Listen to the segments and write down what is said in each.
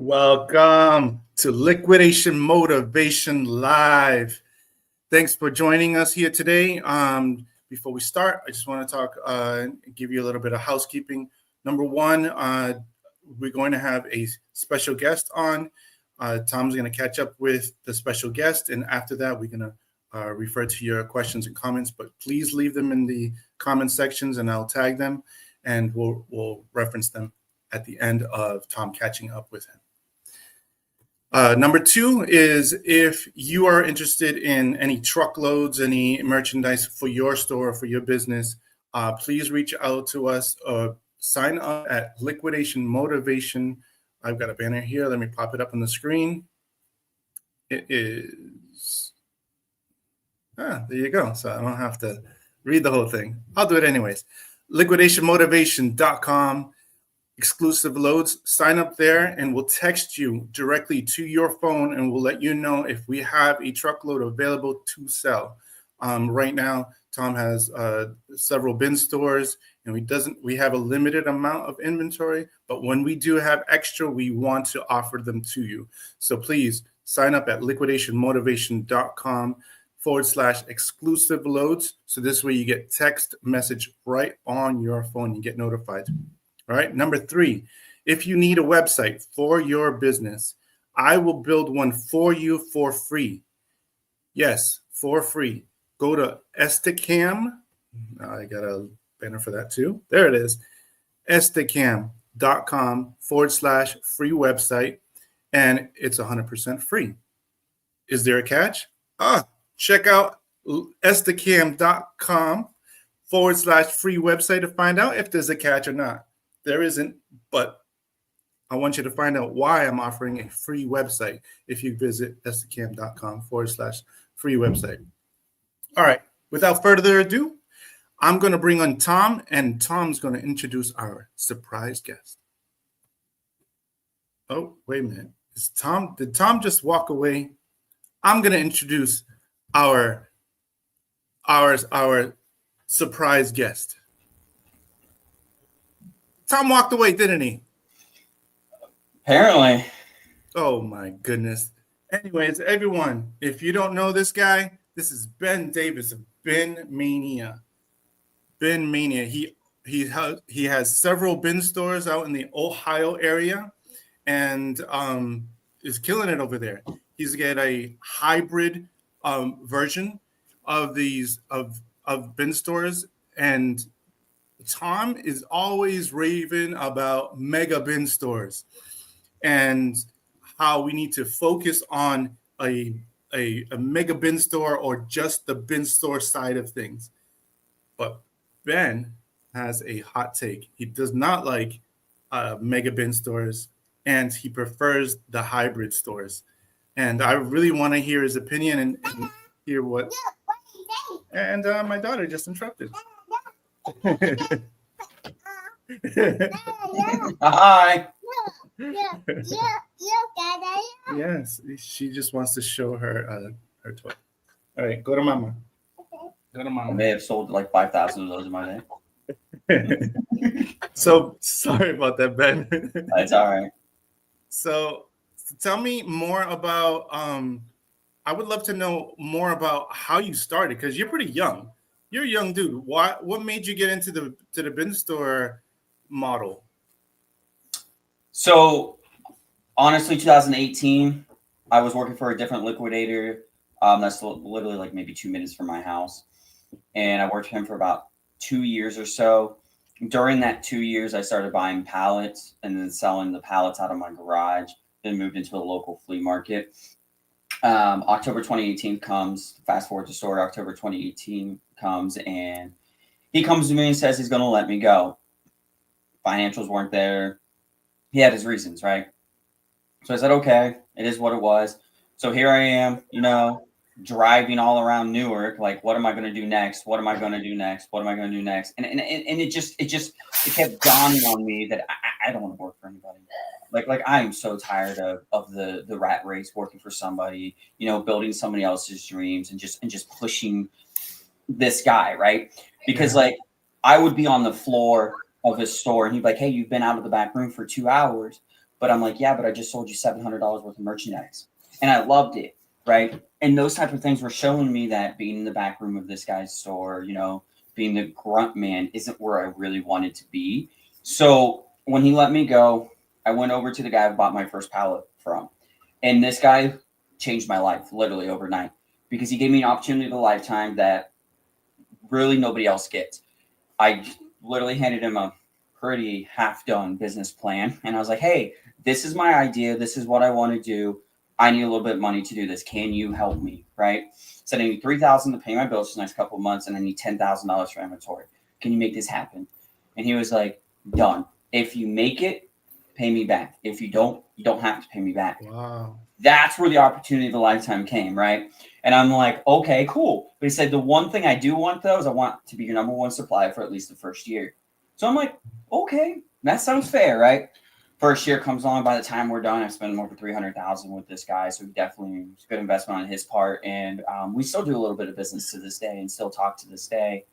Welcome to Liquidation Motivation Live. Thanks for joining us here today. Before we start, I just want to talk, give you a little bit of housekeeping. Number one, we're going to have a special guest on. Tom's going to catch up with the special guest, and after that, we're going to refer to your questions and comments. But please leave them in the comment sections, and I'll tag them, and we'll reference them at the end of Tom catching up with him. Number two is if you are interested in any truckloads, any merchandise for your store or for your business, please reach out to us. Sign up at Liquidation Motivation. I've got a banner here. Let me pop it up on the screen. It is, there you go. So I don't have to read the whole thing. I'll do it anyways. LiquidationMotivation.com. Exclusive loads. Sign up there and we'll text you directly to your phone and we'll let you know if we have a truckload available to sell. Right now, Tom has several bin stores and we have a limited amount of inventory, but when we do have extra, we want to offer them to you. So please sign up at liquidationmotivation.com/exclusive loads. So this way you get text message right on your phone. You get notified. All right. Number three, if you need a website for your business, I will build one for you for free. Yes, for free. Go to Estacam. I got a banner for that too. There it is. Estacam.com/free website. And it's 100% free. Is there a catch? Check out Estacam.com/free website to find out if there's a catch or not. There isn't, but I want you to find out why I'm offering a free website if you visit estacam.com/free website. All right, without further ado, I'm going to bring on Tom, and Tom's going to introduce our surprise guest. Oh, wait a minute. Did Tom just walk away? I'm going to introduce our surprise guest. Tom walked away, didn't he? Apparently. Oh, my goodness. Anyways, everyone, if you don't know this guy, this is Ben Davis of Ben Mania. Ben Mania. He has several bin stores out in the Ohio area and is killing it over there. He's got a hybrid version of these of bin stores, and Tom is always raving about mega bin stores and how we need to focus on a mega bin store or just the bin store side of things. But Ben has a hot take. He does not like mega bin stores, and he prefers the hybrid stores. And I really want to hear his opinion and hear what. And my daughter just interrupted. Hi. Yes, she just wants to show her toy. All right, go to mama. Okay. Go to mama. I may have sold like 5,000 of those in my day. So sorry about that, Ben. That's all right. So tell me more about. I would love to know more about how you started because you're pretty young. You're a young dude. What made you get into the bin store model? So honestly, 2018, I was working for a different liquidator. That's literally like maybe 2 minutes from my house. And I worked for him for about 2 years or so. During that 2 years, I started buying pallets and then selling the pallets out of my garage, then moved into a local flea market. October 2018 comes, fast forward to story, October 2018 comes, and he comes to me and says he's going to let me go. Financials weren't there. He had his reasons, right? So I said, okay, it is what it was. So here I am, driving all around Newark. Like, what am I going to do next? What am I going to do next? What am I going to do next? And it kept dawning on me that I don't want to work for anybody. Like I am so tired of the rat race, working for somebody, building somebody else's dreams and just pushing this guy, right? Because like I would be on the floor of his store and he'd be like, hey, you've been out of the back room for 2 hours. But I'm like, yeah, but I just sold you $700 worth of merchandise. And I loved it, right? And those type of things were showing me that being in the back room of this guy's store, being the grunt man isn't where I really wanted to be. So when he let me go, I went over to the guy I bought my first pallet from. And this guy changed my life literally overnight because he gave me an opportunity of a lifetime that really nobody else gets. I literally handed him a pretty half-done business plan. And I was like, hey, this is my idea. This is what I want to do. I need a little bit of money to do this. Can you help me? Right? So I need $3,000 to pay my bills for the next couple of months, and I need $10,000 for inventory. Can you make this happen? And he was like, done. If you make it, pay me back. If you don't have to pay me back. Wow. That's where the opportunity of a lifetime came, right? And I'm like, okay, cool. But he said, the one thing I do want, though, is I want to be your number one supplier for at least the first year. So I'm like, okay, that sounds fair, right? First year comes on. By the time we're done, I've spent over $300,000 with this guy. So definitely it's a good investment on his part. And we still do a little bit of business to this day and still talk to this day.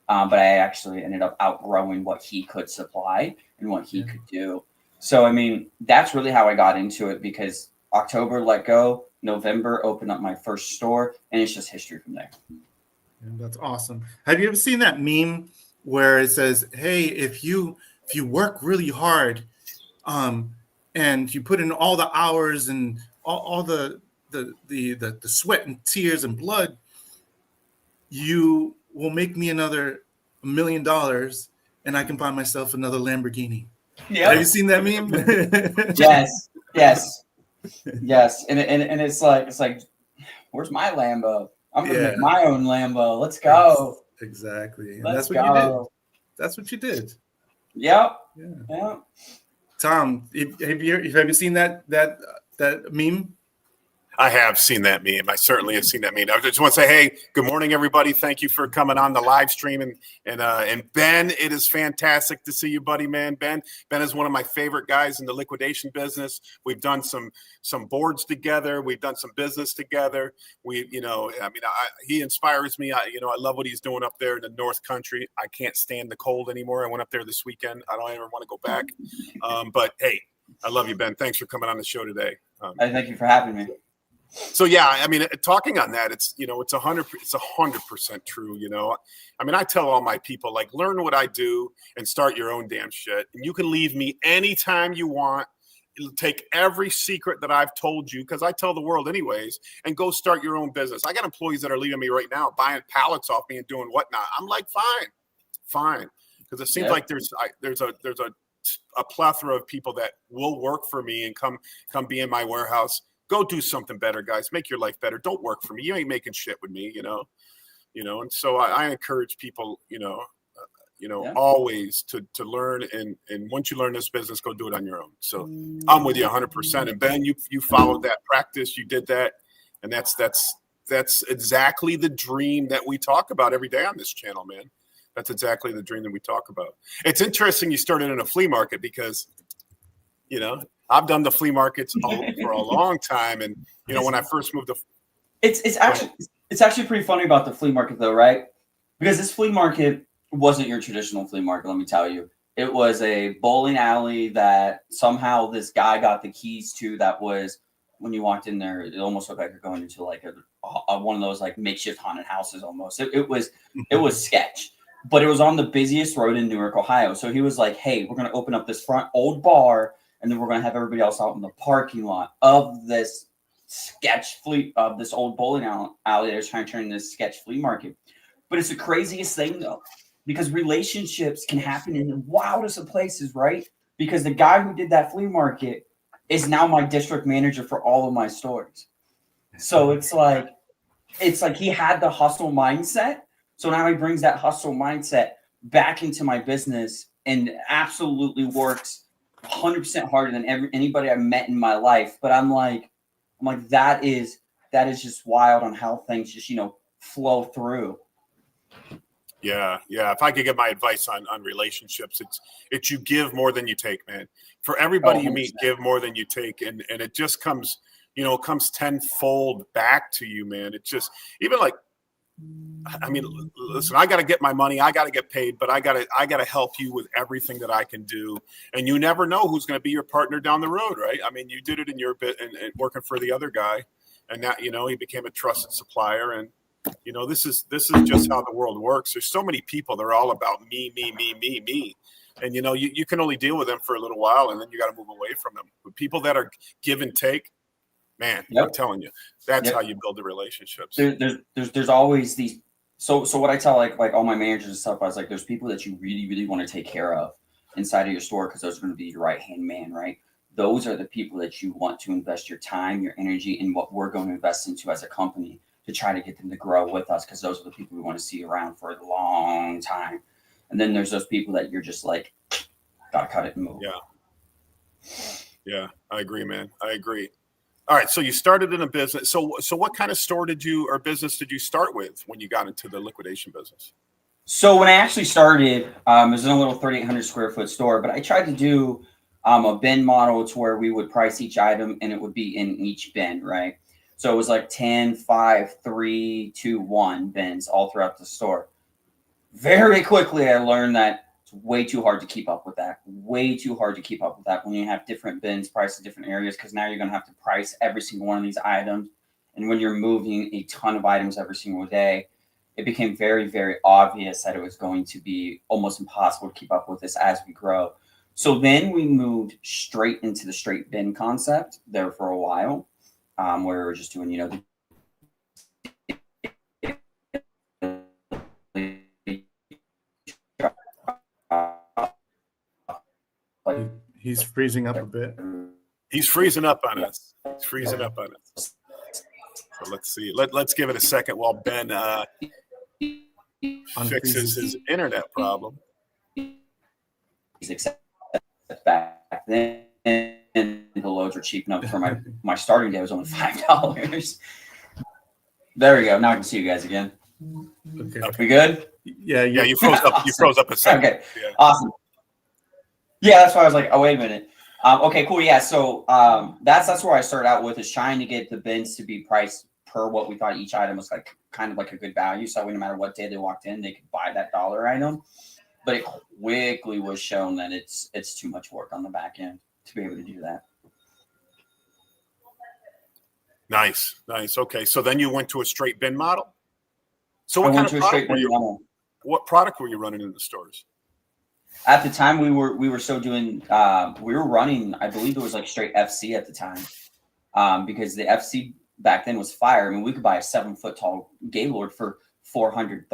But I actually ended up outgrowing what he could supply and what he could do. So, I mean, that's really how I got into it because October, let go. November, opened up my first store. And it's just history from there. And that's awesome. Have you ever seen that meme where it says, hey, if you work really hard, and you put in all the hours and all the sweat and tears and blood, you will make me another $1 million, and I can buy myself another Lamborghini. Yep. Have you seen that meme? Yes. And it's like, where's my Lambo? I'm gonna make my own Lambo. Let's go. Exactly. And Let's that's what you did. That's what you did. Yep. Yeah. Tom, have you seen that meme? I have seen that meme. I certainly have seen that meme. I just want to say, hey, good morning, everybody. Thank you for coming on the live stream. And Ben, it is fantastic to see you, buddy, man. Ben is one of my favorite guys in the liquidation business. We've done some boards together. We've done some business together. He inspires me. I love what he's doing up there in the North Country. I can't stand the cold anymore. I went up there this weekend. I don't ever want to go back. But hey, I love you, Ben. Thanks for coming on the show today. Thank you for having me. So yeah, I mean, talking on that, it's 100% true. I mean, I tell all my people, like, learn what I do and start your own damn shit. And you can leave me anytime you want. Take every secret that I've told you, because I tell the world anyways, and go start your own business. I got employees that are leaving me right now, buying pallets off me and doing whatnot. I'm like, fine, because it seems like there's a plethora of people that will work for me and come be in my warehouse. Go do something better, guys. Make your life better. Don't work for me. You ain't making shit with me, And so I encourage people, always to learn. And once you learn this business, go do it on your own. So I'm with you 100%. And Ben, you followed that practice. You did that. And that's exactly the dream that we talk about every day on this channel, man. That's exactly the dream that we talk about. It's interesting you started in a flea market because, I've done the flea markets for a long time, and when I first moved to, it's actually pretty funny about the flea market though, right? Because this flea market wasn't your traditional flea market. Let me tell you, it was a bowling alley that somehow this guy got the keys to. That was when you walked in there, it almost looked like you're going into like a one of those like makeshift haunted houses almost. It was sketch, but it was on the busiest road in Newark, Ohio. So he was like, "Hey, we're gonna open up this front old bar." And then we're going to have everybody else out in the parking lot of this sketch flea, of this old bowling alley. They're trying to turn this sketch flea market. But it's the craziest thing, though, because relationships can happen in the wildest of places, right? Because the guy who did that flea market is now my district manager for all of my stores. So it's like he had the hustle mindset. So now he brings that hustle mindset back into my business and absolutely works 100% harder than anybody I've met in my life. But I'm like, that is just wild on how things just, flow through. Yeah. If I could give my advice on relationships, it's you give more than you take, man. For everybody you meet, give more than you take. And it just comes tenfold back to you, man. It just, even like I mean, listen, I got to get my money. I got to get paid, but I got to help you with everything that I can do. And you never know who's going to be your partner down the road, right? I mean, you did it in your bit and working for the other guy, and that, you know, he became a trusted supplier. And, you know, this is just how the world works. There's so many people. They're all about me, me, me, me, me. And, you know, you can only deal with them for a little while, and then you got to move away from them. But people that are give and take, man, I'm telling you, that's how you build the relationships. There's always these. So what I tell like all my managers and stuff, I was like, there's people that you really, really want to take care of inside of your store, because those are going to be your right-hand man, right? Those are the people that you want to invest your time, your energy, and what we're going to invest into as a company to try to get them to grow with us, because those are the people we want to see around for a long time. And then there's those people that you're just like, gotta cut it and move. Yeah, I agree, man. I agree. All right, so you started in a business. So what kind of store business did you start with when you got into the liquidation business? So when I actually started, it was in a little 3,800 square foot store, but I tried to do a bin model to where we would price each item and it would be in each bin, right? So it was like 10, 5, 3, 2, 1 bins all throughout the store. Very quickly, I learned that it's way too hard to keep up with that. Way too hard to keep up with that when you have different bins priced in different areas, because now you're going to have to price every single one of these items. And when you're moving a ton of items every single day, it became very, very obvious that it was going to be almost impossible to keep up with this as we grow. So then we moved straight into the straight bin concept there for a while, where we were just doing, you know, He's freezing up a bit. He's freezing up on us. So let's see. Let's give it a second while Ben fixes his internet problem. Back then, the loads were cheap enough for my starting day was only $5. There we go. Now I can see you guys again. Okay. We good? Yeah. You froze up. Awesome. You froze up a second. Okay. Yeah. Awesome. Yeah, that's why I was like, oh, wait a minute. Okay, cool. Yeah, so that's where I started out with, is trying to get the bins to be priced per what we thought each item was like, kind of like a good value. So no matter what day they walked in, they could buy that dollar item. But it quickly was shown that it's too much work on the back end to be able to do that. Nice. Okay, so then you went to a straight bin model. So what what product were you running in the stores? At the time, we were still doing we were running, I believe it was like straight FC at the time, because the FC back then was fire. I mean, we could buy a 7-foot tall Gaylord for $400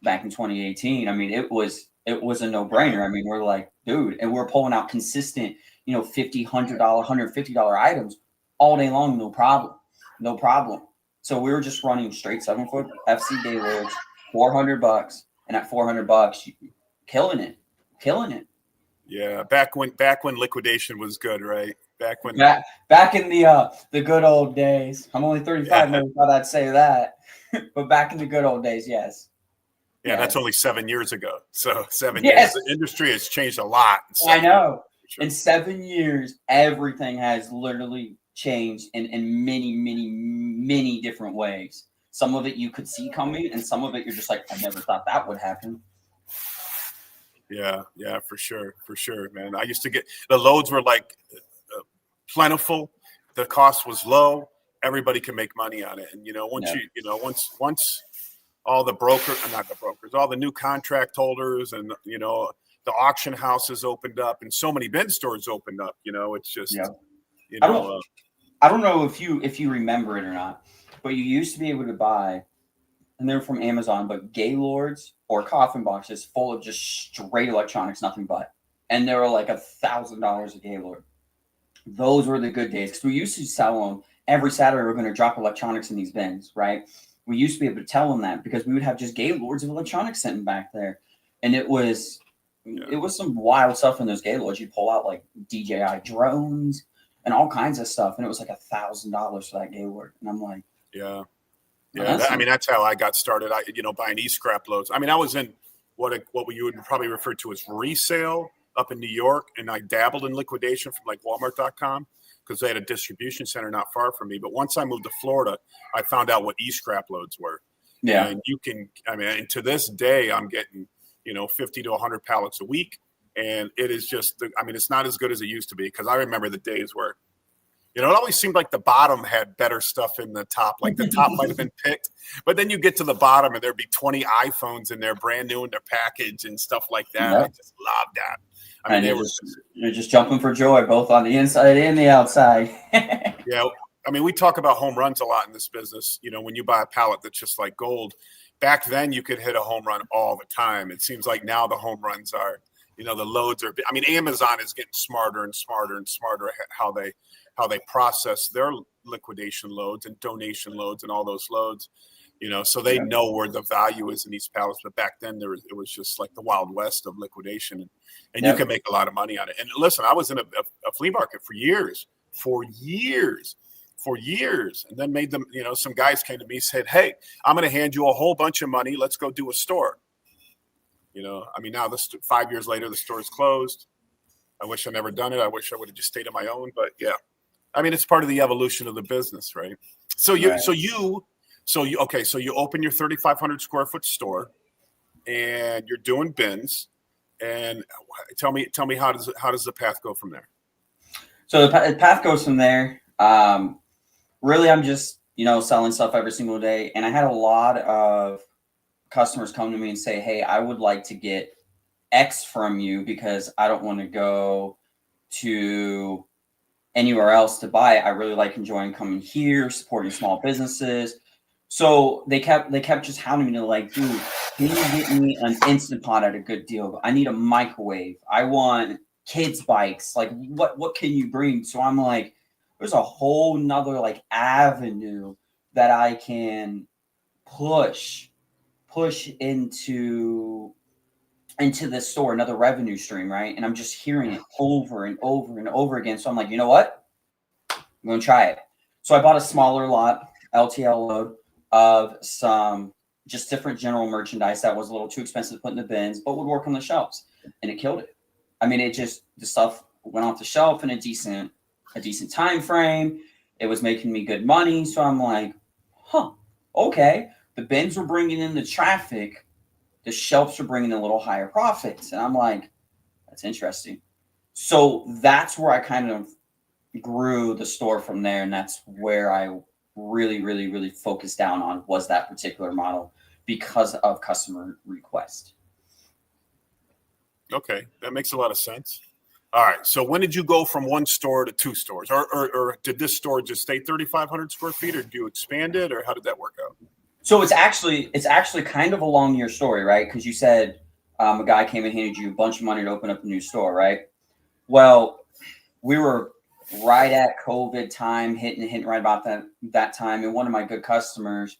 back in 2018. I mean, it was a no brainer. I mean, we're like, dude, and we're pulling out consistent, you know, $50, $100, $150 items all day long, no problem. So we were just running straight 7-foot FC Gaylords, $400, and at $400, killing it. Yeah, back when liquidation was good, right? Back in the good old days. I'm only 35. Never thought I'd say that, but back in the good old days, yes. Yeah, that's only 7 years ago. So 7 years. The industry has changed a lot. I know. Sure. In 7 years, everything has literally changed in many, many, many different ways. Some of it you could see coming, and some of it you're just like, I never thought that would happen. Yeah, for sure, man. I used to get, the loads were like plentiful, the cost was low, everybody can make money on it. And once all the all the new contract holders and the auction houses opened up and so many bin stores opened up, it's just I don't know if you remember it or not, but you used to be able to buy, and they're from Amazon, but Gaylords or coffin boxes full of just straight electronics, nothing but. And they were like $1,000 a Gaylord. Those were the good days, because we used to sell them every Saturday. We're going to drop electronics in these bins, right? We used to be able to tell them that because we would have just Gaylords of electronics sitting back there. And it was some wild stuff in those Gaylords. You'd pull out like DJI drones and all kinds of stuff. And it was like $1,000 for that Gaylord. And I'm like, yeah. That's how I got started. Buying e-scrap loads. I mean, I was in what you would probably refer to as resale up in New York, and I dabbled in liquidation from like Walmart.com because they had a distribution center not far from me. But once I moved to Florida, I found out what e-scrap loads were, Yeah. And you can, I mean, and to this day, I'm getting, 50 to 100 pallets a week. And it is just, I mean, it's not as good as it used to be, because I remember the days where, it always seemed like the bottom had better stuff in the top. Like the top might have been picked, but then you get to the bottom and there'd be 20 iPhones in there, brand new in their package and stuff like that. Yep. I just love that. I mean, you're just jumping for joy, both on the inside and the outside. Yeah. I mean, we talk about home runs a lot in this business. When you buy a pallet that's just like gold, back then you could hit a home run all the time. It seems like now the home runs are, the loads are, I mean, Amazon is getting smarter and smarter and smarter at how they process their liquidation loads and donation loads and all those loads, so they know where the value is in these pallets. But back then it was just like the Wild West of liquidation, and you can make a lot of money on it. And listen, I was in a flea market for years, and then made them, some guys came to me, said, "Hey, I'm going to hand you a whole bunch of money. Let's go do a store." I mean, now 5 years later, the store is closed. I wish I never done it. I wish I would have just stayed on my own, but yeah. I mean, it's part of the evolution of the business, right? So you open your 3,500 square foot store, and you're doing bins. And tell me, how does the path go from there? So the path goes from there. Really, I'm just selling stuff every single day, and I had a lot of customers come to me and say, "Hey, I would like to get X from you because I don't want to go to anywhere else to buy it. I really like enjoying coming here, supporting small businesses." So they kept just hounding me to like, "Dude, can you get me an Instant Pot at a good deal? I need a microwave. I want kids bikes. Like what can you bring?" So I'm like, there's a whole nother like avenue that I can push into this store, another revenue stream, right? And I'm just hearing it over and over and over again. So I'm like, you know what? I'm going to try it. So I bought a smaller lot, LTL load, of some just different general merchandise that was a little too expensive to put in the bins, but would work on the shelves. And it killed it. I mean, the stuff went off the shelf in a decent time frame. It was making me good money. So I'm like, okay. The bins were bringing in the traffic. The shelves are bringing a little higher profits. And I'm like, that's interesting. So that's where I kind of grew the store from there. And that's where I really, really, really focused down on was that particular model because of customer request. Okay. That makes a lot of sense. All right. So when did you go from one store to two stores? Or did this store just stay 3,500 square feet, or did you expand it, or how did that work out? So it's actually kind of a long year story, right? Because you said a guy came and handed you a bunch of money to open up a new store, right? Well, we were right at COVID time, hitting right about that time. And one of my good customers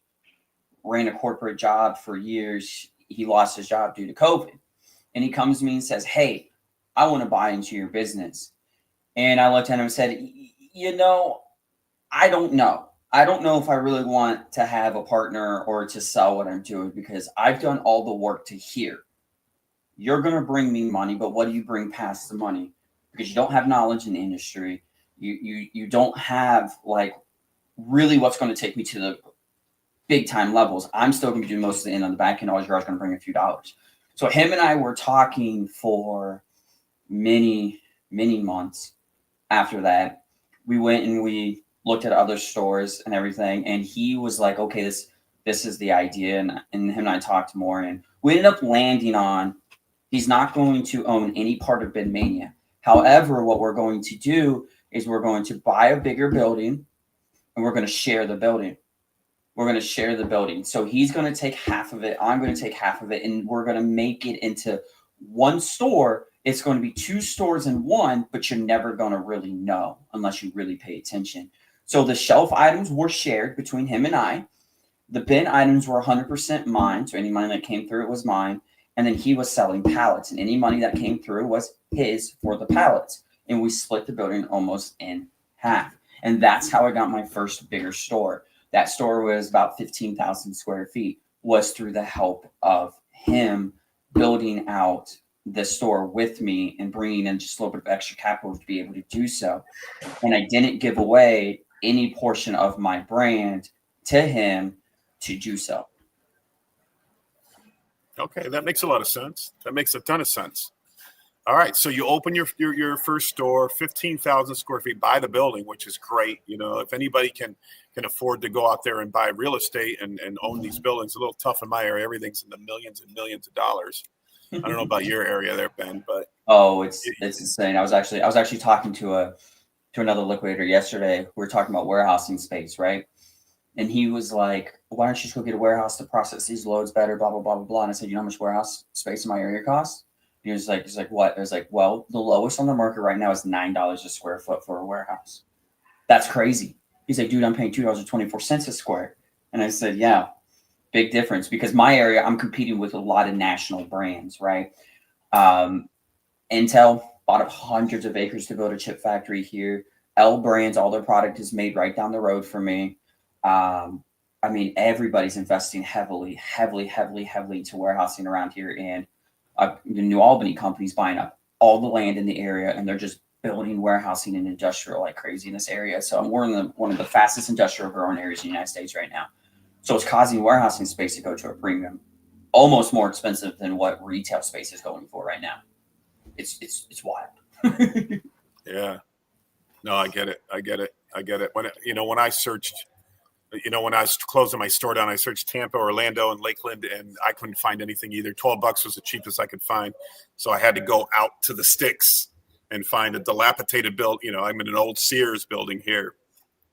ran a corporate job for years. He lost his job due to COVID. And he comes to me and says, "Hey, I want to buy into your business." And I looked at him and said, I don't know. I don't know if I really want to have a partner or to sell what I'm doing, because I've done all the work to here. You're going to bring me money, but what do you bring past the money? Because you don't have knowledge in the industry. You don't have like really what's going to take me to the big time levels. I'm still going to be doing most of the end on the back end. All you're going to bring a few dollars. So him and I were talking for many, many months. After that, we went and we looked at other stores and everything, and he was like, "Okay, this is the idea." And him and I talked more, and we ended up landing on he's not going to own any part of Bin Mania. However, what we're going to do is we're going to buy a bigger building, and we're going to share the building. So he's going to take half of it. I'm going to take half of it, and we're going to make it into one store. It's going to be two stores in one, but you're never going to really know unless you really pay attention. So the shelf items were shared between him and I. The bin items were 100% mine. So any money that came through, it was mine. And then he was selling pallets, and any money that came through was his for the pallets. And we split the building almost in half. And that's how I got my first bigger store. That store was about 15,000 square feet, was through the help of him building out the store with me and bringing in just a little bit of extra capital to be able to do so. And I didn't give away any portion of my brand to him to do so. Okay, that makes a lot of sense. That makes a ton of sense. All right, so you open your first store, 15,000 square feet, buy the building, which is great. You know, if anybody can afford to go out there and buy real estate and own these buildings, a little tough in my area. Everything's in the millions and millions of dollars. I don't know about your area there, Ben, but Oh, it's insane. I was actually talking to another liquidator yesterday. We were talking about warehousing space, right? And he was like, "Why don't you just go get a warehouse to process these loads better?" Blah blah blah blah blah. And I said, "You know how much warehouse space in my area costs?" And he's like, "What?" I was like, "Well, the lowest on the market right now is $9 a square foot for a warehouse. That's crazy." He's like, "Dude, I'm paying $2.24 a square." And I said, "Yeah, big difference because my area, I'm competing with a lot of national brands, right? Intel bought up hundreds of acres to build a chip factory here. L Brands, all their product is made right down the road for me. I mean, everybody's investing heavily into warehousing around here. And the New Albany company's buying up all the land in the area, and they're just building warehousing and industrial like crazy in this area. So I'm one of the fastest industrial growing areas in the United States right now. So it's causing warehousing space to go to a premium, almost more expensive than what retail space is going for right now. It's wild. yeah, no, I get it. When I searched, when I was closing my store down, I searched Tampa, Orlando, and Lakeland, and I couldn't find anything either. $12 was the cheapest I could find, so I had to go out to the sticks and find a dilapidated building. I'm in an old Sears building here.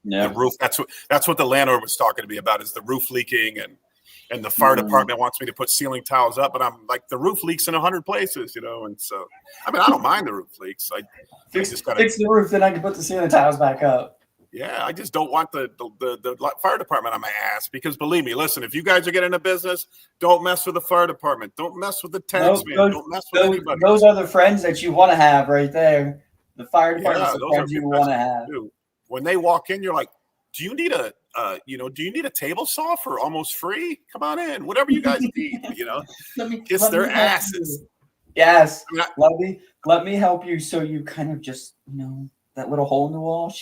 Yeah. The roof. That's what the landlord was talking to me about. Is the roof leaking, and the fire department wants me to put ceiling tiles up, but I'm like, the roof leaks in 100 places, and so I mean, I don't mind the roof leaks. I just gotta fix the roof, then I can put the ceiling tiles back up. Yeah, I just don't want the fire department on my ass, because believe me, listen, if you guys are getting a business, don't mess with the fire department. Don't mess with the tax man. Don't mess with anybody. Those are the friends that you want to have right there. The fire department's the friends you want to have. Too. When they walk in, you're like, do you need a table saw for almost free? Come on in, whatever you guys need, kiss their asses. Yes, let me help you. So you kind of just, that little hole in the wall.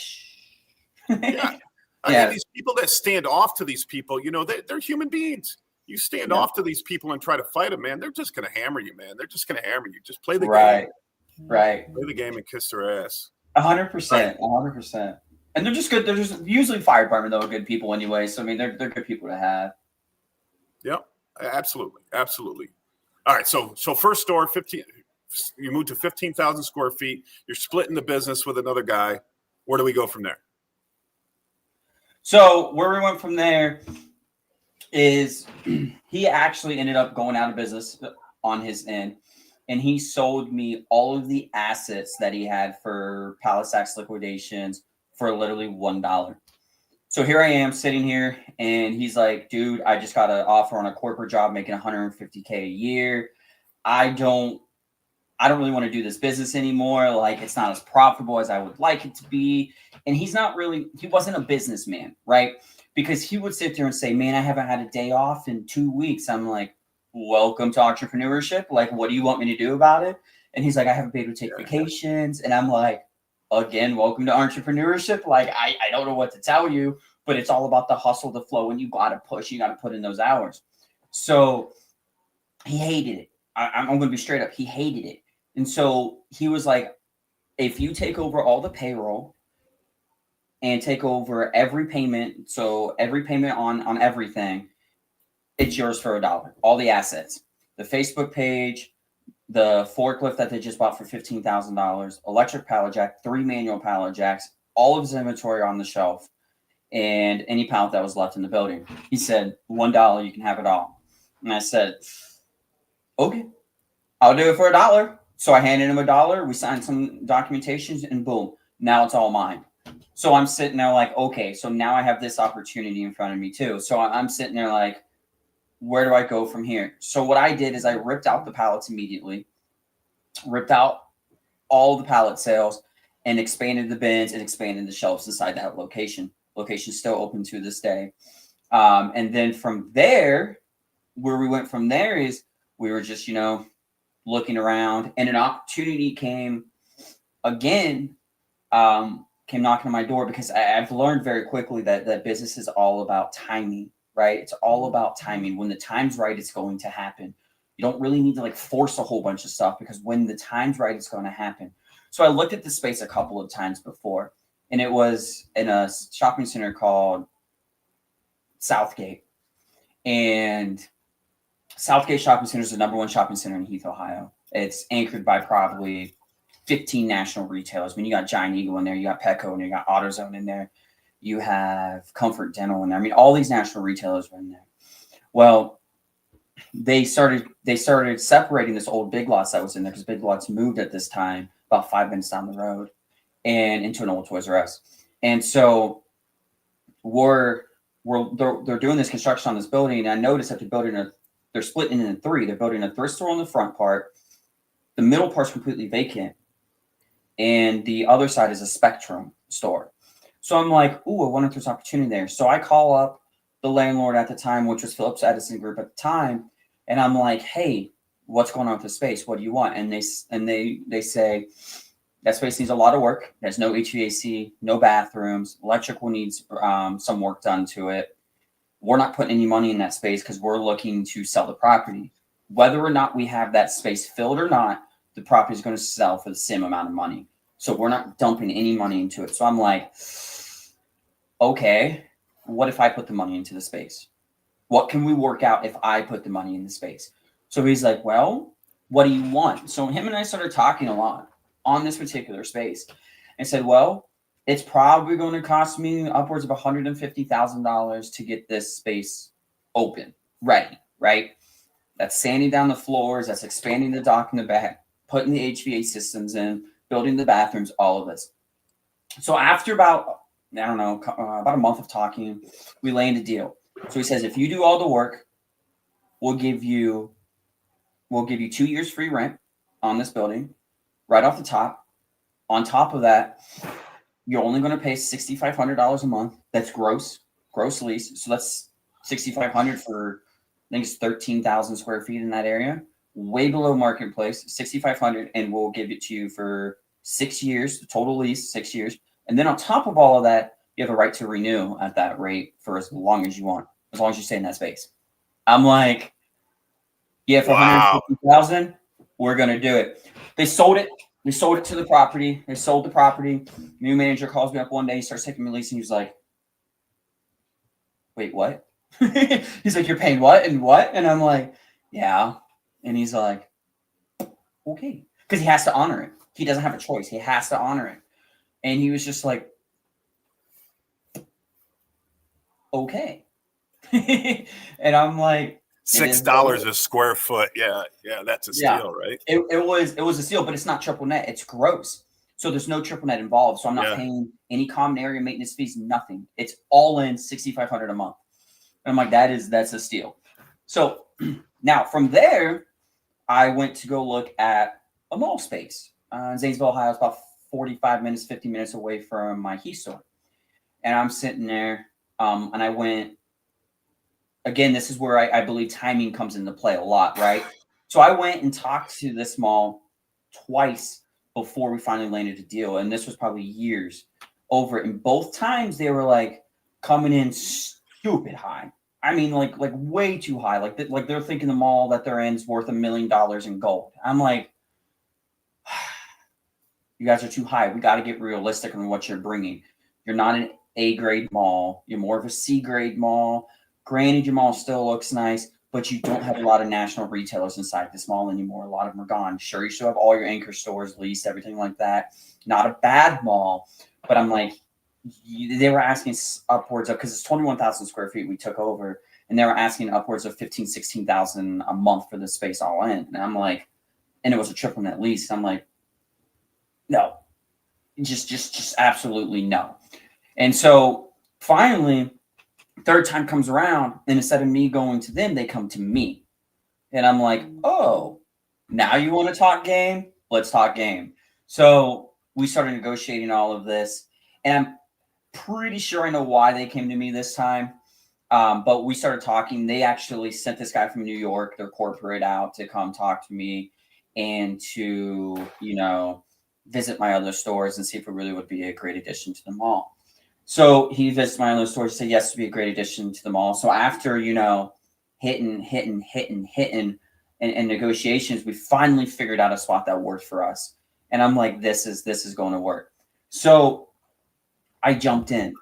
Yeah. And these people that stand off to these people, they're human beings. You stand off to these people and try to fight them, man. They're just going to hammer you, man. They're just going to hammer you. Just play the game. Right. Play the game and kiss their ass. 100%. 100%. And they're just good. They're just usually fire department, though, are good people anyway. So, I mean, they're good people to have. Yep. Absolutely. Absolutely. All right. So first store, you moved to 15,000 square feet. You're splitting the business with another guy. Where do we go from there? So where we went from there is he actually ended up going out of business on his end, and he sold me all of the assets that he had for Palisades liquidations for literally $1. So here I am sitting here, and he's like, "Dude, I just got an offer on a corporate job making $150K a year. I don't really want to do this business anymore. Like, it's not as profitable as I would like it to be." And he wasn't a businessman, right? Because he would sit there and say, "Man, I haven't had a day off in 2 weeks." I'm like, "Welcome to entrepreneurship. Like, what do you want me to do about it?" And he's like, "I haven't been able to take vacations." And I'm like, "Again, welcome to entrepreneurship. Like, I don't know what to tell you, but it's all about the hustle, the flow, and you got to push. You got to put in those hours." So he hated it. I'm going to be straight up. He hated it. And so he was like, "If you take over all the payroll and take over every payment, so every payment on everything, it's yours for $1. All the assets, the Facebook page, the forklift that they just bought for $15,000, electric pallet jack, 3 manual pallet jacks, all of his inventory on the shelf, and any pallet that was left in the building." He said, $1, you can have it all. And I said, "Okay, I'll do it for $1." So I handed him $1. We signed some documentations, and boom, now it's all mine. So I'm sitting there like, okay, so now I have this opportunity in front of me too. So I'm sitting there like, where do I go from here? So what I did is I ripped out the pallets immediately, ripped out all the pallet sales, and expanded the bins and expanded the shelves inside that location. Location's still open to this day. And then from there, where we went from there is we were just, looking around, and an opportunity came again, came knocking on my door, because I've learned very quickly that business is all about timing, right? It's all about timing. When the time's right, it's going to happen. You don't really need to like force a whole bunch of stuff because when the time's right, it's going to happen. So I looked at the space a couple of times before, and it was in a shopping center called Southgate. And Southgate Shopping Center is the #1 shopping center in Heath, Ohio. It's anchored by probably 15 national retailers. I mean, you got Giant Eagle in there, you got Petco in there, you got AutoZone in there, you have Comfort Dental in there. I mean, all these national retailers are in there. Well, they started separating this old Big Lots that was in there because Big Lots moved at this time about 5 minutes down the road and into an old Toys R Us. And so they're doing this construction on this building, and I noticed that they're splitting it in 3. They're building a thrift store on the front part. The middle part's completely vacant, and the other side is a Spectrum store. So I'm like, ooh, I wonder if there's opportunity there. So I call up the landlord at the time, which was Phillips Edison Group at the time, and I'm like, hey, what's going on with the space? What do you want? And they say that space needs a lot of work. There's no HVAC, no bathrooms. Electrical needs some work done to it. We're not putting any money in that space because we're looking to sell the property. Whether or not we have that space filled or not, the property is going to sell for the same amount of money. So we're not dumping any money into it. So I'm like, okay, what if I put the money into the space? What can we work out if I put the money in the space? So he's like, well, what do you want? So him and I started talking a lot on this particular space and said, well, it's probably going to cost me upwards of $150,000 to get this space open, ready, right? That's sanding down the floors, that's expanding the dock in the back, putting the HVAC systems in, building the bathrooms, all of this. So after about a month of talking, we land a deal. So he says, if you do all the work, we'll give you 2 years free rent on this building right off the top. On top of that, you're only going to pay $6,500 a month. That's gross lease. So that's $6,500 for, I think it's 13,000 square feet in that area. Way below marketplace, $6,500, and we'll give it to you for 6 years, the total lease, 6 years. And then on top of all of that, you have a right to renew at that rate for as long as you want, as long as you stay in that space. I'm like, yeah, for $150,000, we're going to do it. They sold it. They sold it to the property. They sold the property. New manager calls me up one day. He starts taking me lease, and he's like, wait, what? He's like, you're paying what and what? And I'm like, yeah. And he's like, okay. Because he has to honor it. He doesn't have a choice. He has to honor it. And he was just like, okay. And I'm like, $6 a square foot. Yeah, that's a steal, right? It was a steal, but it's not triple net. It's gross. So there's no triple net involved. So I'm not paying any common area maintenance fees, nothing. It's all in $6,500 a month. And I'm like, that's a steal. So now from there, I went to go look at a mall space. Zanesville, Ohio is about 45 minutes, 50 minutes away from my Heath store. And I'm sitting there, and I went, again, this is where I believe timing comes into play a lot, right? So I went and talked to this mall twice before we finally landed a deal. And this was probably years over it. And both times they were like coming in stupid high. I mean, like way too high. Like they're thinking the mall that they're in is worth $1 million in gold. I'm like, you guys are too high. We got to get realistic on what you're bringing. You're not an A grade mall. You're more of a C grade mall. Granted, your mall still looks nice, but you don't have a lot of national retailers inside this mall anymore. A lot of them are gone. Sure, you still have all your anchor stores leased, everything like that. Not a bad mall, but I'm like, they were asking upwards of, because it's 21,000 square feet we took over, and they were asking upwards of 15, 16,000 a month for the space all in. And I'm like, and it was a triple net lease. I'm like, no, just absolutely no. And so finally, third time comes around, and instead of me going to them, they come to me. And I'm like, oh, now you want to talk game? Let's talk game. So we started negotiating all of this, and I'm pretty sure I know why they came to me this time. But we started talking. They actually sent this guy from New York, their corporate, out to come talk to me and to, visit my other stores and see if it really would be a great addition to the mall. So he visited my other stores, said yes to be a great addition to the mall. So after, hitting, and negotiations, we finally figured out a spot that worked for us. And I'm like, this is going to work. So I jumped in.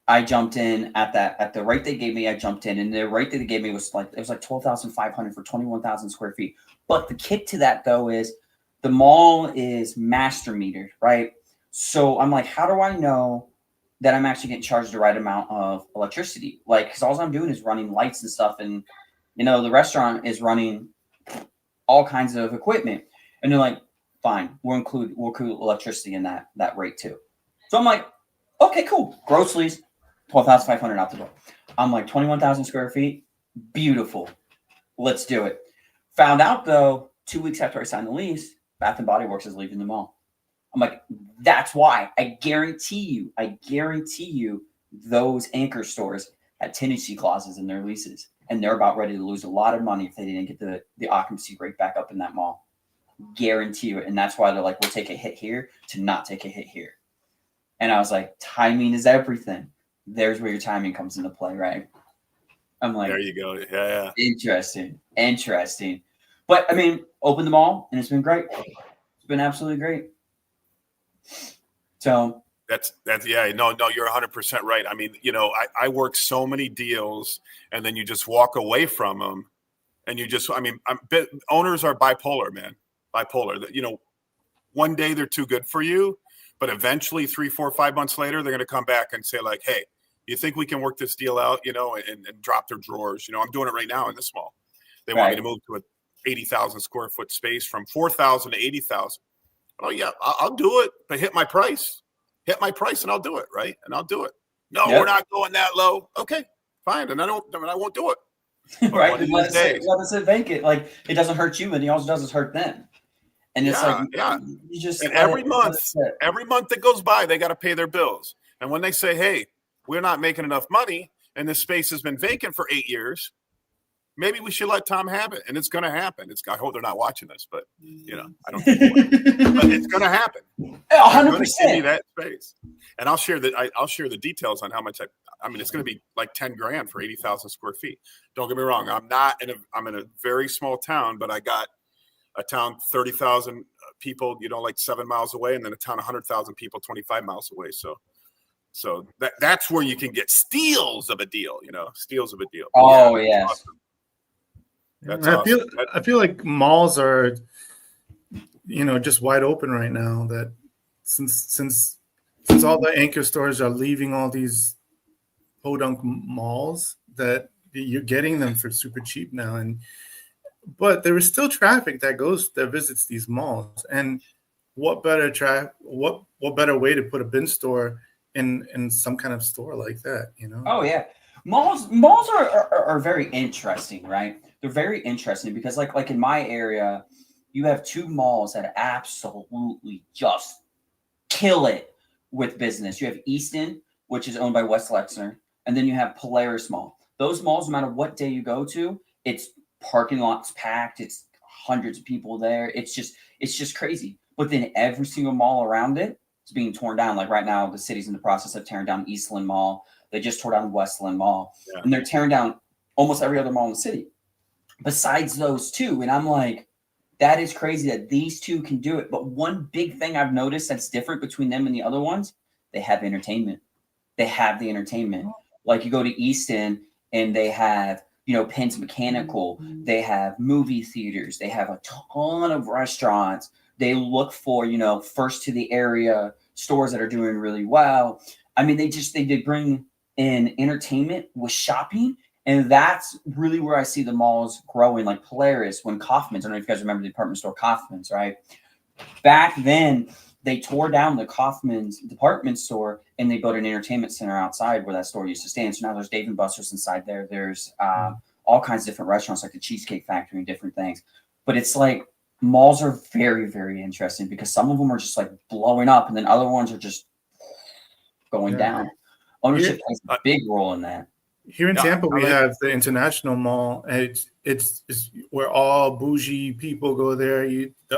At the rate they gave me. I jumped in, and the rate that they gave me was like 12,500 for 21,000 square feet. But the kick to that though is the mall is master metered, right? So I'm like, how do I know that I'm actually getting charged the right amount of electricity? Like, because all I'm doing is running lights and stuff, and the restaurant is running all kinds of equipment, and they're like, fine, we'll include electricity in that rate too. So I'm like, okay, cool. Gross lease, 12,500 out the door. I'm like, 21,000 square feet, beautiful. Let's do it. Found out though, 2 weeks after I signed the lease, Bath and Body Works is leaving the mall. I'm like, that's why. I guarantee you, those anchor stores had tenancy clauses in their leases, and they're about ready to lose a lot of money if they didn't get the occupancy rate back up in that mall. Guarantee you it. And that's why they're like, we'll take a hit here to not take a hit here. And I was like, timing is everything. There's where your timing comes into play, right? I'm like, there you go. Yeah. Interesting. But I mean, opened the mall, and it's been great. It's been absolutely great. So that's yeah. No, you're 100% right. I mean, I work so many deals, and then you just walk away from them, and owners are bipolar, man. Bipolar. One day they're too good for you, but eventually 3, 4, 5 months later, they're going to come back and say like, hey, you think we can work this deal out, and drop their drawers. I'm doing it right now in this mall. They want me to move to a 80,000 square foot space from 4,000 to 80,000. Oh yeah, I'll do it, but hit my price, and I'll do it, right? And I'll do it. No, We're not going that low. Okay, fine, and I won't do it. Right? Let us sit vacant. Like, it doesn't hurt you, and he also doesn't hurt them. And it's you just every month that goes by, they got to pay their bills. And when they say, "Hey, we're not making enough money, and this space has been vacant for 8 years," maybe we should let Tom have it, and it's going to happen. I hope they're not watching this, but I don't think but it's going to happen. 100%. Give me that space, and I'll share the details on how much I mean, it's going to be like $10,000 for 80,000 square feet. Don't get me wrong. I'm in a very small town, but I got a town 30,000 people, like 7 miles away, and then a town 100,000 people 25 miles away. So that's where you can get steals of a deal. Oh yes. Awesome. That's awesome. I feel like malls are, just wide open right now. That since all the anchor stores are leaving all these podunk malls, that you're getting them for super cheap now. But there is still traffic that visits these malls. And what better way to put a bin store in some kind of store like that? Oh yeah, malls are very interesting, right? They're very interesting because like in my area, you have 2 malls that absolutely just kill it with business. You have Easton, which is owned by West Lexner, and then you have Polaris Mall. Those malls, no matter what day you go to, it's parking lots packed. It's hundreds of people there. It's just crazy. But then every single mall around it is being torn down. Like right now, the city's in the process of tearing down Eastland Mall. They just tore down Westland Mall, and they're tearing down almost every other mall in the city besides those 2. And I'm like, that is crazy that these 2 can do it. But one big thing I've noticed that's different between them and the other ones, they have entertainment. They have the entertainment. Like you go to Easton and they have, Penn's Mechanical. They have movie theaters. They have a ton of restaurants. They look for, first to the area stores that are doing really well. I mean, they did bring in entertainment with shopping. And that's really where I see the malls growing, like Polaris, when Kaufman's, I don't know if you guys remember the department store Kaufman's, right? Back then, they tore down the Kaufman's department store and they built an entertainment center outside where that store used to stand. So now there's Dave & Buster's inside there. There's all kinds of different restaurants like the Cheesecake Factory and different things. But it's like malls are very, very interesting because some of them are just like blowing up and then other ones are just going down. Ownership plays a big role in that. Here in Tampa, we have the International Mall. It's where all bougie people go there.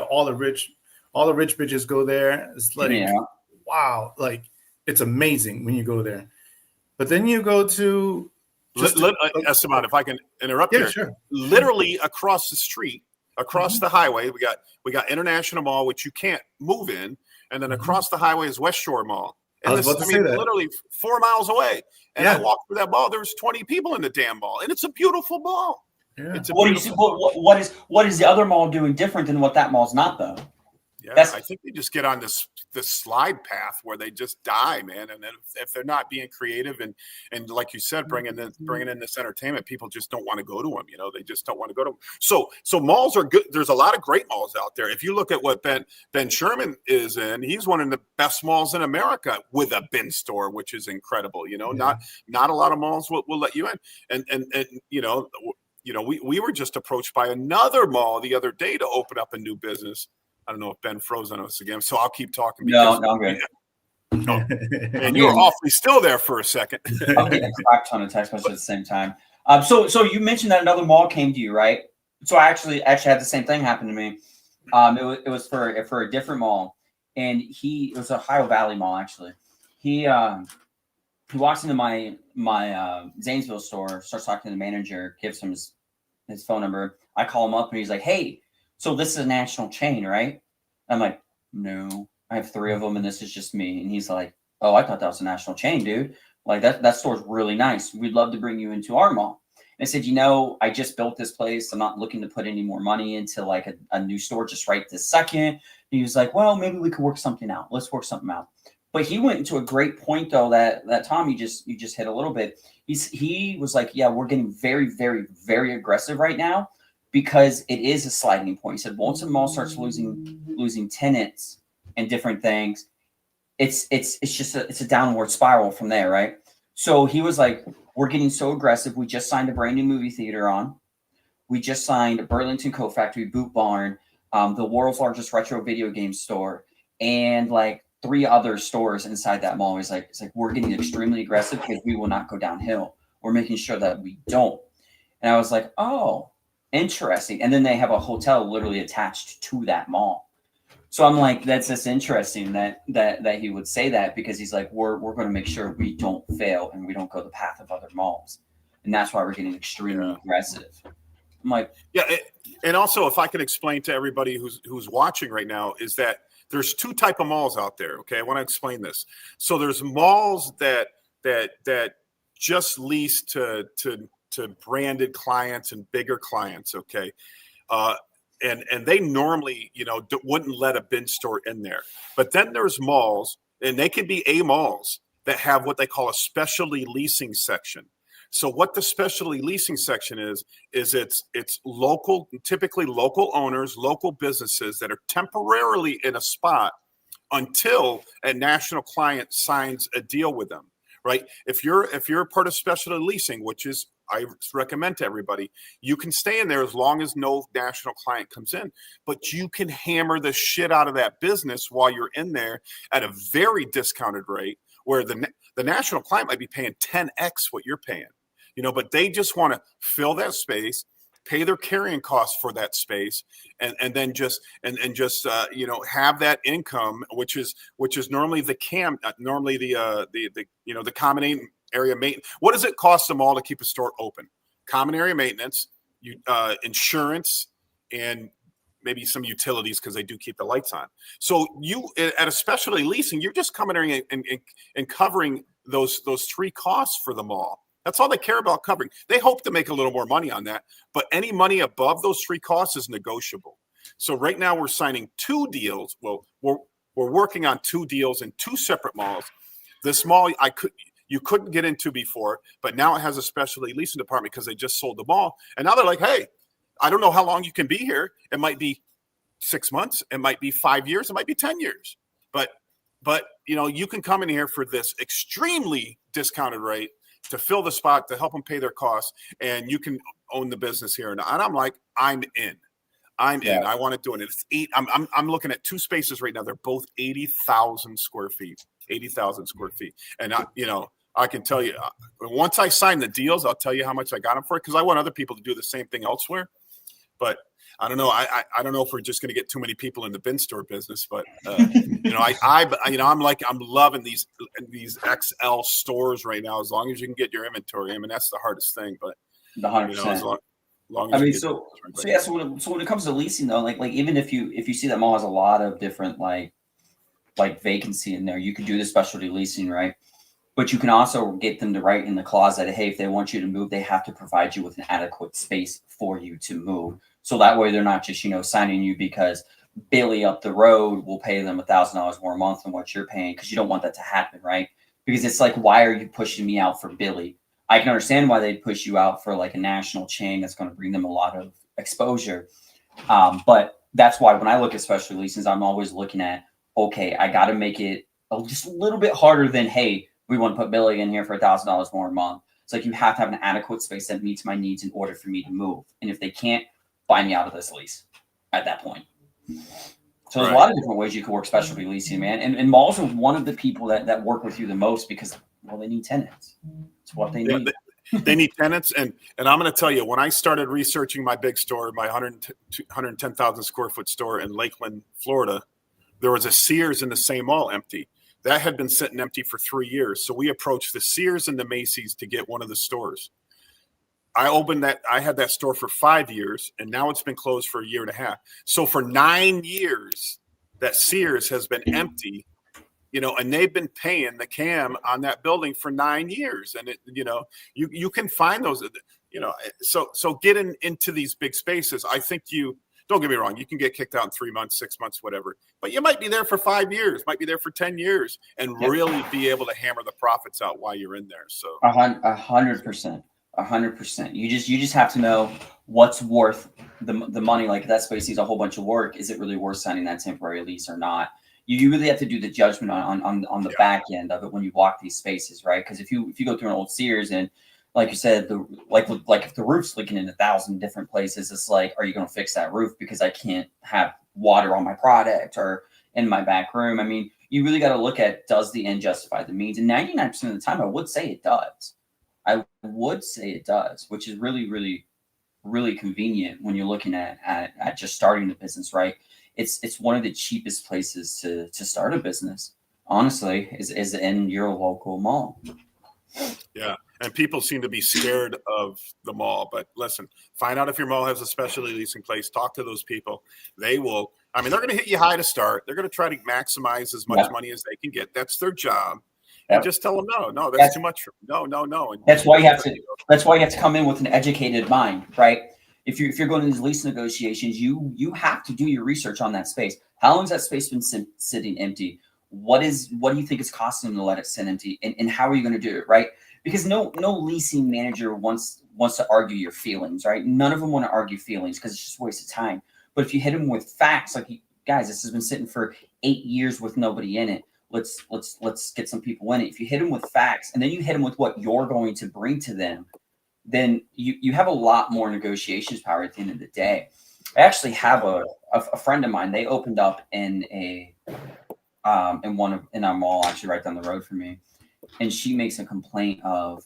All the rich bitches go there. It's like, wow, like it's amazing when you go there. But then you go to Esteban, if I can interrupt here. Sure. Literally across the street Across the highway, we got International Mall, which you can't move in, and then across the highway is West Shore Mall. And I was about to say that. literally 4 miles away. And Yeah. I walked through that mall. There's 20 people in the damn mall, and it's a beautiful mall. Yeah. It's a What is the other mall doing different than what that mall's not though? Yeah, That's- I think they just get on this slide path where they just die, man. And then if they're not being creative and like you said, bringing in this entertainment, people just don't want to go to them. You know, they just don't want to go to them. So malls are good. There's a lot of great malls out there. If you look at what Ben Sherman is in, he's one of the best malls in America with a bin store, which is incredible. You know, not a lot of malls will let you in. And you know, we were just approached by another mall the other day to open up a new business. I don't know if Ben froze on us again, so I'll keep talking. No, I'm good. And you were awfully still there for a second. I'm getting a crap ton of text messages at the same time. So you mentioned that another mall came to you, right? So I actually had the same thing happen to me. It was for a different mall, and it was Ohio Valley Mall actually. He walks into my Zanesville store, starts talking to the manager, gives him his phone number. I call him up and he's like, "Hey, so this is a national chain, right?" I'm like, "No, I have 3 of them and this is just me." And he's like, "Oh, I thought that was a national chain, dude. Like that store's really nice. We'd love to bring you into our mall." And I said, I just built this place. I'm not looking to put any more money into like a new store just right this second. And he was like, "Well, maybe we could work something out. Let's work something out." But he went into a great point though that Tom, you just hit a little bit. He was like, "Yeah, we're getting very, very, very aggressive right now because it is a sliding point." He said, "Once a mall starts losing tenants and different things, it's just a downward spiral from there, right?" So he was like, "We're getting so aggressive. We just signed a brand new movie theater on. We just signed a Burlington Coat Factory, Boot Barn, the world's largest retro video game store, and like 3 other stores inside that mall." It's like we're getting extremely aggressive because we will not go downhill. We're making sure that we don't. And I was like, "Oh, interesting." And then they have a hotel literally attached to that mall. So I'm like, that's just interesting that he would say that because he's like, we're going to make sure we don't fail and we don't go the path of other malls. And that's why we're getting extremely aggressive. I'm like, and also if I can explain to everybody who's watching right now is that there's 2 type of malls out there. Okay. I want to explain this. So there's malls that just lease to branded clients and bigger clients. Okay. And they normally, wouldn't let a bin store in there. But then there's malls, and they could be A malls that have what they call a specialty leasing section. So what the specialty leasing section is it's local, typically local owners, local businesses that are temporarily in a spot until a national client signs a deal with them, right? If you're a part of specialty leasing, which is I recommend to everybody, you can stay in there as long as no national client comes in, but you can hammer the shit out of that business while you're in there at a very discounted rate where the national client might be paying 10x what you're paying, but they just want to fill that space, pay their carrying costs for that space, and then just have that income, which is normally the common area maintenance. What does it cost them all to keep a store open? Common area maintenance, insurance, and maybe some utilities because they do keep the lights on. So you at a specialty leasing, you're just coming in and covering those 3 costs for the mall. That's all they care about covering. They hope to make a little more money on that, but any money above those 3 costs is negotiable. So right now we're signing 2 deals. Well, we're working on 2 deals in 2 separate malls. This mall you couldn't get into before, but now it has a specialty leasing department because they just sold the mall. And now they're like, "Hey, I don't know how long you can be here. It might be 6 months. It might be 5 years. It might be 10 years. But you can come in here for this extremely discounted rate to fill the spot, to help them pay their costs, and you can own the business here." And I'm like, I'm in. I want to do it. It's 8. I'm looking at 2 spaces right now. They're both 80,000 square feet. 80,000 square feet. And I can tell you, once I sign the deals, I'll tell you how much I got them for it because I want other people to do the same thing elsewhere. But I don't know. I don't know if we're just going to get too many people in the bin store business. But I'm loving these XL stores right now. As long as you can get your inventory, I mean that's the hardest thing. But 100%. Long I as you mean, get so right. so yeah. So when it comes to leasing though, like even if you see that mall has a lot of different like vacancy in there, you could do the specialty leasing, right? But you can also get them to write in the clause that, hey, if they want you to move, they have to provide you with an adequate space for you to move. So that way they're not just, signing you because Billy up the road will pay them $1,000 more a month than what you're paying, because you don't want that to happen, right? Because it's like, why are you pushing me out for Billy? I can understand why they'd push you out for like a national chain that's going to bring them a lot of exposure. But that's why when I look at specialty leases, I'm always looking at, okay, I got to make it just a little bit harder than, hey, we want to put Billy in here for $1,000 more a month. It's like you have to have an adequate space that meets my needs in order for me to move. And if they can't, buy me out of this lease at that point. So there's a lot of different ways you can work specialty leasing, man. And malls are one of the people that work with you the most because, well, they need tenants. It's what they need. They need tenants. And I'm going to tell you, when I started researching my big store, my 110,000 square foot store in Lakeland, Florida, there was a Sears in the same mall empty. That had been sitting empty for 3 years. So we approached the Sears and the Macy's to get one of the stores. I had that store for 5 years, and now it's been closed for a year and a half. So for 9 years, that Sears has been empty, and they've been paying the CAM on that building for 9 years. And you can find those, so getting into these big spaces, I think don't get me wrong, you can get kicked out in 3 months, 6 months, whatever, but you might be there for 5 years, might be there for 10 years and really be able to hammer the profits out while you're in there. So 100%. 100%. You just have to know what's worth the money. Like, if that space needs a whole bunch of work, is it really worth signing that temporary lease or not? You really have to do the judgment on the back end of it when you walk these spaces, right? Because if you go through an old Sears and, like you said, like if the roof's leaking in 1,000 different places, it's like, are you going to fix that roof because I can't have water on my product or in my back room? I mean, you really got to look at, does the end justify the means? And 99% of the time, I would say it does. Which is really, really, really convenient when you're looking at just starting the business, right? It's one of the cheapest places to start a business, honestly, is in your local mall. Yeah. And people seem to be scared of the mall. But listen, find out if your mall has a specialty leasing place. Talk to those people. They will. I mean, they're going to hit you high to start. They're going to try to maximize as much money as they can get. That's their job. And just tell them, no, that's too much. No. And that's why you have to come in with an educated mind, right? If you're going to these lease negotiations, you have to do your research on that space. How long has that space been sitting empty? What do you think it's costing them to let it sit empty? And how are you going to do it, right? Because no leasing manager wants to argue your feelings, right? None of them want to argue feelings because it's just a waste of time. But if you hit them with facts, like, guys, this has been sitting for 8 years with nobody in it. Let's get some people in it. If you hit them with facts and then you hit them with what you're going to bring to them, then you have a lot more negotiations power at the end of the day. I actually have a friend of mine. They opened up in our mall, actually right down the road from me. And she makes a complaint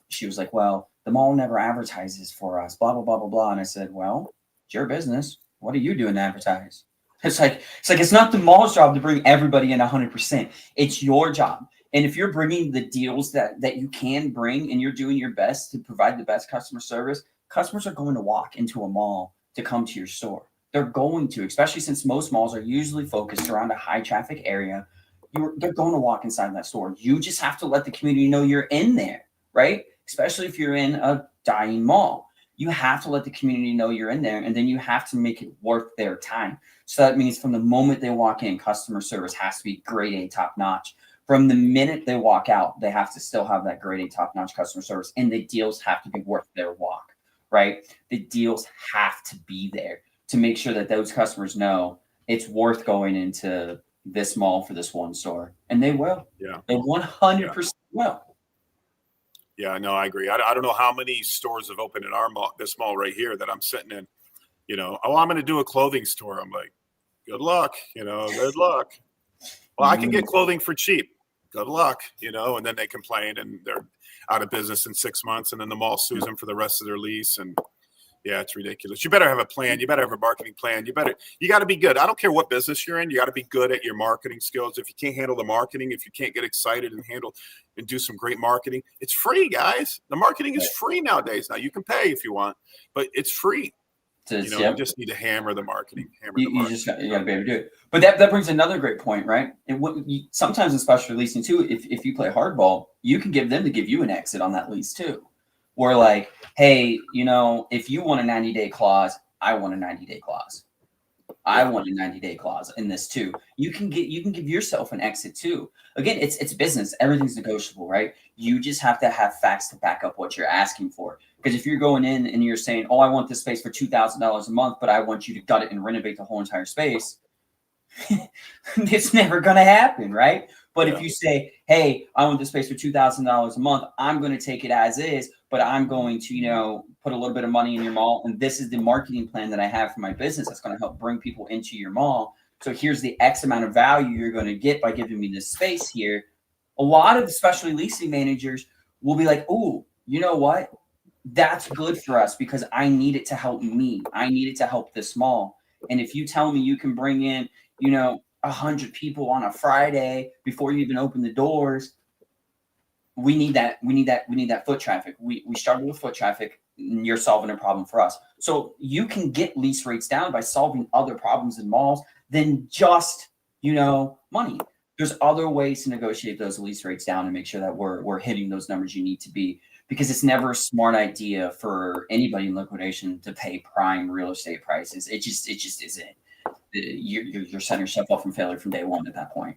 she was like, well, the mall never advertises for us, blah, blah, blah, blah, blah. And I said, well, it's your business. What are you doing to advertise? It's like it's not the mall's job to bring everybody in 100%. It's your job. And if you're bringing the deals that you can bring and you're doing your best to provide the best customer service, customers are going to walk into a mall to come to your store. They're going to, especially since most malls are usually focused around a high traffic area. They're going to walk inside that store. You just have to let the community know you're in there, right? Especially if you're in a dying mall. You have to let the community know you're in there, and then you have to make it worth their time. So that means from the moment they walk in, customer service has to be grade A, top notch. From the minute they walk out, they have to still have that grade A, top notch customer service, and the deals have to be worth their walk, right? The deals have to be there to make sure that those customers know it's worth going into this mall for this one store, and they will. Yeah, they 100% will. Yeah, no, I agree. I don't know how many stores have opened in our mall, this mall right here that I'm sitting in. I'm going to do a clothing store. I'm like, good luck. Good luck. Well, I can get clothing for cheap. Good luck. And then they complain and they're out of business in 6 months, and then the mall sues them for the rest of their lease. And yeah, it's ridiculous. You better have a plan. You better have a marketing plan. You got to be good. I don't care what business you're in. You got to be good at your marketing skills. If you can't handle the marketing, if you can't get excited and do some great marketing, it's free, guys. The marketing is free nowadays. Now you can pay if you want, but it's free. You just need to hammer the marketing. You just got to be able to do it. But that brings another great point, right? And sometimes in special leasing too, if you play hardball, you can give them to give you an exit on that lease too. Where like, hey, if you want a 90-day clause, I want a 90-day clause. I want a 90-day clause in this too. You can give yourself an exit too. Again, it's business. Everything's negotiable, right? You just have to have facts to back up what you're asking for. Because if you're going in and you're saying, oh, I want this space for $2,000 a month, but I want you to gut it and renovate the whole entire space, it's never going to happen, right? But if you say, hey, I want this space for $2,000 a month, I'm going to take it as is, but I'm going to, put a little bit of money in your mall. And this is the marketing plan that I have for my business that's going to help bring people into your mall. So here's the X amount of value you're going to get by giving me this space here. A lot of especially leasing managers will be like, oh, you know what? That's good for us because I need it to help me. I need it to help this mall. And if you tell me you can bring in, 100 people on a Friday before you even open the doors, we need that. We need that foot traffic. We started with foot traffic, and you're solving a problem for us. So you can get lease rates down by solving other problems in malls than just, money. There's other ways to negotiate those lease rates down and make sure that we're hitting those numbers you need to be, because it's never a smart idea for anybody in liquidation to pay prime real estate prices. It just isn't. You're setting yourself up from failure from day one at that point.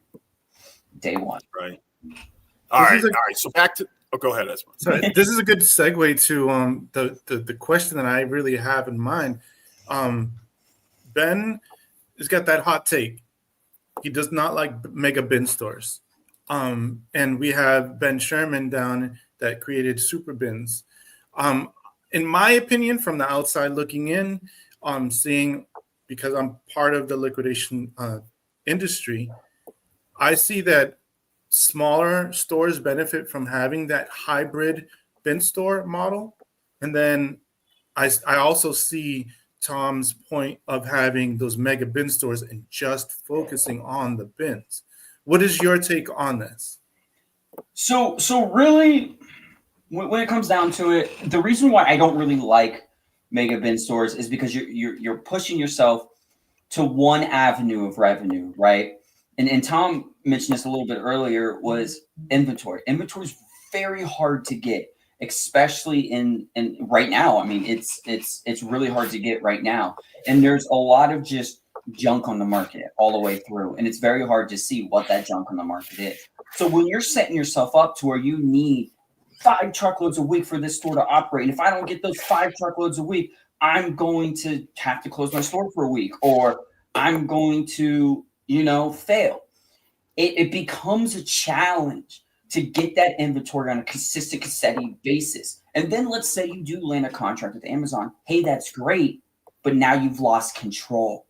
Day one. Right. All right. So back to go ahead, Esma. So this is a good segue to the question that I really have in mind. Ben has got that hot take. He does not like mega bin stores. And we have Ben Sherman down that created super bins. In my opinion, from the outside looking in, seeing, because I'm part of the liquidation industry, I see that smaller stores benefit from having that hybrid bin store model. And then I also see Tom's point of having those mega bin stores and just focusing on the bins. What is your take on this? So really, when it comes down to it, the reason why I don't really like mega bin stores is because you're pushing yourself to one avenue of revenue, right? And Tom mentioned this a little bit earlier, was inventory. Inventory is very hard to get, especially in right now. I mean, it's really hard to get right now. And there's a lot of just junk on the market all the way through. And it's very hard to see what that junk on the market is. So when you're setting yourself up to where you need 5 truckloads a week for this store to operate, and if I don't get those 5 truckloads a week, I'm going to have to close my store for a week, or I'm going to, fail. It becomes a challenge to get that inventory on a consistent, steady basis. And then let's say you do land a contract with Amazon. Hey, that's great, but now you've lost control.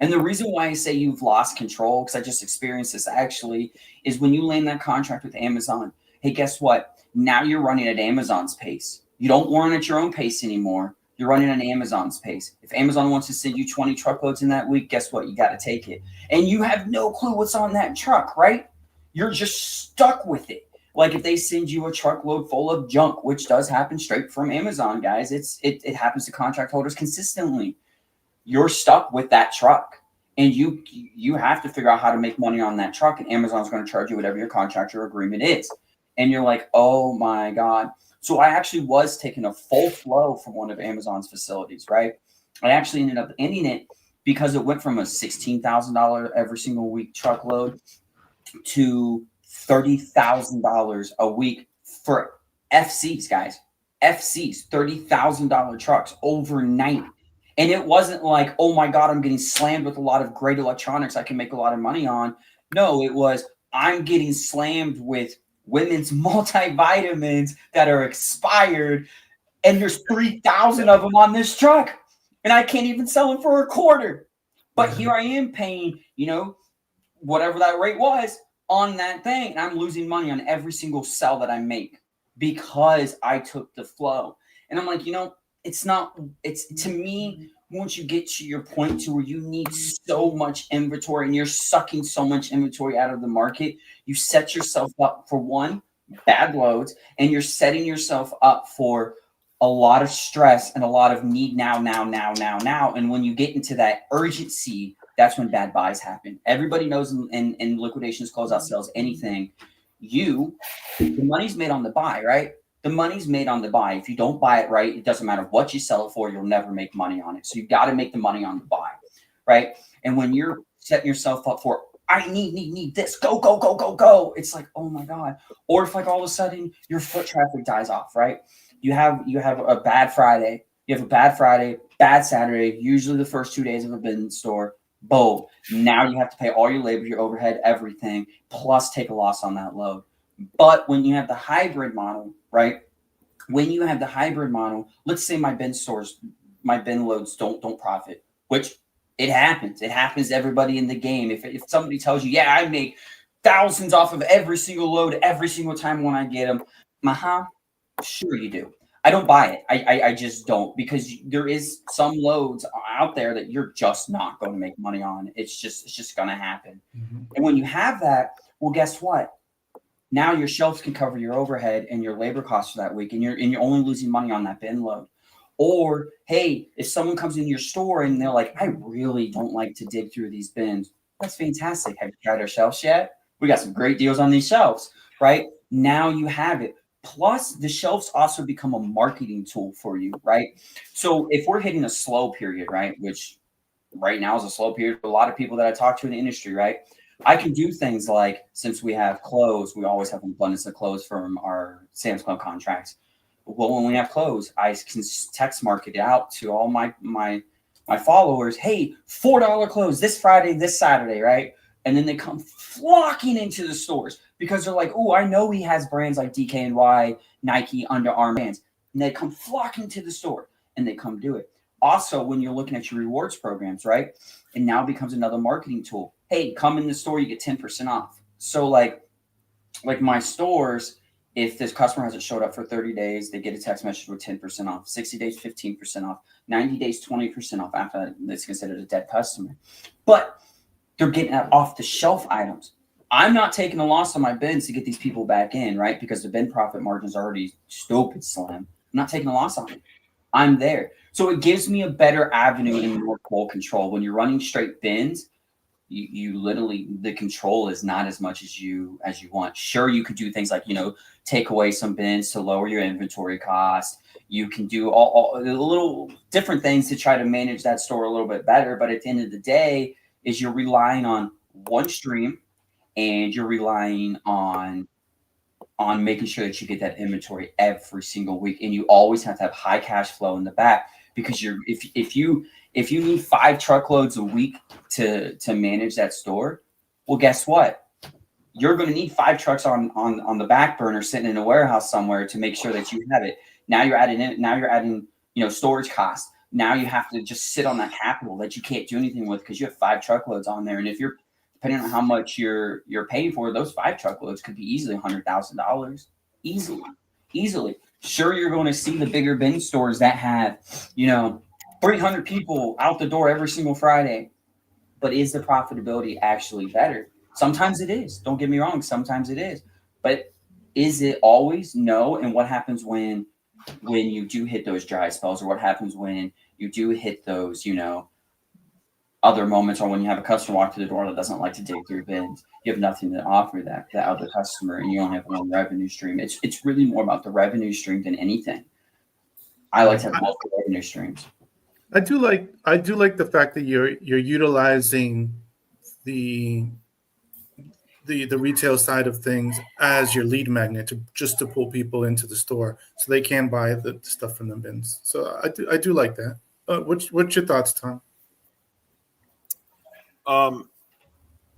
And the reason why I say you've lost control, because I just experienced this actually, is when you land that contract with Amazon, hey, guess what? Now you're running at Amazon's pace. You don't run at your own pace anymore. You're running at Amazon's pace. If Amazon wants to send you 20 truckloads in that week, guess what? You got to take it. And you have no clue what's on that truck, right? You're just stuck with it. Like if they send you a truckload full of junk, which does happen straight from Amazon, guys. It happens to contract holders consistently. You're stuck with that truck. And you have to figure out how to make money on that truck. And Amazon's going to charge you whatever your contract or agreement is. And you're like, oh my God. So I actually was taking a full flow from one of Amazon's facilities, right? I actually ended up ending it because it went from a $16,000 every single week truckload to $30,000 a week for FCs, guys. FCs, $30,000 trucks overnight. And it wasn't like, oh my God, I'm getting slammed with a lot of great electronics I can make a lot of money on. No, it was, I'm getting slammed with women's multivitamins that are expired, and there's 3,000 of them on this truck, and I can't even sell them for a quarter. But here I am paying, whatever that rate was on that thing, and I'm losing money on every single sell that I make because I took the flow. And I'm like, it's to me, once you get to your point to where you need so much inventory and you're sucking so much inventory out of the market, you set yourself up for one, bad loads, and you're setting yourself up for a lot of stress and a lot of need now. And when you get into that urgency, that's when bad buys happen. Everybody knows in liquidations, closeout sales, anything, the money's made on the buy, right? The money's made on the buy. If you don't buy it right, it doesn't matter what you sell it for, you'll never make money on it. So you got to make the money on the buy, right? And when you're setting yourself up for, I need this, go. It's like, oh my God. Or if like all of a sudden your foot traffic dies off, right? You have a bad Friday. You have a bad Friday, bad Saturday, usually the first 2 days of a bin store. Boom. Now you have to pay all your labor, your overhead, everything, plus take a loss on that load. But when you have the hybrid model, right? When you have the hybrid model, let's say my bin loads don't profit, which it happens. It happens to everybody in the game. If somebody tells you, yeah, I make thousands off of every single load every single time when I get them, sure you do. I don't buy it. I just don't, because there is some loads out there that you're just not going to make money on. It's just going to happen. Mm-hmm. And when you have that, well, guess what? Now your shelves can cover your overhead and your labor costs for that week, and you're only losing money on that bin load. Or, hey, if someone comes in your store and they're like, I really don't like to dig through these bins, that's fantastic. Have you tried our shelves yet? We got some great deals on these shelves, right? Now you have it. Plus, the shelves also become a marketing tool for you, right? So if we're hitting a slow period, right, which right now is a slow period for a lot of people that I talk to in the industry, right? I can do things like, since we have clothes, we always have an abundance of clothes from our Sam's Club contracts. Well, when we have clothes, I can text market out to all my followers. Hey, $4 clothes this Friday, this Saturday, right? And then they come flocking into the stores because they're like, oh, I know he has brands like DKNY, Nike, Under Armour brands. And they come flocking to the store and they come do it. Also, when you're looking at your rewards programs, right? It now becomes another marketing tool. Hey, come in the store, you get 10% off. So like my stores, if this customer hasn't showed up for 30 days, they get a text message with 10% off, 60 days, 15% off, 90 days, 20% off. After that, it's considered a dead customer. But they're getting off the shelf items. I'm not taking a loss on my bins to get these people back in, right? Because the bin profit margin is already stupid slim. I'm not taking a loss on it. I'm there. So it gives me a better avenue and more full control. When you're running straight bins, you literally, the control is not as much as you want. Sure, you could do things like, take away some bins to lower your inventory cost. You can do all little different things to try to manage that store a little bit better. But at the end of the day, is you're relying on one stream, and you're relying on making sure that you get that inventory every single week. And you always have to have high cash flow in the back, because if you need 5 truckloads a week to manage that store, well, guess what? You're going to need 5 trucks on the back burner sitting in a warehouse somewhere to make sure that you have it. Now you're adding storage costs. Now you have to just sit on that capital that you can't do anything with because you have 5 truckloads on there. And if you're, depending on how much you're paying for, those 5 truckloads could be easily $100,000. Easily. Sure, you're going to see the bigger bin stores that have, 300 people out the door every single Friday. But is the profitability actually better? Sometimes it is. Don't get me wrong. Sometimes it is. But is it always? No. And what happens when you do hit those dry spells, or what happens when you do hit those, other moments, or when you have a customer walk through the door that doesn't like to dig through bins? You have nothing to offer that other customer, and you only have one revenue stream. It's really more about the revenue stream than anything. I like to have multiple revenue streams. I do like the fact that you're utilizing the retail side of things as your lead magnet to pull people into the store so they can buy the stuff from the bins. So I do like that. What's your thoughts, Tom?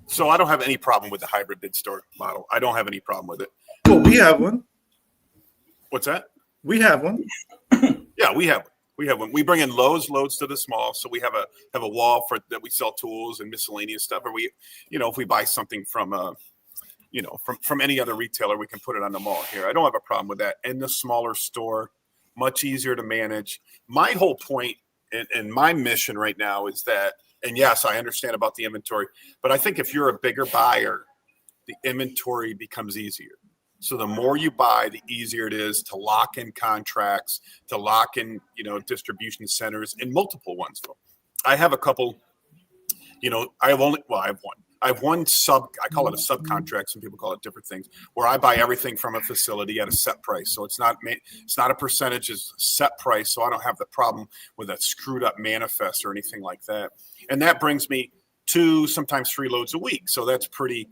So I don't have any problem with the hybrid bin store model. I don't have any problem with it. Well, we have one. What's that? We have one. Yeah, we have one. We bring in loads to the small. So we have a wall for that we sell tools and miscellaneous stuff. Or we, if we buy something from from any other retailer, we can put it on the mall here. I don't have a problem with that. In the smaller store, much easier to manage. My whole point and my mission right now is that, and yes, I understand about the inventory, but I think if you're a bigger buyer, the inventory becomes easier. So the more you buy, the easier it is to lock in contracts, to lock in, distribution centers, and multiple ones. So I have a couple, I have one. I have one I call it a subcontract. Some people call it different things, where I buy everything from a facility at a set price. So it's not a percentage, it's a set price. So I don't have the problem with a screwed up manifest or anything like that. And that brings me 2, sometimes 3 loads a week. So that's pretty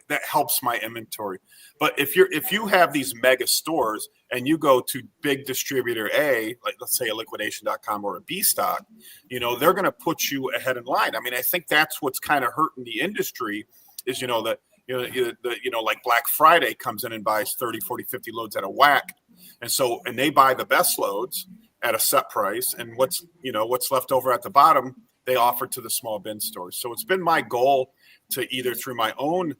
that helps my inventory. But if you have these mega stores and you go to big distributor A, like let's say a liquidation.com or a B stock, they're going to put you ahead in line. I mean, I think that's what's kind of hurting the industry is, like Black Friday comes in and buys 30, 40, 50 loads at a whack. And they buy the best loads at a set price. And what's left over at the bottom, they offer to the small bin stores. So it's been my goal to either through my own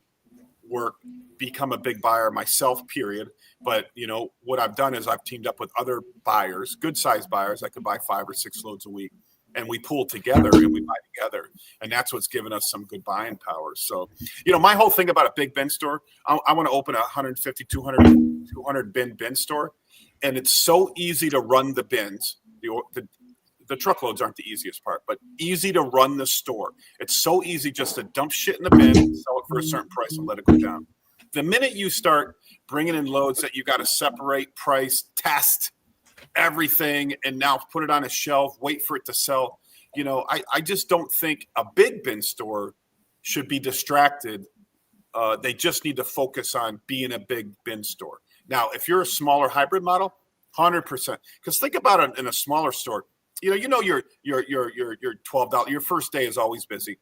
work become a big buyer myself, period. But what I've done is I've teamed up with other buyers, good sized buyers. I could buy 5 or 6 loads a week, and we pool together and we buy together. And that's what's given us some good buying power. So, my whole thing about a big bin store, I want to open a 150, 200 bin store. And it's so easy to run the bins. The truckloads aren't the easiest part, but easy to run the store. It's so easy just to dump shit in the bin, sell it for a certain price, and let it go down. The minute you start bringing in loads that you got to separate, price, test everything, and now put it on a shelf, wait for it to sell, I just don't think a big bin store should be distracted. They just need to focus on being a big bin store. Now, if you're a smaller hybrid model, 100%. Because think about it in a smaller store. Your $12. Your first day is always busy.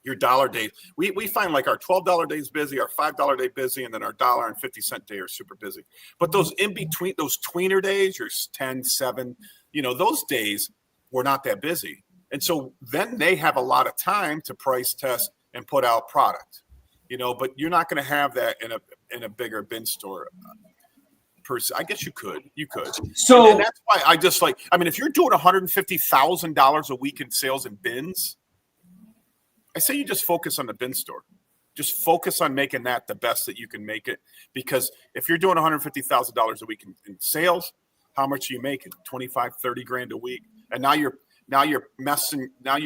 Your dollar day. We find like our $12 day is busy, our $5 day busy, and then our $1.50 day are super busy. But those in between, those tweener days, your 10, 7, those days were not that busy. And so then they have a lot of time to price test and put out product. But you're not going to have that in a bigger bin store. I guess you could. So and that's why I just if you're doing $150,000 a week in sales in bins, I say you just focus on the bin store. Just focus on making that the best that you can make it. Because if you're doing $150,000 a week in sales, how much are you making? 25, 30 grand a week. And now you're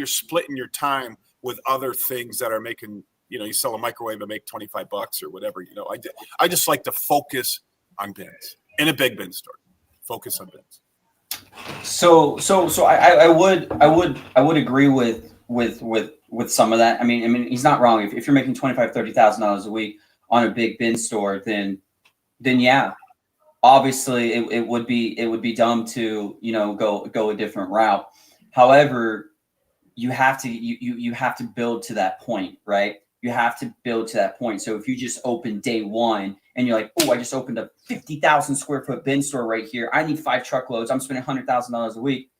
splitting your time with other things that are making, you sell a microwave and make $25 or whatever, I just like to focus on bins in a big bin store. Focus on bins. So I would agree with some of that. I mean he's not wrong. If you're making $25,000-$30,000 a week on a big bin store, then yeah, obviously it would be dumb to go a different route. However, you have to build to that point, right? You have to build to that point. So if you just open day one and you're like, oh, I just opened a 50,000 square foot bin store right here. I need 5 truckloads. I'm spending $100,000 a week.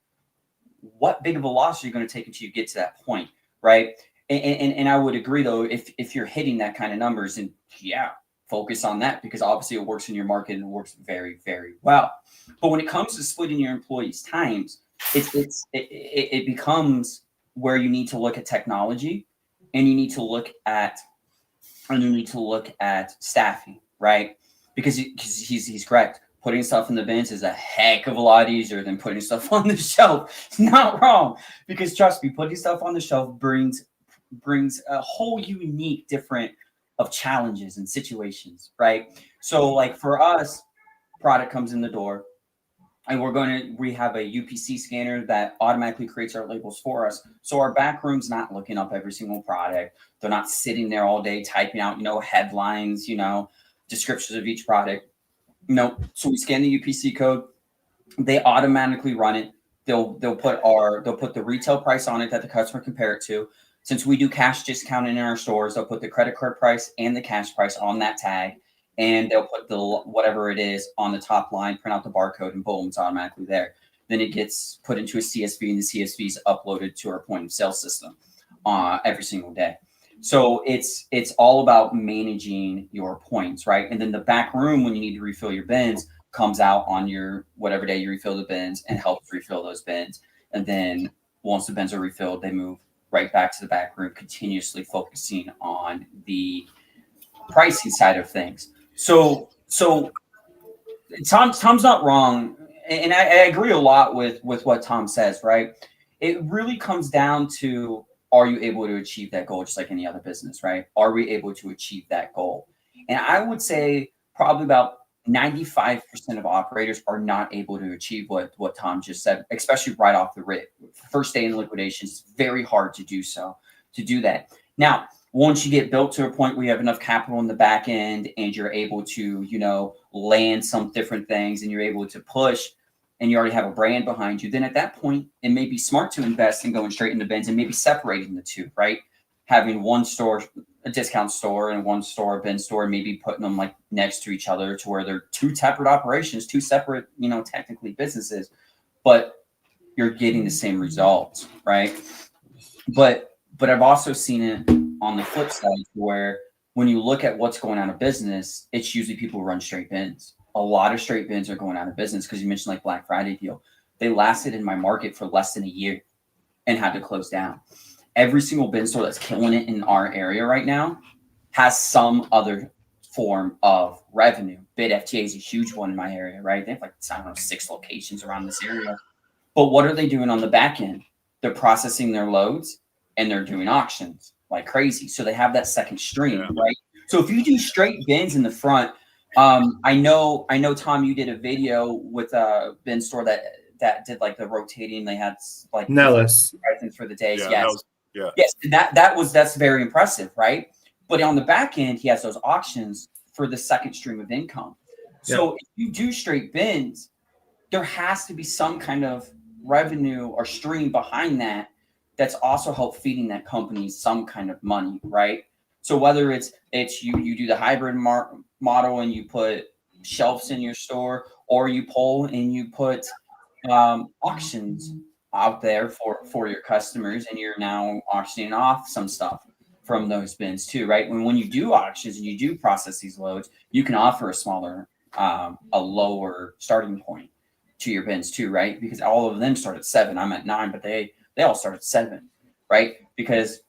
What big of a loss are you going to take until you get to that point, right? And I would agree though, if you're hitting that kind of numbers, and yeah, focus on that because obviously it works in your market and it works very, very well. But when it comes to splitting your employees' times, it becomes where you need to look at technology. And you need to look at staffing, right? Because he's correct. Putting stuff in the bins is a heck of a lot easier than putting stuff on the shelf. Not wrong, because trust me, putting stuff on the shelf brings a whole unique different of challenges and situations, right? So like for us, product comes in the door. And we have a UPC scanner that automatically creates our labels for us. So our back room's not looking up every single product. They're not sitting there all day typing out, headlines, descriptions of each product. No. So we scan the UPC code. They automatically run it. They'll put the retail price on it that the customer compare it to. Since we do cash discounting in our stores, they'll put the credit card price and the cash price on that tag. And they'll put the whatever it is on the top line, print out the barcode, and boom, it's automatically there. Then it gets put into a CSV, and the CSV is uploaded to our point of sale system every single day. So it's all about managing your points, right? And then the back room, when you need to refill your bins, comes out on your whatever day you refill the bins and helps refill those bins. And then once the bins are refilled, they move right back to the back room, continuously focusing on the pricing side of things. So Tom's not wrong, and I agree a lot with what Tom says, right? It really comes down to, are you able to achieve that goal, just like any other business, right? Are we able to achieve that goal? And I would say probably about 95% of operators are not able to achieve what Tom just said, especially right off the rip. First day in liquidation, it's very hard to do that. Now, once you get built to a point where you have enough capital in the back end and you're able to, land some different things and you're able to push and you already have a brand behind you, then at that point, it may be smart to invest in going straight into bins and maybe separating the two, right? Having one store, a discount store, and one store, a bin store, maybe putting them like next to each other to where they're two separate operations, two separate, technically businesses, but you're getting the same results, right? But I've also seen it on the flip side where when you look at what's going out of business, it's usually people who run straight bins. A lot of straight bins are going out of business because you mentioned like Black Friday deal. They lasted in my market for less than a year and had to close down. Every single bin store that's killing it in our area right now has some other form of revenue. Bid FTA is a huge one in my area, right? They have like, I don't know, 6 locations around this area. But what are they doing on the back end? They're processing their loads and they're doing auctions like crazy. So they have that second stream, right? So if you do straight bins in the front, I know, Tom, you did a video with a bin store that did like the rotating. They had like Nellis for the days. Yeah, yes. Yes. That's very impressive, right? But on the back end, he has those auctions for the second stream of income. So if you do straight bins, there has to be some kind of revenue or stream behind that that's also help feeding that company some kind of money, right? So whether it's you do the hybrid model and you put shelves in your store, or you pull and you put auctions out there for your customers, and you're now auctioning off some stuff from those bins too, right? When you do auctions and you do process these loads, you can offer a lower starting point to your bins too, right? Because all of them start at 7. I'm at 9, but they all start at 7, right? Because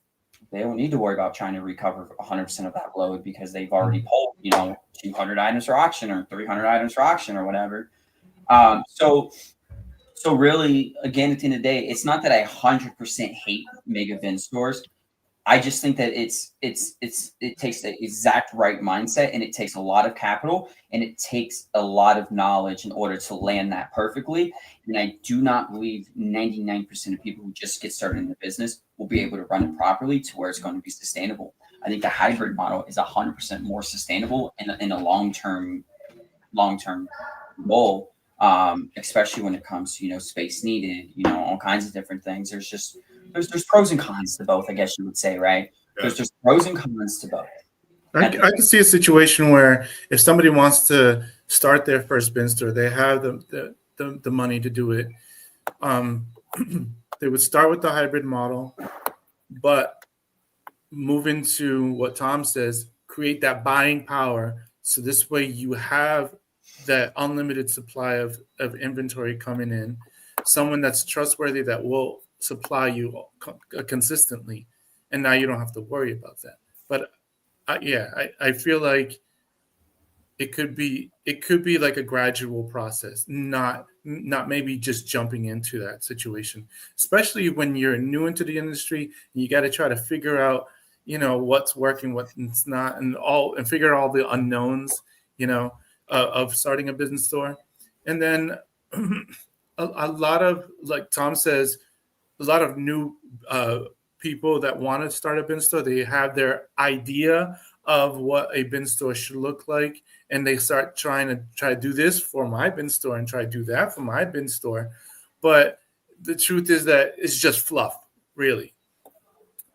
they don't need to worry about trying to recover 100% of that load because they've already pulled, 200 items for auction or 300 items for auction or whatever. So really, again, at the end of the day, it's not that I 100% hate mega bin stores. I just think that it takes the exact right mindset, and it takes a lot of capital, and it takes a lot of knowledge in order to land that perfectly. And I do not believe 99% of people who just get started in the business will be able to run it properly to where it's going to be sustainable. I think the hybrid model is 100% more sustainable in a long-term goal, especially when it comes to, space needed, all kinds of different things. There's pros and cons to both, I guess you would say, right? Yeah. There's pros and cons to both. I can see a situation where if somebody wants to start their first bin store, they have the money to do it. They would start with the hybrid model, but move into what Tom says, create that buying power. So this way you have that unlimited supply of inventory coming in, someone that's trustworthy that will supply you consistently, and now you don't have to worry about that. But I feel like it could be like a gradual process, not maybe just jumping into that situation, especially when you're new into the industry and you got to try to figure out what's working, what's not, and figure all the unknowns of starting a business store. And then a lot of, like Tom says, a lot of new people that want to start a bin store, they have their idea of what a bin store should look like, and they start trying to do this for my bin store and try to do that for my bin store. But the truth is that it's just fluff, really.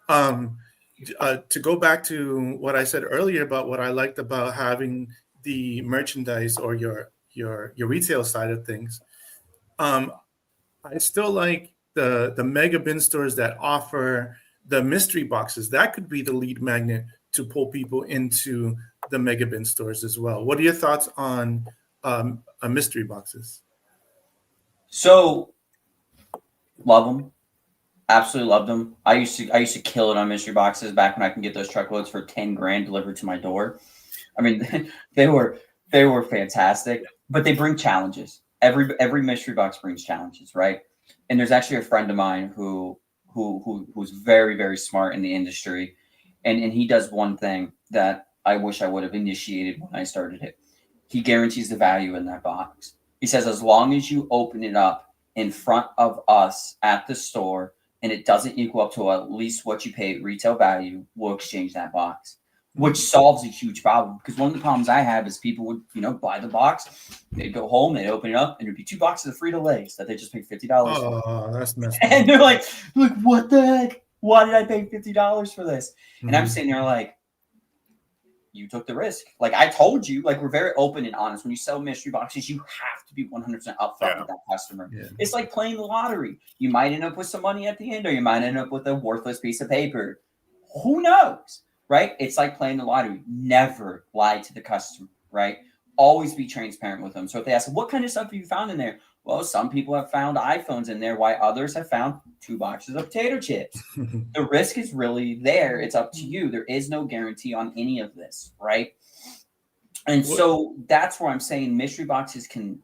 To go back to what I said earlier about what I liked about having the merchandise or your retail side of things, I still like the mega bin stores that offer the mystery boxes. That could be the lead magnet to pull people into the mega bin stores as well. What are your thoughts on mystery boxes? So, love them. Absolutely loved them. I used to kill it on mystery boxes back when I can get those truckloads for 10 grand delivered to my door. I mean, they were fantastic, but they bring challenges. Every mystery box brings challenges, right? And there's actually a friend of mine who's very, very smart in the industry, and he does one thing that I wish I would have initiated when I started it. He guarantees the value in that box. He says, as long as you open it up in front of us at the store and it doesn't equal up to at least what you pay retail value, we'll exchange that box, which solves a huge problem. Because one of the problems I have is people would, buy the box, they'd go home, they'd open it up, and there'd be 2 boxes of Frito-Lays that they just paid $50 for. Oh, that's messed up. And they're like, what the heck? Why did I pay $50 for this? And I'm sitting there like, you took the risk. Like I told you, like we're very open and honest. When you sell mystery boxes, you have to be 100% upfront with that customer. Yeah. It's like playing the lottery. You might end up with some money at the end, or you might end up with a worthless piece of paper. Who knows, right? It's like playing the lottery. Never lie to the customer, right? Always be transparent with them. So if they ask, what kind of stuff have you found in there? Well, some people have found iPhones in there, while others have found 2 boxes of potato chips. The risk is really there. It's up to you. There is no guarantee on any of this, right? And so that's where I'm saying mystery boxes can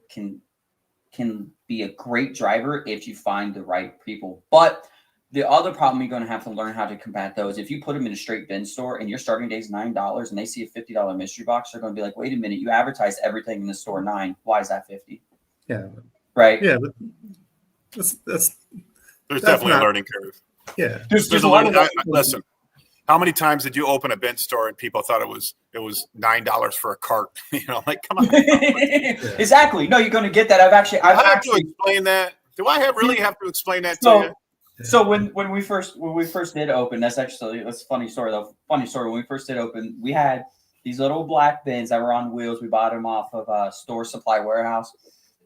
be a great driver if you find the right people. But the other problem you're going to have to learn how to combat those. If you put them in a straight bin store and your starting day is $9 and they see a $50 mystery box, they're going to be like, wait a minute, you advertised everything in the store $9. Why is that $50? Yeah. Right. Yeah, but there's definitely a learning curve. Yeah. There's a learning. Listen, how many times did you open a bin store and people thought it was $9 for a cart? Like come on. Exactly. No, you're going to get that. I've actually to explain that. Do I really have to explain that to you? So when we first did open, that's a funny story though. Funny story. When we first did open, we had these little black bins that were on wheels. We bought them off of a store supply warehouse.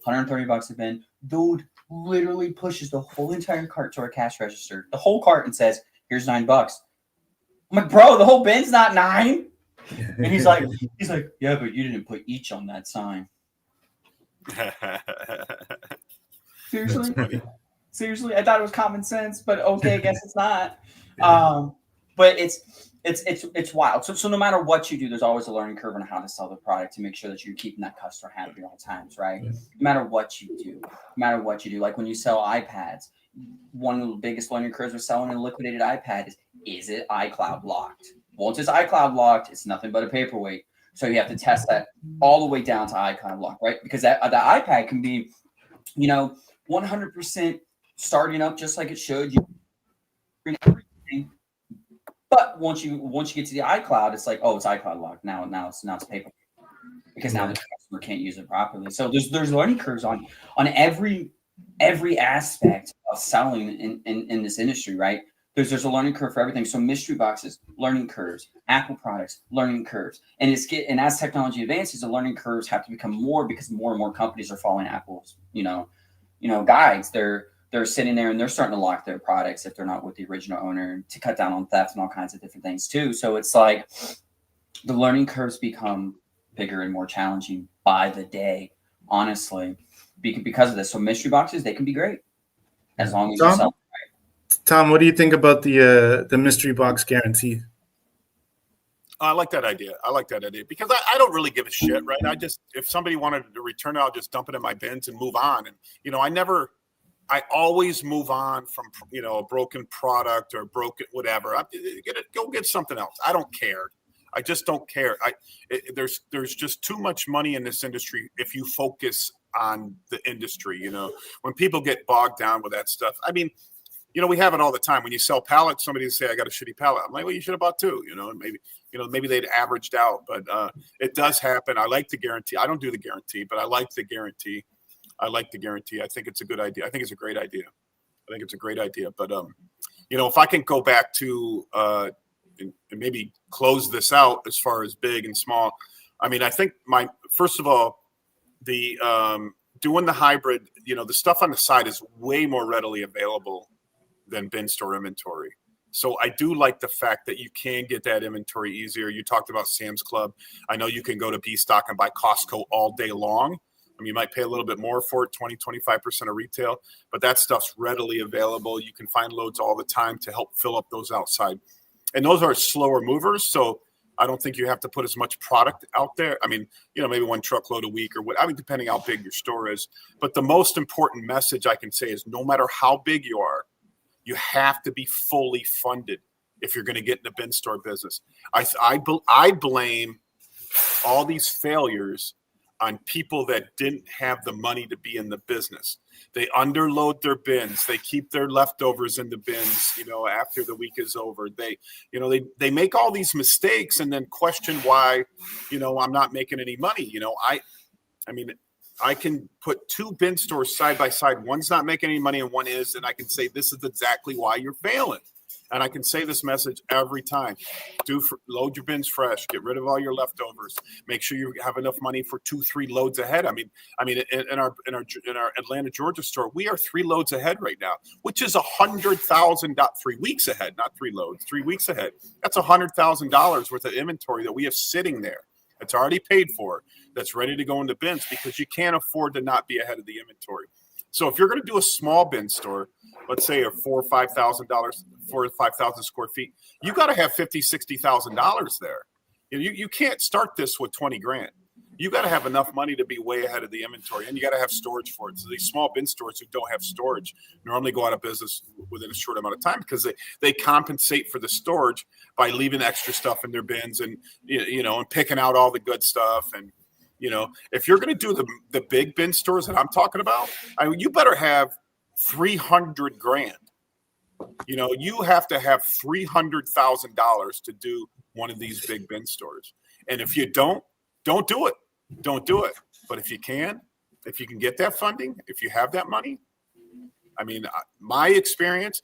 $130 a bin. Dude literally pushes the whole entire cart to our cash register, the whole cart, and says, "Here's $9." I'm like, bro, the whole bin's not $9. And he's like, yeah, but you didn't put each on that sign. Seriously, I thought it was common sense, but okay, I guess it's not. But it's wild. So no matter what you do, there's always a learning curve on how to sell the product to make sure that you're keeping that customer happy at all times, right? Yeah. No matter what you do, like when you sell iPads, one of the biggest learning curves with selling a liquidated iPad is it iCloud locked? Once it's iCloud locked, it's nothing but a paperweight. So you have to test that all the way down to iCloud lock, right? Because the iPad can be, 100% starting up just like it should. But once you get to the iCloud, it's like, oh, it's iCloud locked. Now it's paper, because now the customer can't use it properly. So there's learning curves on every aspect of selling in this industry, right? There's a learning curve for everything. So mystery boxes, learning curves, Apple products, learning curves, and as technology advances, the learning curves have to become more, because more and more companies are following Apple's guides. They're sitting there and they're starting to lock their products if they're not with the original owner, to cut down on theft and all kinds of different things too. So it's like the learning curves become bigger and more challenging by the day, honestly, because of this. So mystery boxes, they can be great as long as you sell them right. Tom, what do you think about the mystery box guarantee? I like that idea. Because I don't really give a shit, right? If somebody wanted to return it, I'll just dump it in my bins and move on. And I always move on from a broken product or broken whatever. Go get something else. I don't care. I just don't care. There's just too much money in this industry if you focus on the industry. When people get bogged down with that stuff. I mean, we have it all the time. When you sell pallets, somebody will say, "I got a shitty pallet." I'm like, "Well, you should have bought 2." And maybe they'd averaged out, but it does happen. I like the guarantee. I don't do the guarantee, but I like the guarantee. I think it's a good idea. I think it's a great idea. But if I can go back to and maybe close this out as far as big and small. I mean, I think first of all, the doing the hybrid, the stuff on the side is way more readily available than bin store inventory. So I do like the fact that you can get that inventory easier. You talked about Sam's Club. I know you can go to B Stock and buy Costco all day long, I mean, you might pay a little bit more for it, 20-25% of retail, but that stuff's readily available. You can find loads all the time to help fill up those outside. And those are slower movers, so I don't think you have to put as much product out there. I mean, maybe 1 truckload a week or what, I mean, depending how big your store is. But the most important message I can say is no matter how big you are, you have to be fully funded if you're going to get in the bin store business. I blame all these failures on people that didn't have the money to be in the business. They underload their bins. They keep their leftovers in the bins, after the week is over. They make all these mistakes and then question why, I'm not making any money. I mean, I can put 2 bin stores side by side. One's not making any money and one is, and I can say, this is exactly why you're failing. And I can say this message every time. Load your bins fresh. Get rid of all your leftovers. Make sure you have enough money for 2-3 loads ahead. I mean, in our Atlanta, Georgia store, we are 3 loads ahead right now, which is $100,000. 3 weeks ahead, not 3 loads. 3 weeks ahead. That's $100,000 worth of inventory that we have sitting there. It's already paid for. That's ready to go into bins because you can't afford to not be ahead of the inventory. So if you're going to do a small bin store, let's say a $4,000 or $5,000, 4,000 or 5,000 square feet, you got to have $50,000-$60,000 there. You can't start this with 20 grand. You got to have enough money to be way ahead of the inventory, and you got to have storage for it. So these small bin stores who don't have storage normally go out of business within a short amount of time because they compensate for the storage by leaving extra stuff in their bins and and picking out all the good stuff. And if you're going to do the big bin stores that I'm talking about, you better have 300 grand. You have to have $300,000 to do one of these big bin stores. And if you don't do it. Don't do it. But if you can get that funding, if you have that money, I mean, my experience,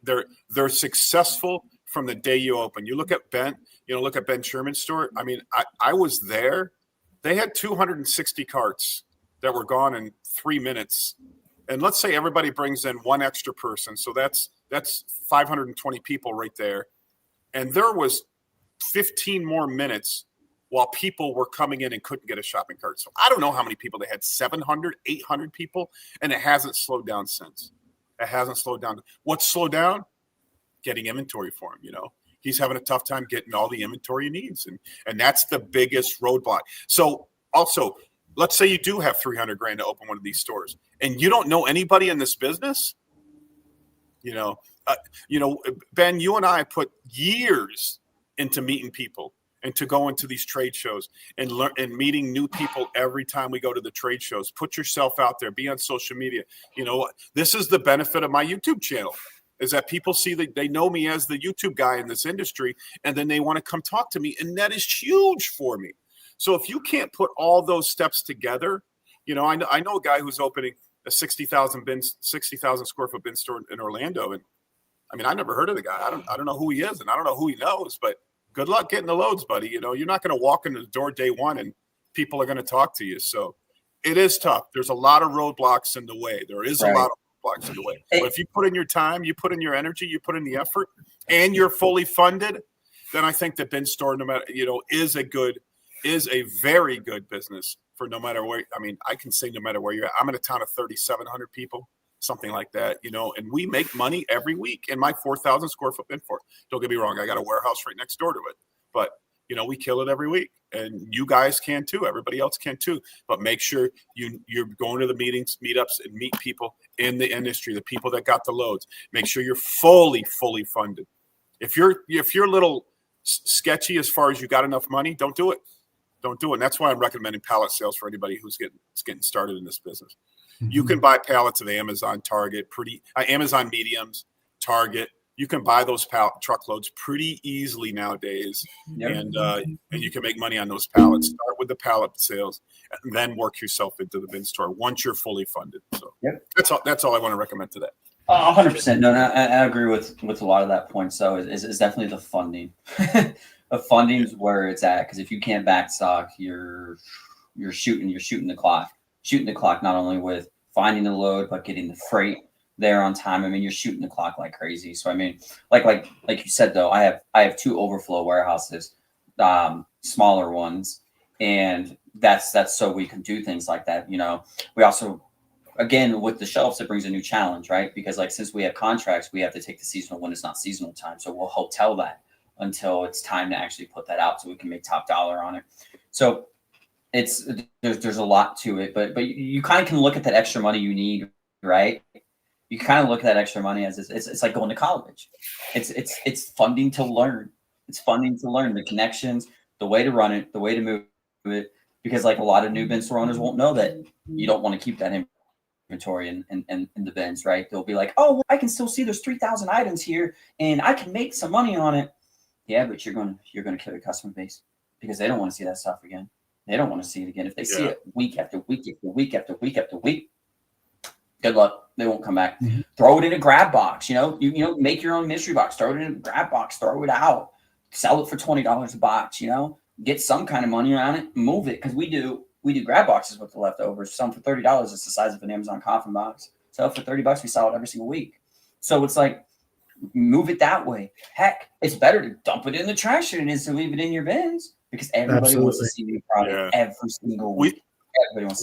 they're successful from the day you open. You look at Ben Sherman's store. I mean, I was there. They had 260 carts that were gone in 3 minutes. And let's say everybody brings in 1 extra person. So that's 520 people right there. And there was 15 more minutes while people were coming in and couldn't get a shopping cart. So I don't know how many people they had, 700, 800 people, and it hasn't slowed down since. It hasn't slowed down. What's slowed down? Getting inventory for him, He's having a tough time getting all the inventory he needs, and that's the biggest roadblock. So also, let's say you do have 300 grand to open one of these stores, and you don't know anybody in this business. Ben, you and I put years into meeting people and to go into these trade shows and learn and meeting new people every time we go to the trade shows. Put yourself out there, be on social media. This is the benefit of my YouTube channel, is that people see that they know me as the YouTube guy in this industry, and then they want to come talk to me. And that is huge for me. So if you can't put all those steps together, I know a guy who's opening a 60,000 square foot bin store in Orlando. And I mean, I never heard of the guy. I don't know who he is, and I don't know who he knows, but good luck getting the loads, buddy. You're not going to walk into the door day one and people are going to talk to you. So it is tough. There's a lot of roadblocks in the way. There is a lot of roadblocks in the way. But if you put in your time, you put in your energy, you put in the effort, and you're fully funded, then I think the bin store, no matter, is a very good business for no matter where. I mean, I can say no matter where you're at. I'm in a town of 3,700 people. Something like that, and we make money every week in my 4,000 square foot bin store. Don't get me wrong. I got a warehouse right next door to it, but we kill it every week, and you guys can too. Everybody else can too, but make sure you're going to the meetings, meetups, and meet people in the industry, the people that got the loads. Make sure you're fully funded. If you're a little sketchy as far as you got enough money, don't do it. Don't do it. And that's why I'm recommending pallet sales for anybody who's getting started in this business. You can buy pallets at Amazon, Target, Amazon Mediums, Target. You can buy those truckloads pretty easily nowadays, and you can make money on those pallets. Start with the pallet sales, and then work yourself into the bin store once you're fully funded. So that's all I want to recommend today. 100%. No, I agree with a lot of that point. So it's definitely the funding. The funding is where it's at, because if you can't backstock, you're shooting the clock. Shooting the clock not only with finding the load, but getting the freight there on time. I mean, you're shooting the clock like crazy. So I mean, like you said though, I have 2 overflow warehouses, smaller ones, And that's so we can do things like that. We also, again, with the shelves, it brings a new challenge, right? Because like, since we have contracts, we have to take the seasonal when it's not seasonal time. So we'll hotel that until it's time to actually put that out so we can make top dollar on it. So there's a lot to it, but you kind of can look at that extra money you need, right? You kind of look at that extra money as it's like going to college. It's funding to learn. It's funding to learn the connections, the way to run it, the way to move it, because like a lot of new bin store owners won't know that you don't want to keep that inventory in the bins, right? They'll be like, oh, well, I can still see there's 3,000 items here and I can make some money on it. Yeah, but you're gonna kill your customer base because they don't want to see that stuff again. They don't want to see it again. If they see it week after week after week after week after week, good luck. They won't come back. Mm-hmm. Throw it in a grab box. You make your own mystery box. Throw it in a grab box. Throw it out. Sell it for $20 a box. Get some kind of money on it. Move it, because we do grab boxes with the leftovers. Some for $30. It's the size of an Amazon coffin box. Sell it for $30. We sell it every single week. So it's like, move it that way. Heck, it's better to dump it in the trash than it is to leave it in your bins, because everybody wants to see your product every single week.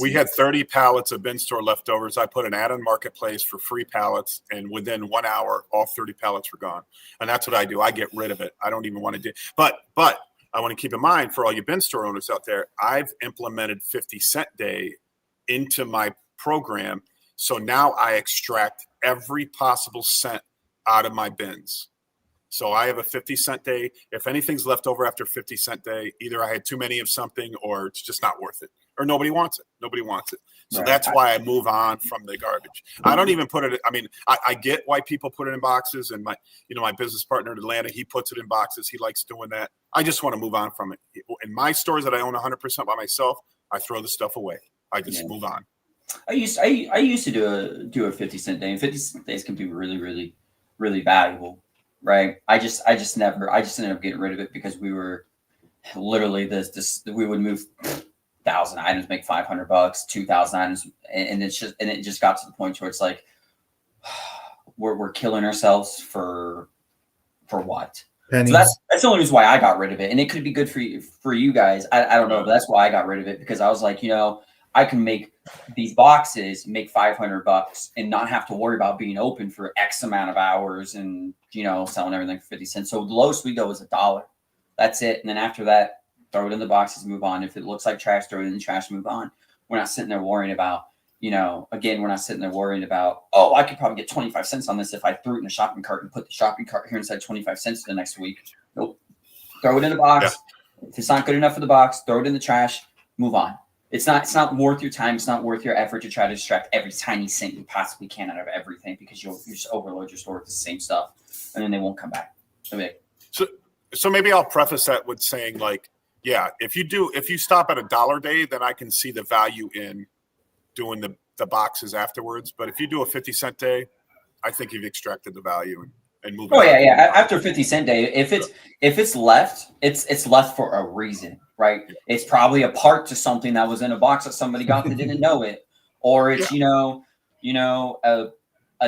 We had 30 pallets of bin store leftovers. I put an ad on Marketplace for free pallets, and within 1 hour, all 30 pallets were gone. And that's what I do. I get rid of it. I don't even want to do. But I want to keep in mind, for all you bin store owners out there, I've implemented 50-cent day into my program. So now I extract every possible cent out of my bins. So I have a 50-cent day. If anything's left over after 50-cent day, either I had too many of something or it's just not worth it, or nobody wants it. Nobody wants it. So that's why I move on from the garbage. I don't even put it. I mean, I get why people put it in boxes, and my business partner in Atlanta, he puts it in boxes. He likes doing that. I just want to move on from it. In my stores that I own 100% by myself, I throw the stuff away. I just move on. I used to do a 50-cent day, and 50-cent days can be really, really, really valuable. Right. I just ended up getting rid of it because we were literally we would move 1,000 items, make $500, 2,000 items. And it just got to the point where it's like, we're killing ourselves for what? Pennies. So that's the only reason why I got rid of it. And it could be good for you guys. I don't know, but that's why I got rid of it, because I was like, I can make these boxes, make $500 and not have to worry about being open for X amount of hours and, selling everything for 50 cents. So the lowest we go is $1. That's it. And then after that, throw it in the boxes, move on. If it looks like trash, throw it in the trash, move on. We're not sitting there worrying about, we're not sitting there worrying about, oh, I could probably get 25 cents on this if I threw it in a shopping cart and put the shopping cart here and said 25 cents the next week. Nope. Throw it in the box. Yeah. If it's not good enough for the box, throw it in the trash, move on. It's not worth your time. It's not worth your effort to try to extract every tiny cent you possibly can out of everything, because you just overload your store with the same stuff, and then they won't come back. So maybe I'll preface that with saying, like, yeah, if you stop at $1 day, then I can see the value in doing the boxes afterwards. But if you do a 50-cent day, I think you've extracted the value and moving. Oh yeah. After 50-cent day, if it's left, it's left for a reason, right? It's probably a part to something that was in a box that somebody got that didn't know it, or it's an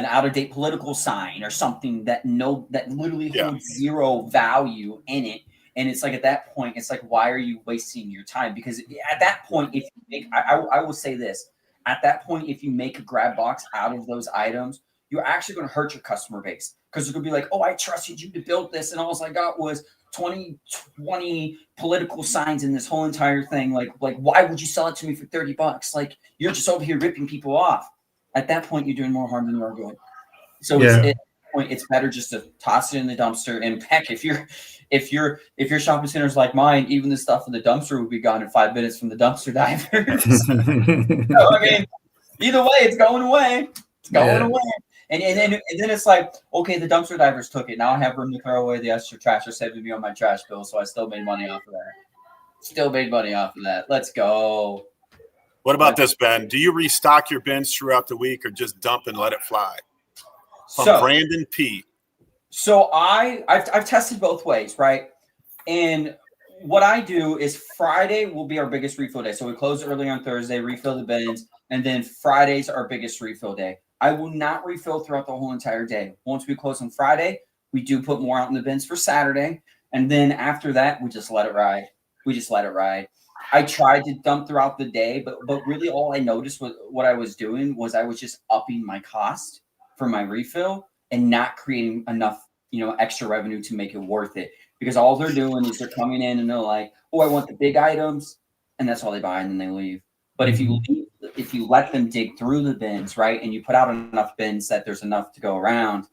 out-of-date political sign or something that literally holds zero value in it. And it's like, at that point, it's like, why are you wasting your time? Because at that point, if you make, I will say this, at that point, if you make a grab box out of those items, you're actually going to hurt your customer base, because they're going to be like, oh, I trusted you to build this, and all I got was 20 political signs in this whole entire thing. Like why would you sell it to me for $30? Like, you're just over here ripping people off. At that point, you're doing more harm than you're good. So it's better just to toss it in the dumpster. And heck, if your shopping center is like mine, even the stuff in the dumpster would be gone in 5 minutes from the dumpster divers. So, I mean, either way, it's going away. It's going away. And then it's like, okay, the dumpster divers took it. Now I have room to throw away the extra trash. They're saving me on my trash bill, so I still made money off of that. Let's go. What about this, Ben? Do you restock your bins throughout the week, or just dump and let it fly? From Brandon P. So I've tested both ways, right? And what I do is Friday will be our biggest refill day. So we close early on Thursday, refill the bins, and then Friday's our biggest refill day. I will not refill throughout the whole entire day. Once we close on Friday, we do put more out in the bins for Saturday. And then after that, we just let it ride. I tried to dump throughout the day, but really all I noticed was what I was doing was I was just upping my cost for my refill and not creating enough, extra revenue to make it worth it. Because all they're doing is they're coming in and they're like, oh, I want the big items, and that's all they buy, and then they leave. But if you let them dig through the bins, right, and you put out enough bins that there's enough to go around,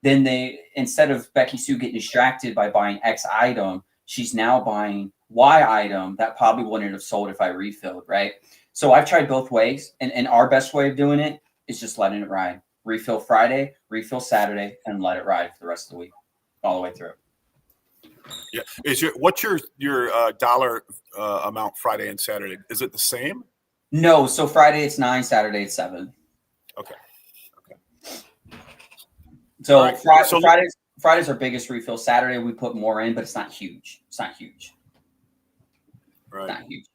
then they, instead of Becky Sue getting distracted by buying X item, she's now buying Y item that probably wouldn't have sold if I refilled, right? So I've tried both ways, and our best way of doing it is just letting it ride. Refill Friday, refill Saturday, and let it ride for the rest of the week, all the way through. Yeah. What's your dollar amount Friday and Saturday? Is it the same? No. So Friday it's 9, Saturday it's 7. Okay. So, right. Friday's our biggest refill. Saturday we put more in, but it's not huge. Right. Not huge.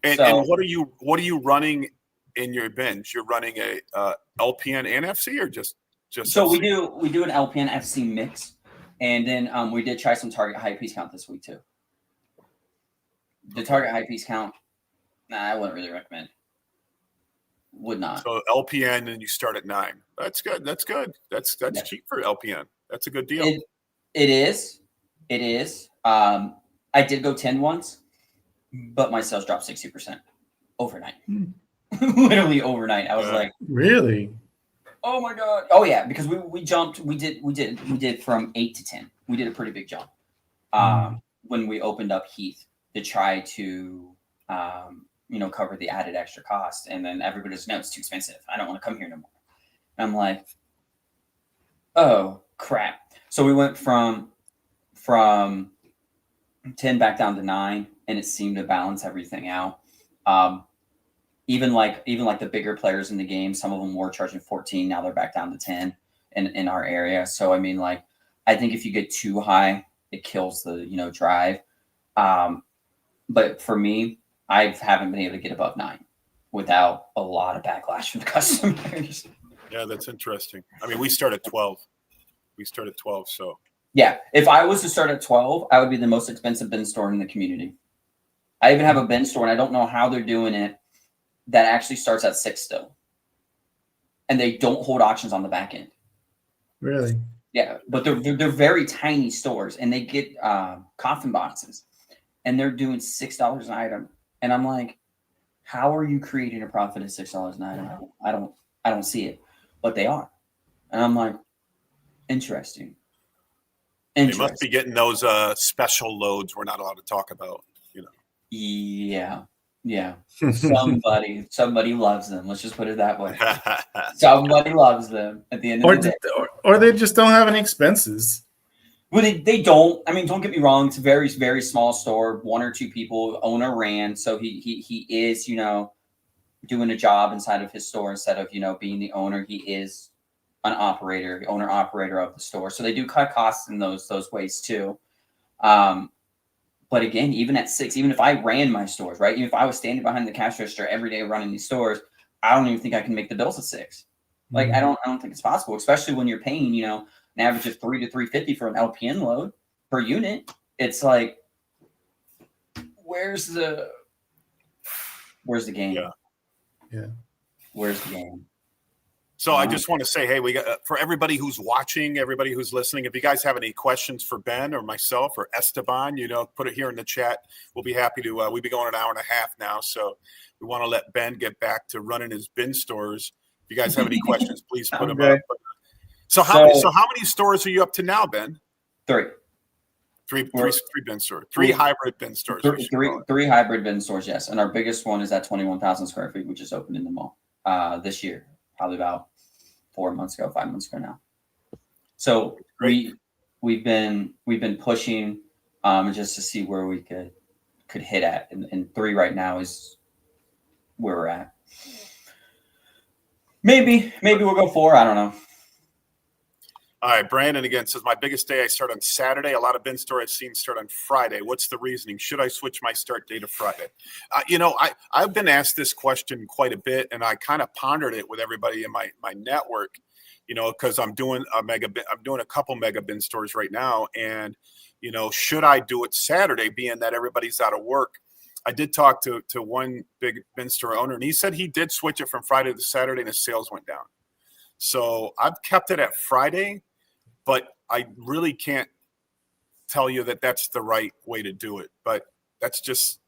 And what are you running in your bins? You're running a LPN and FC, or just so FC? we do an LPN FC mix, and then we did try some target high piece count this week too. The target high piece count, I wouldn't really recommend. Would not. So LPN and you start at 9. That's good. That's cheap for LPN. That's a good deal. It is. I did go 10 once, but my sales dropped 60% overnight. Literally overnight. I was like, really? Oh my God. Oh yeah, because we jumped. We did from 8 to 10. We did a pretty big jump when we opened up Heath to try to cover the added extra cost. And then everybody just, no, it's too expensive. I don't want to come here no more. And I'm like, oh crap. So we went from 10 back down to 9, and it seemed to balance everything out. Even like the bigger players in the game, some of them were charging 14. Now they're back down to 10 in our area. So I mean, like, I think if you get too high, it kills the drive. But for me, I haven't been able to get above 9 without a lot of backlash from the customers. Yeah, that's interesting. I mean, we start at 12. So yeah, if I was to start at 12, I would be the most expensive bin store in the community. I even have a bin store, and I don't know how they're doing it, that actually starts at 6 still. And they don't hold auctions on the back end. Really? Yeah, but they're very tiny stores, and they get coffin boxes, and they're doing $6 an item. And I'm like, how are you creating a profit at $6 an item? I don't see it, but they are. And I'm like, interesting. They must be getting those special loads we're not allowed to talk about, Yeah. Somebody loves them. Let's just put it that way. Somebody loves them at the end of the day. Or they just don't have any expenses. Well, they don't. I mean, don't get me wrong. It's a very, very small store. 1 or 2 people. Owner ran, so he is, doing a job inside of his store instead of, being the owner. He is an operator, the owner operator of the store. So they do cut costs in those ways too. But again, even at 6, even if I ran my stores, right? Even if I was standing behind the cash register every day running these stores, I don't even think I can make the bills at 6. Like, I don't think it's possible, especially when you're paying, an average of $300 to $350 for an LPN load per unit. It's like, where's the game? Yeah. Where's the game? So I just want to say, hey, we got for everybody who's watching, everybody who's listening, if you guys have any questions for Ben or myself or Esteban, put it here in the chat. We'll be happy to. We'll be going an hour and a half now, so we want to let Ben get back to running his bin stores. If you guys have any questions, please put them up. So how many stores are you up to now, Ben? 3. Three bin stores. 3 hybrid bin stores. Three hybrid bin stores, yes. And our biggest one is at 21,000 square feet, which just opened in the mall this year, probably about 5 months ago now. So we've been pushing just to see where we could hit at, and 3 right now is where we're at. Maybe we'll go 4. I don't know. All right, Brandon again says, my biggest day I start on Saturday. A lot of bin store I've seen start on Friday. What's the reasoning? Should I switch my start day to Friday? I've been asked this question quite a bit, and I kind of pondered it with everybody in my network, because I'm doing a couple mega bin stores right now. And, should I do it Saturday, being that everybody's out of work? I did talk to one big bin store owner, and he said he did switch it from Friday to Saturday, and his sales went down. So I've kept it at Friday, but I really can't tell you that that's the right way to do it. But that's just,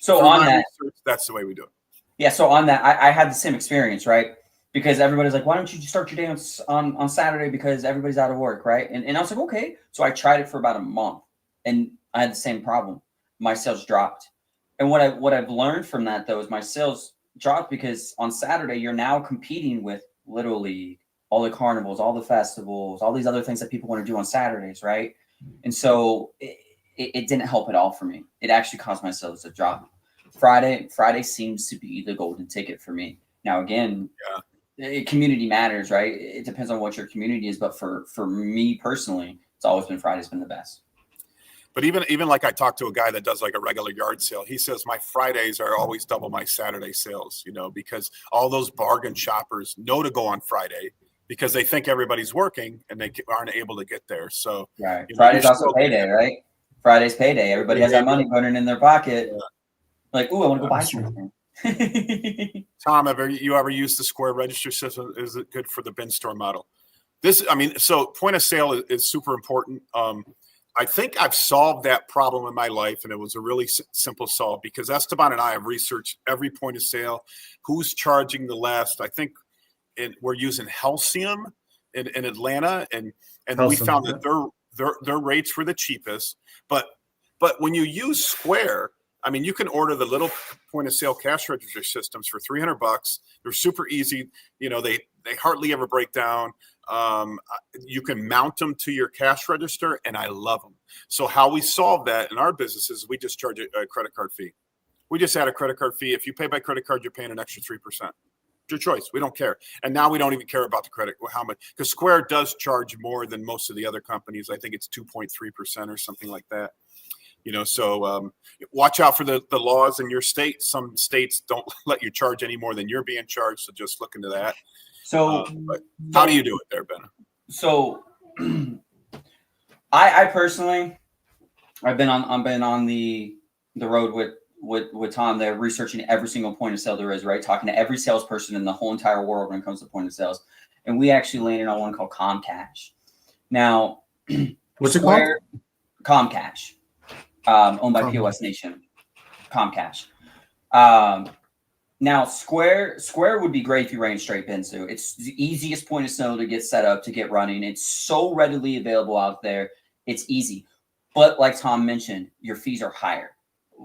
So on that, research, that's the way we do it. yeah. So on that, I had the same experience, right? Because everybody's like, why don't you just start your day on Saturday because everybody's out of work, right? And I was like, okay. So I tried it for about a month, and I had the same problem. My sales dropped. And what I've learned from that, though, is my sales dropped because on Saturday, you're now competing with Little League, all the carnivals, all the festivals, all these other things that people want to do on Saturdays, right? And so it didn't help at all for me. It actually caused my sales to drop. Friday seems to be the golden ticket for me. Now, again, community matters, right? It depends on what your community is. But for me personally, it's always been Friday's been the best. But even like I talked to a guy that does like a regular yard sale. He says my Fridays are always double my Saturday sales, because all those bargain shoppers know to go on Friday because they think everybody's working and they aren't able to get there. So right. Friday's also payday, right? Friday's payday. Everybody has that money burning in their pocket. Yeah. Like, ooh, I want to go buy something. Tom, you ever used the Square register system? Is it good for the bin store model? So point of sale is super important. I think I've solved that problem in my life, and it was a really simple solve because Esteban and I have researched every point of sale, who's charging the less. I think we're using Halcyon in Atlanta, and we found that their rates were the cheapest. But when you use Square, I mean, you can order the little point of sale cash register systems for $300. They're super easy. They hardly ever break down. You can mount them to your cash register, and I love them. So how we solve that in our business is we just charge a credit card fee. We just add a credit card fee. If you pay by credit card, you're paying an extra 3%. It's your choice. We don't care. And now we don't even care about the credit, how much, because Square does charge more than most of the other companies. I think it's 2.3% or something like that. So watch out for the laws in your state. Some states don't let you charge any more than you're being charged. So just look into that. So but how do you do it there, Ben? So I personally, I've been on the road with Tom there, researching every single point of sale there is, right? Talking to every salesperson in the whole entire world when it comes to point of sales. And we actually landed on one called Comcash. Now, what's it called? Comcash. Owned by POS Nation, Comcash. Now, Square would be great if you ran straight Benzu. It's the easiest point of sale to get set up, to get running. It's so readily available out there. It's easy. But like Tom mentioned, your fees are higher.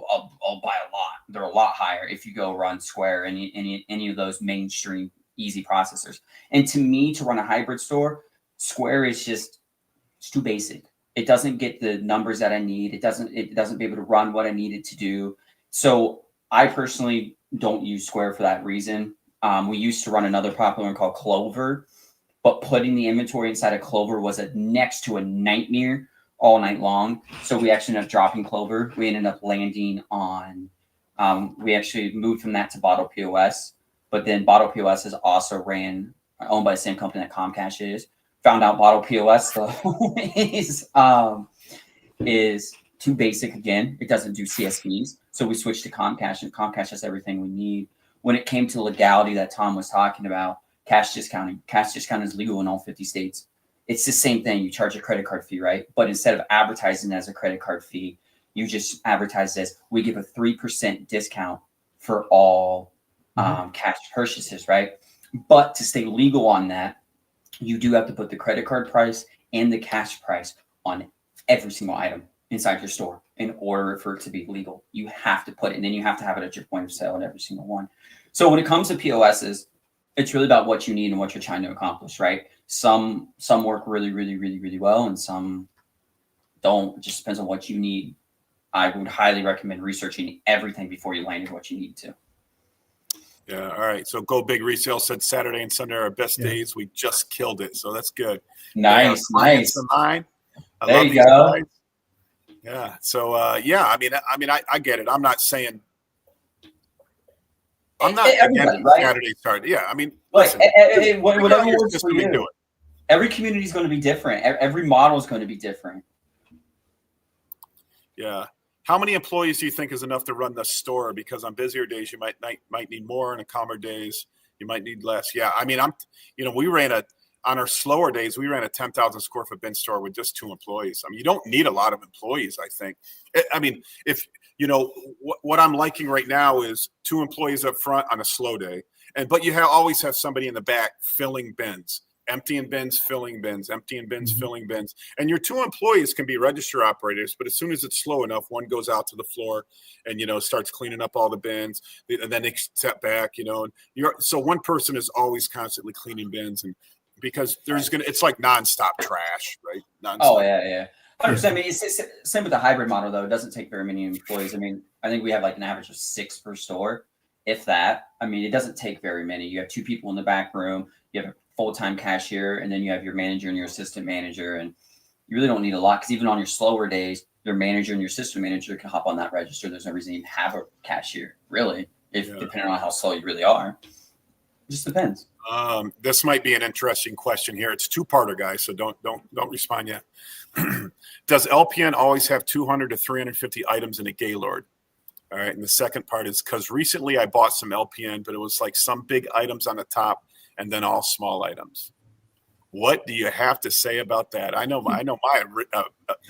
I'll buy a lot. They're a lot higher if you go run Square, any of those mainstream easy processors. And to me, to run a hybrid store, Square is it's too basic. It doesn't get the numbers that I need. It doesn't be able to run what I need it to do. So I personally don't use Square for that reason. We used to run another popular one called Clover, but putting the inventory inside of Clover was next to a nightmare all night long. So we actually ended up dropping Clover. We ended up landing on, we actually moved from that to Bottle POS, but then Bottle POS is also owned by the same company that Comcash is. Found out Bottle POS though is too basic again. It doesn't do CSVs. So we switched to Comcash, and Comcash has everything we need. When it came to legality that Tom was talking about, cash discounting is legal in all 50 states. It's the same thing. You charge a credit card fee, right? But instead of advertising as a credit card fee, you just advertise as we give a 3% discount for all cash purchases, right? But to stay legal on that, you do have to put the credit card price and the cash price on every single item inside your store in order for it to be legal. You have to put it, and then you have to have it at your point of sale at every single one. So when it comes to POSs, it's really about what you need and what you're trying to accomplish, right? Some work really, really, really, really well, and some don't. It just depends on what you need. I would highly recommend researching everything before you land what you need to. Yeah. All right. So Go Big Resale said Saturday and Sunday are our best days. We just killed it. So that's good. Nice. I there love you these go. guys. Yeah. So, I get it. I'm not saying I'm not against right? Saturday start. Yeah. I mean, listen, whatever works for you. Do it. Every community is going to be different. Every model is going to be different. Yeah. How many employees do you think is enough to run the store? Because on busier days, you might need more, and on calmer days, you might need less. Yeah, I mean, on our slower days, we ran a 10,000 square foot bin store with just 2 employees. I mean, you don't need a lot of employees, I think. I mean, if what I'm liking right now is 2 employees up front on a slow day, but you always have somebody in the back filling bins. Emptying bins, filling bins, emptying bins, filling bins. And your 2 employees can be register operators, but as soon as it's slow enough, one goes out to the floor and, starts cleaning up all the bins, and then they step back, so one person is always constantly cleaning bins, and because it's like nonstop trash, right? Nonstop. Oh, yeah. 100%. I mean, it's same with the hybrid model, though. It doesn't take very many employees. I mean, I think we have like an average of 6 per store, if that. I mean, it doesn't take very many. You have 2 people in the back room. You have a full-time cashier, and then you have your manager and your assistant manager, and you really don't need a lot, because even on your slower days, your manager and your assistant manager can hop on that register. There's no reason to even have a cashier, really, depending on how slow you really are. It just depends. This might be an interesting question here. It's 2-parter, guys, so don't respond yet. Does LPN always have 200 to 350 items in a Gaylord? All right, and the second part is because recently I bought some LPN, but it was like some big items on the top and then all small items. What do you have to say about that? I know my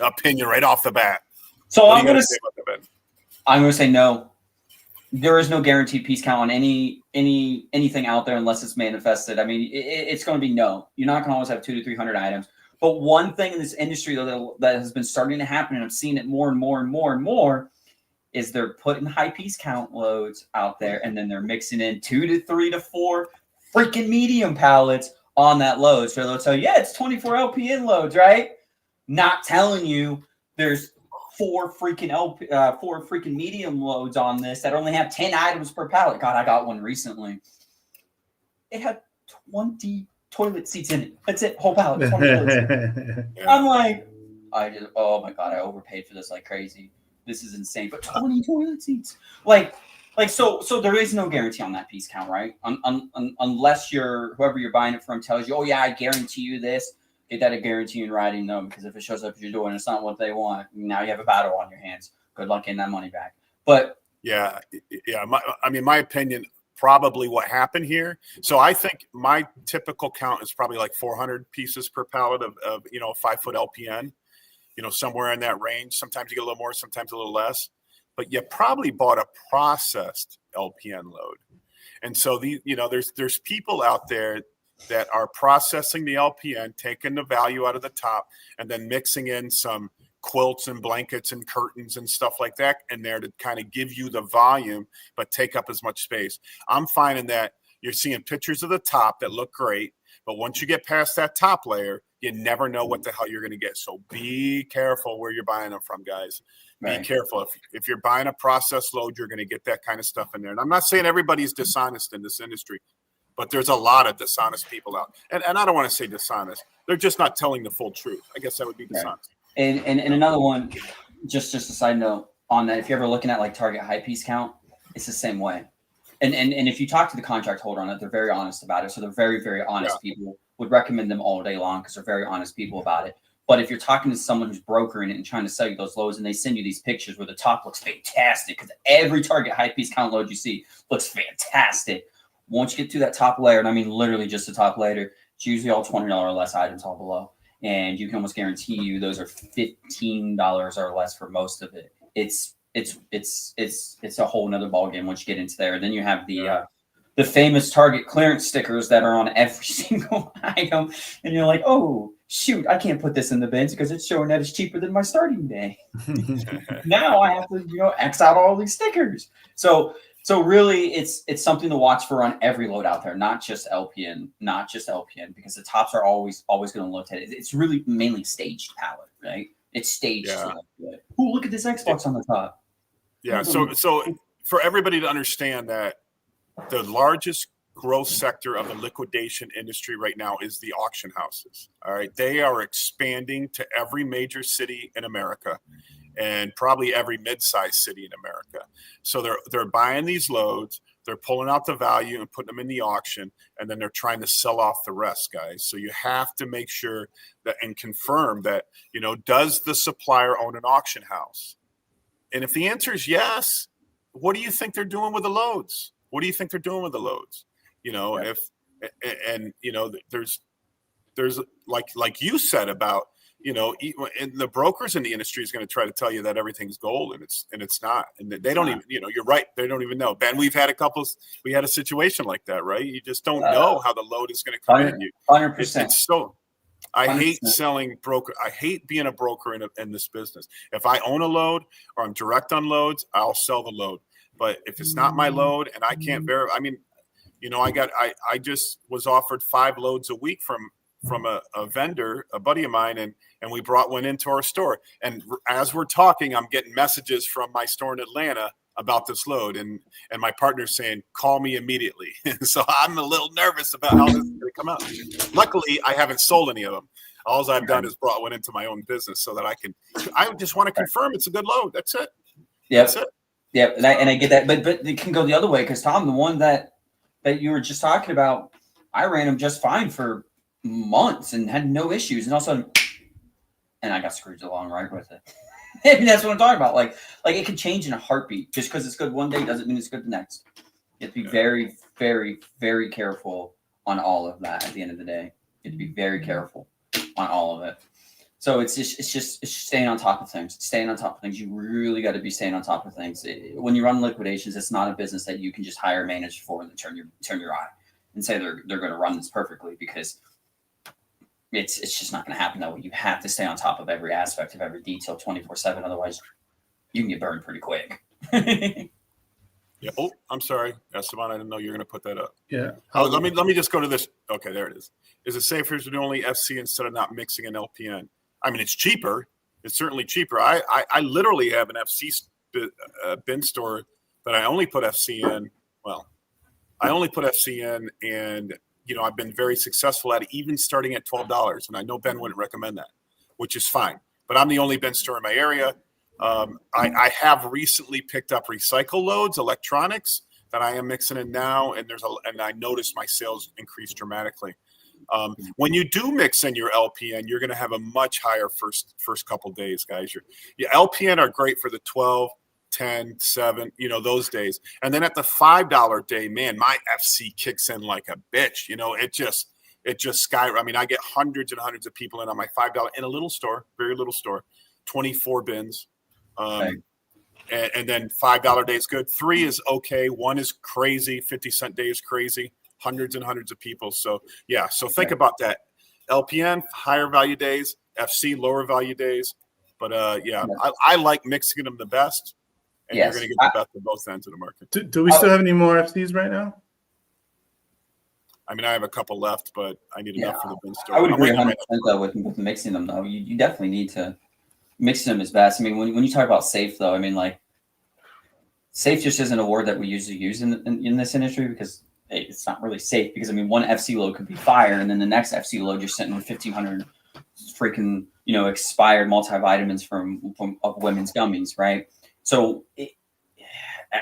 opinion right off the bat. So I'm going to say no. There is no guaranteed piece count on anything out there unless it's manifested. I mean, it's going to be no. You're not going to always have 200 to 300 items. But one thing in this industry though that has been starting to happen, and I'm seeing it more and more and more and more, is they're putting high piece count loads out there, and then they're mixing in 2 to 3 to 4 freaking medium pallets on that load. So they'll tell you, yeah, it's 24 LPN loads, right? Not telling you there's 4 freaking medium loads on this that only have 10 items per pallet. God, I got one recently. It had 20 toilet seats in it. That's it, whole pallet. 20 toilet seats. I'm like, oh my God, I overpaid for this like crazy. This is insane. But 20 toilet seats. So there is no guarantee on that piece count, right? Unless whoever you're buying it from tells you, oh yeah, I guarantee you this. Get that a guarantee in writing, though, because if it shows up as you're doing, it's not what they want. Now you have a battle on your hands. Good luck getting that money back. But yeah. My opinion, probably what happened here. So I think my typical count is probably like 400 pieces per pallet of 5-foot LPN. Somewhere in that range. Sometimes you get a little more, sometimes a little less. But you probably bought a processed LPN load. And so there's people out there that are processing the LPN, taking the value out of the top, and then mixing in some quilts and blankets and curtains and stuff like that in there to kind of give you the volume, but take up as much space. I'm finding that you're seeing pictures of the top that look great, but once you get past that top layer, you never know what the hell you're going to get. So be careful where you're buying them from, guys. Be careful. If you're buying a processed load, you're going to get that kind of stuff in there. And I'm not saying everybody's dishonest in this industry, but there's a lot of dishonest people out. And I don't want to say dishonest. They're just not telling the full truth. I guess that would be dishonest. Right. And another one, just a side note on that, if you're ever looking at like Target high piece count, it's the same way. And if you talk to the contract holder on it, they're very honest about it. So they're very, very honest people. Would recommend them all day long because they're very honest people about it. But if you're talking to someone who's brokering it and trying to sell you those loads, and they send you these pictures where the top looks fantastic, because every Target high piece count load you see looks fantastic. Once you get to that top layer, and I mean literally just the top layer, it's usually all $20 or less items all below, and you can almost guarantee you those are $15 or less for most of it. It's a whole nother ballgame once you get into there. Then you have the famous Target clearance stickers that are on every single item. And you're like, oh, shoot, I can't put this in the bins because it's showing that it's cheaper than my starting day. Now I have to, X out all these stickers. So really it's something to watch for on every load out there, not just LPN, because the tops are always going to look at it. It's really mainly staged pallet, right? It's staged. Yeah. Oh, look at this Xbox on the top. Yeah. So for everybody to understand that, the largest growth sector of the liquidation industry right now is the auction houses. All right. They are expanding to every major city in America and probably every mid-sized city in America. So they're buying these loads, they're pulling out the value and putting them in the auction, and then they're trying to sell off the rest, guys. So you have to make sure that and confirm that, does the supplier own an auction house? And if the answer is yes, what do you think they're doing with the loads? What do you think they're doing with the loads? You know, Yeah. and you know, there's like you said about, you know, and the brokers in the industry is going to try to tell you that everything's gold, and it's not, and they don't even, you know, you're right, they don't even know. Ben, we had a situation like that, right? You just don't know how the load is going to come in. 100%. It's so. I 100%. hate selling broker. I hate being a broker in this business. If I own a load or I'm direct on loads, I'll sell the load. But if it's not my load and I can't verify, I mean, you know, I just was offered 5 loads a week from a vendor, a buddy of mine, and we brought one into our store. And as we're talking, I'm getting messages from my store in Atlanta about this load, and my partner's saying, call me immediately. So I'm a little nervous about how this is going to come out. Luckily, I haven't sold any of them. All I've done is brought one into my own business so that I just want to confirm it's a good load. That's it. Yep. That's it. Yep. And I get that, but it can go the other way, because Tom, the one that you were just talking about, I ran him just fine for months and had no issues, and all of a sudden, and I got screwed along right with it. And that's what I'm talking about. Like it can change in a heartbeat. Just because it's good one day doesn't mean it's good the next. You have to be very, very, very careful on all of that. At the end of the day, you have to be very careful on all of it. So it's just staying on top of things. Staying on top of things. You really got to be staying on top of things. When you run liquidations, it's not a business that you can just hire a manager for and then turn your eye and say they're going to run this perfectly, because it's just not going to happen that way. You have to stay on top of every aspect of every detail 24/7. Otherwise, you can get burned pretty quick. Yeah. Oh, I'm sorry, Esteban. I didn't know you were going to put that up. Yeah. Let me just go to this. Okay, there it is. Is it safer to do only FC instead of not mixing an LPN? I mean, it's cheaper. It's certainly cheaper. I literally have an FC bin store that I only put FC in. Well, I only put FC in, and you know, I've been very successful at it, even starting at $12. And I know Ben wouldn't recommend that, which is fine. But I'm the only bin store in my area. I have recently picked up recycle loads, electronics, that I am mixing in now, and I noticed my sales increase dramatically. When you do mix in your LPN, you're going to have a much higher first couple days, guys. Your LPN are great for the 12, 10, 7, you know, those days. And then at the $5 day, man, my FC kicks in like a bitch. You know, it just skyrockets. I mean, I get hundreds and hundreds of people in on my $5 in a little store, very little store, 24 bins. And then $5 day is good. 3 is okay. 1 is crazy. 50-cent day is crazy. Hundreds and hundreds of people. So yeah. So think about that. LPN, higher value days. FC, lower value days. But I like mixing them the best. And you're going to get the best of both ends of the market. Do we still have any more FCs right now? I mean, I have a couple left, but I need enough for the bin store. I would agree 100% though with mixing them though. You definitely need to mix them is best. I mean, when you talk about safe though, I mean, like, safe just isn't a word that we usually use in this industry, because it's not really safe, because I mean, one FC load could be fire, and then the next FC load you're sitting with 1,500 freaking, you know, expired multivitamins of women's gummies, right? So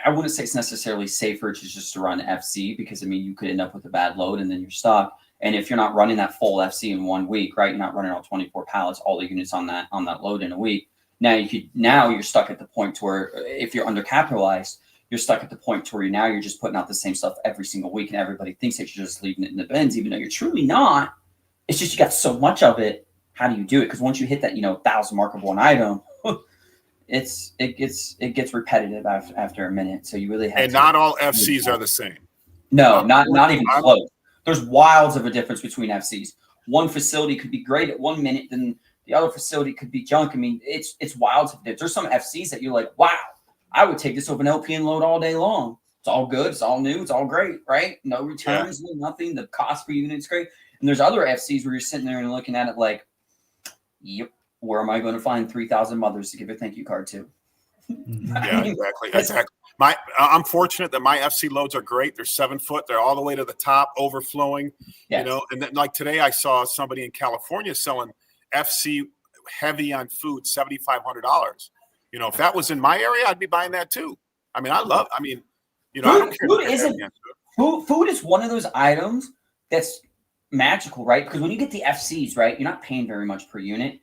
I wouldn't say it's necessarily safer just to run FC, because I mean, you could end up with a bad load and then you're stuck. And if you're not running that full FC in 1 week, right, you're not running all 24 pallets, all the units on that load in a week. Now you're stuck at the point to where, if you're undercapitalized, you're stuck at the point to where you're just putting out the same stuff every single week, and everybody thinks that you're just leaving it in the bins, even though you're truly not. It's just you got so much of it. How do you do it? Because once you hit that 1,000 mark of one item, it gets repetitive after a minute. So you really have. And not all FCs are the same. No, not even close. There's wilds of a difference between FCs. One facility could be great at 1 minute, then the other facility could be junk. I mean, it's wilds of difference. There's some FCs that you're like, wow, I would take this over an LPN load all day long. It's all good. It's all new. It's all great, right? No returns, no nothing. The cost per unit is great. And there's other FCs where you're sitting there and looking at it like, yep, where am I going to find 3,000 mothers to give a thank you card to? Yeah, exactly. I'm fortunate that my FC loads are great. They're 7 foot. They're all the way to the top, overflowing. Yes. You know, and then like today, I saw somebody in California selling FC heavy on food, $7,500. You know, if that was in my area, I'd be buying that too. I mean, I don't care. Food is one of those items that's magical, right? Because when you get the FCs, right, you're not paying very much per unit.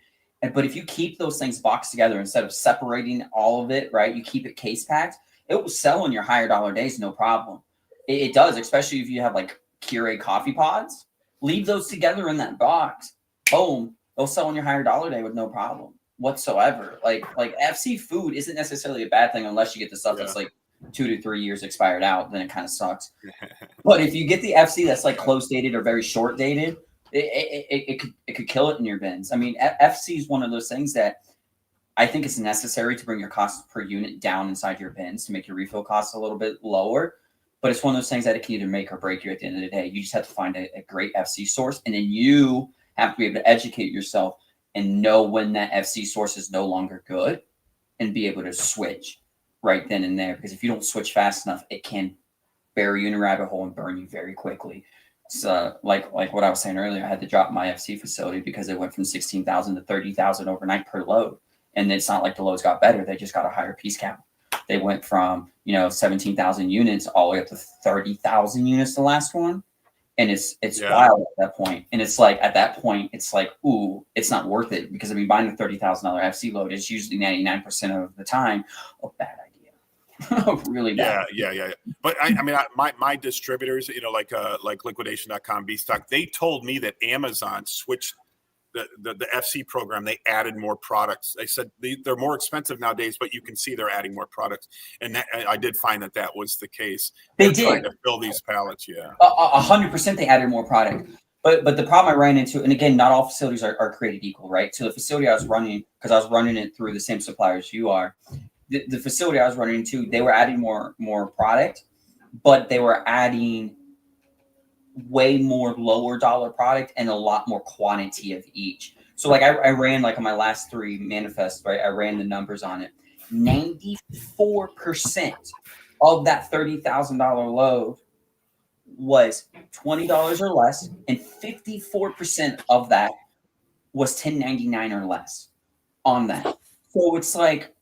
But if you keep those things boxed together instead of separating all of it, right? You keep it case packed, it will sell in your higher dollar days, no problem. It does, especially if you have like Keurig coffee pods. Leave those together in that box. Boom, they'll sell in your higher dollar day with no problem whatsoever. Like FC food isn't necessarily a bad thing unless you get the stuff that's like 2 to 3 years expired out, then it kind of sucks. But if you get the FC that's like close dated or very short dated, it could kill it in your bins. I mean, FC is one of those things that I think it's necessary to bring your costs per unit down inside your bins to make your refill costs a little bit lower. But it's one of those things that it can either make or break you at the end of the day. You just have to find a great FC source, and then you have to be able to educate yourself and know when that FC source is no longer good and be able to switch right then and there. Because if you don't switch fast enough, it can bury you in a rabbit hole and burn you very quickly. So like what I was saying earlier, I had to drop my FC facility because it went from 16,000 to 30,000 overnight per load. And it's not like the loads got better. They just got a higher piece count. They went from, 17,000 units all the way up to 30,000 units, the last one. And it's wild at that point. And it's like, at that point, it's like, ooh, it's not worth it. Because I mean, buying a $30,000 FC load is usually 99% of the time a bad idea. Really bad. Yeah. But I mean, my distributors, like Liquidation.com, B-Stock, they told me that Amazon switched the FC program. They added more products. They said they're more expensive nowadays, but you can see they're adding more products. And that, I did find that was the case. They They're did trying to fill these pallets. Yeah, 100%. They added more product. But the problem I ran into, and again, not all facilities are created equal, right? So the facility I was running, because I was running it through the same suppliers you are, the facility I was running into, they were adding more product, but they were adding way more lower dollar product and a lot more quantity of each. So like I ran like on my last 3 manifests, right? I ran the numbers on it. 94% of that $30,000 load was $20 or less, and 54% of that was $10.99 or less on that. So it's like,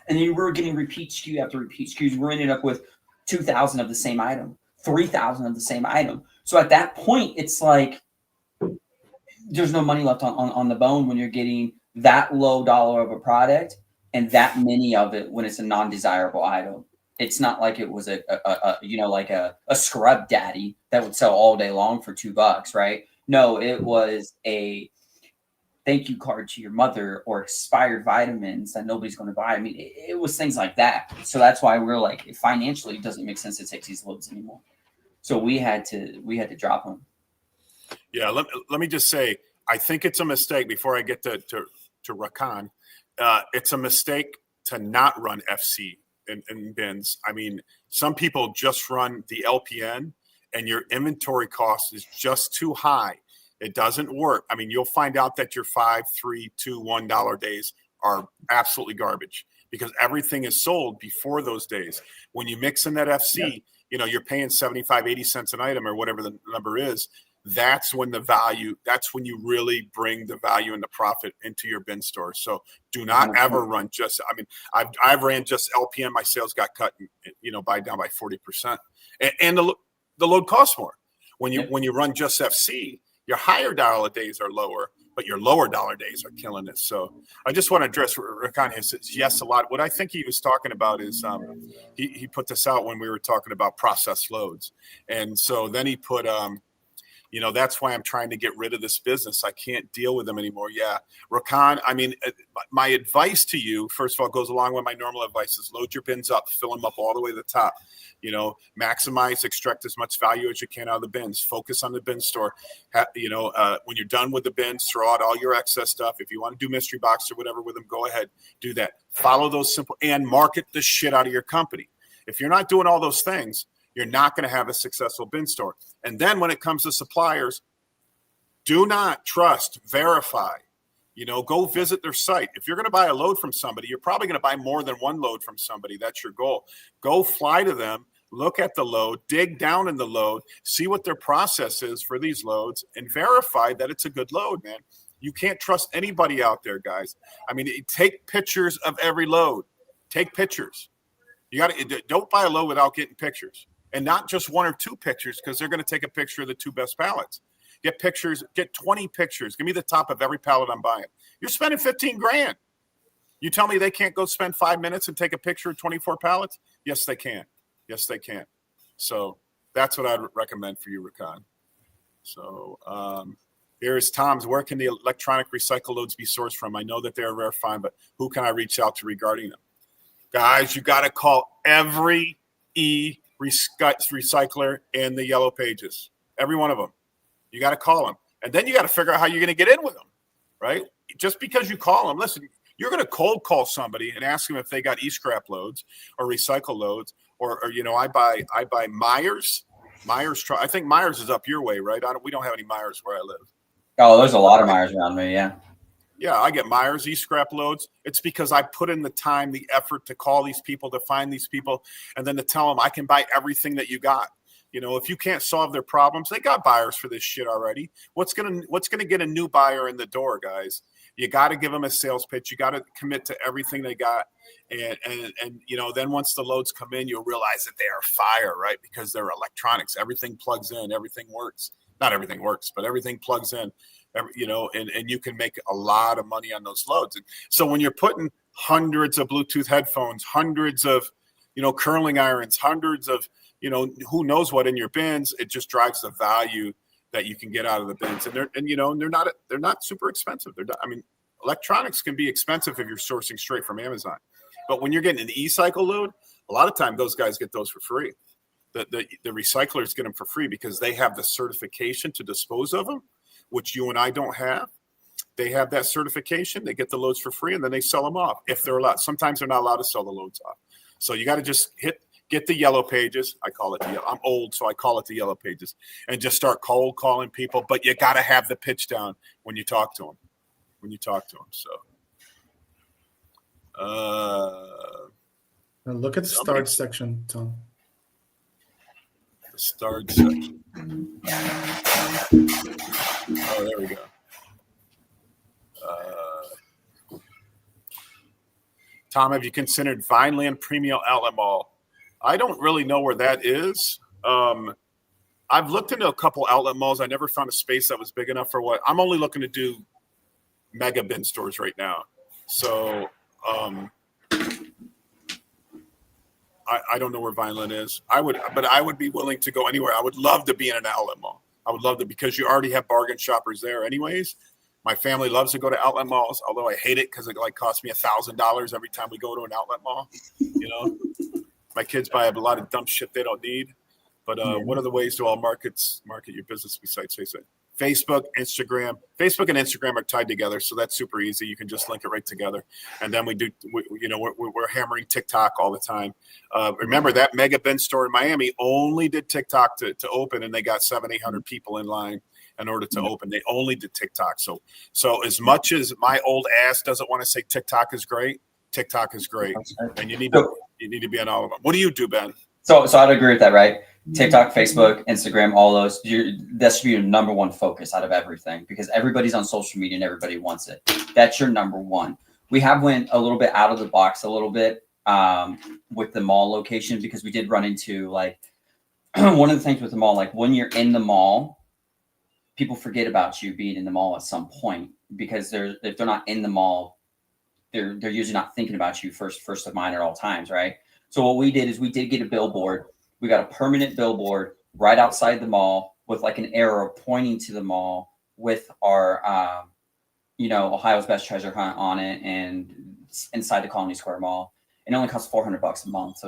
and you were getting repeat SKU after repeat SKUs. We're ending up with 2,000 of the same item, 3,000 of the same item. So at that point, it's like there's no money left on the bone when you're getting that low dollar of a product and that many of it when it's a non-desirable item. It's not like it was a scrub daddy that would sell all day long for $2, right? No, it was a thank you card to your mother or expired vitamins that nobody's going to buy. I mean, it was things like that. So that's why we're like, financially, it doesn't make sense to take these loads anymore. So we had to drop them. Yeah. Let me just say, I think it's a mistake before I get to Rakan. It's a mistake to not run FC in bins. I mean, some people just run the LPN and your inventory cost is just too high. It doesn't work. I mean, you'll find out that your $5, $3, $2, $1 days are absolutely garbage because everything is sold before those days. When you mix in that FC, you're paying 75, 80 cents an item or whatever the number is. That's when that's when you really bring the value and the profit into your bin store. So do not ever run just, I mean, I've ran just LPN. My sales got cut, down by 40%. And the load costs more. When you run just FC, your higher dollar days are lower, but your lower dollar days are killing it. So I just want to address Rakan. He says yes a lot. What I think he was talking about is he put this out when we were talking about process loads. And so then he put that's why I'm trying to get rid of this business. I can't deal with them anymore. Yeah. Rakan, I mean, my advice to you, first of all, goes along with my normal advice is load your bins up, fill them up all the way to the top, maximize, extract as much value as you can out of the bins, focus on the bin store. When you're done with the bins, throw out all your excess stuff. If you want to do mystery box or whatever with them, go ahead, do that. Follow those simple and market the shit out of your company. If you're not doing all those things, you're not going to have a successful bin store. And then when it comes to suppliers, do not trust, verify, go visit their site. If you're going to buy a load from somebody, you're probably going to buy more than one load from somebody. That's your goal. Go fly to them, look at the load, dig down in the load, see what their process is for these loads, and verify that it's a good load, man. You can't trust anybody out there, guys. I mean, take pictures of every load. Take pictures. Don't buy a load without getting pictures. And not just 1 or 2 pictures, because they're going to take a picture of the 2 best pallets. Get pictures, get 20 pictures. Give me the top of every pallet I'm buying. You're spending 15 grand. You tell me they can't go spend 5 minutes and take a picture of 24 pallets? Yes, they can. Yes, they can. So that's what I'd recommend for you, Rakan. So here's Tom's. Where can the electronic recycle loads be sourced from? I know that they're a rare find, but who can I reach out to regarding them? Guys, you got to call every recycler in the yellow pages. Every one of them. You got to call them. And then you got to figure out how you're going to get in with them, right? Just because you call them, listen, you're going to cold call somebody and ask them if they got e-scrap loads or recycle loads, or I buy Myers. I think Myers is up your way, right? We don't have any Myers where I live. Oh, there's a lot of Myers around me. Yeah. Yeah, I get Myers e-scrap loads. It's because I put in the time, the effort to call these people, to find these people, and then to tell them I can buy everything that you got. If you can't solve their problems, they got buyers for this shit already. What's gonna get a new buyer in the door, guys? You got to give them a sales pitch. You got to commit to everything they got, and then once the loads come in, you'll realize that they are fire, right? Because they're electronics. Everything plugs in. Everything works. Not everything works, but everything plugs in. And you can make a lot of money on those loads. And so when you're putting hundreds of Bluetooth headphones, hundreds of curling irons, hundreds of who knows what in your bins, it just drives the value that you can get out of the bins. And they're not super expensive. Electronics can be expensive if you're sourcing straight from Amazon. But when you're getting an e-cycle load, a lot of time those guys get those for free. The recyclers get them for free because they have the certification to dispose of them, which you and I don't have. They have that certification. They get the loads for free, and then they sell them off if they're allowed. Sometimes they're not allowed to sell the loads off. So you got to just get the yellow pages. I call it I'm old, so I call it the yellow pages, and just start cold calling people. But you got to have the pitch down when you talk to them. So, Now look at the start section, Tom. The start section. Oh, there we go. Tom, have you considered Vineland Premium Outlet Mall? I don't really know where that is. I've looked into a couple outlet malls. I never found a space that was big enough for what I'm only looking to do. Mega bin stores right now. So I don't know where Vineland is. I would be willing to go anywhere. I would love to be in an outlet mall. I would love to, because you already have bargain shoppers there anyways. My family loves to go to outlet malls, although I hate it because it costs me $1,000 every time we go to an outlet mall. My kids buy a lot of dumb shit they don't need. But what are the ways to all market your business besides Facebook? Facebook and Instagram are tied together, so that's super easy. You can just link it right together. And then we're hammering TikTok all the time. Remember that Mega Bin store in Miami only did TikTok to open, and they got 700-800 people in line in order to open. They only did TikTok. So as much as my old ass doesn't want to say TikTok is great, TikTok is great, and you need to be on all of them. What do you do, Ben? So I'd agree with that, right? TikTok, Facebook, Instagram, all those. That should be your number one focus out of everything, because everybody's on social media and everybody wants it. That's your number one. We have went a little bit out of the box a little bit with the mall location, because we did run into one of the things with the mall, when you're in the mall, people forget about you being in the mall at some point, because if they're not in the mall, they're usually not thinking about you first of mind at all times, right? So what we did is we did get a billboard. We got a permanent billboard right outside the mall with an arrow pointing to the mall with our, Ohio's Best Treasure Hunt on it, and inside the Colony Square Mall. It only costs $400 a month, so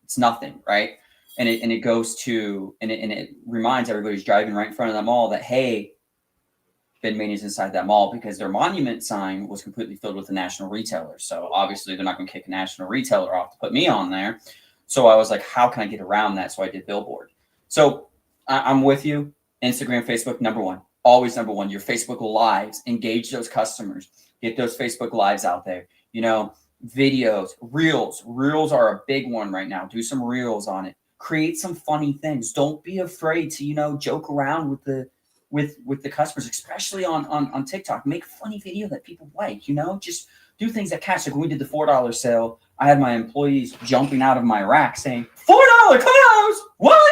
it's nothing, right? And it goes to and it reminds everybody who's driving right in front of the mall that, hey, Ben Mania's inside that mall, because their monument sign was completely filled with the national retailer. So obviously they're not going to kick a national retailer off to put me on there. So I was like, how can I get around that? So I did billboard. So I'm with you. Instagram, Facebook, number one. Always number one. Your Facebook Lives. Engage those customers. Get those Facebook Lives out there. Videos, reels. Reels are a big one right now. Do some reels on it. Create some funny things. Don't be afraid to, joke around with the customers, especially on TikTok. Make a funny video that people like, just do things that catch. Like when we did the $4 sale, I had my employees jumping out of my rack saying, $4 clothes, what?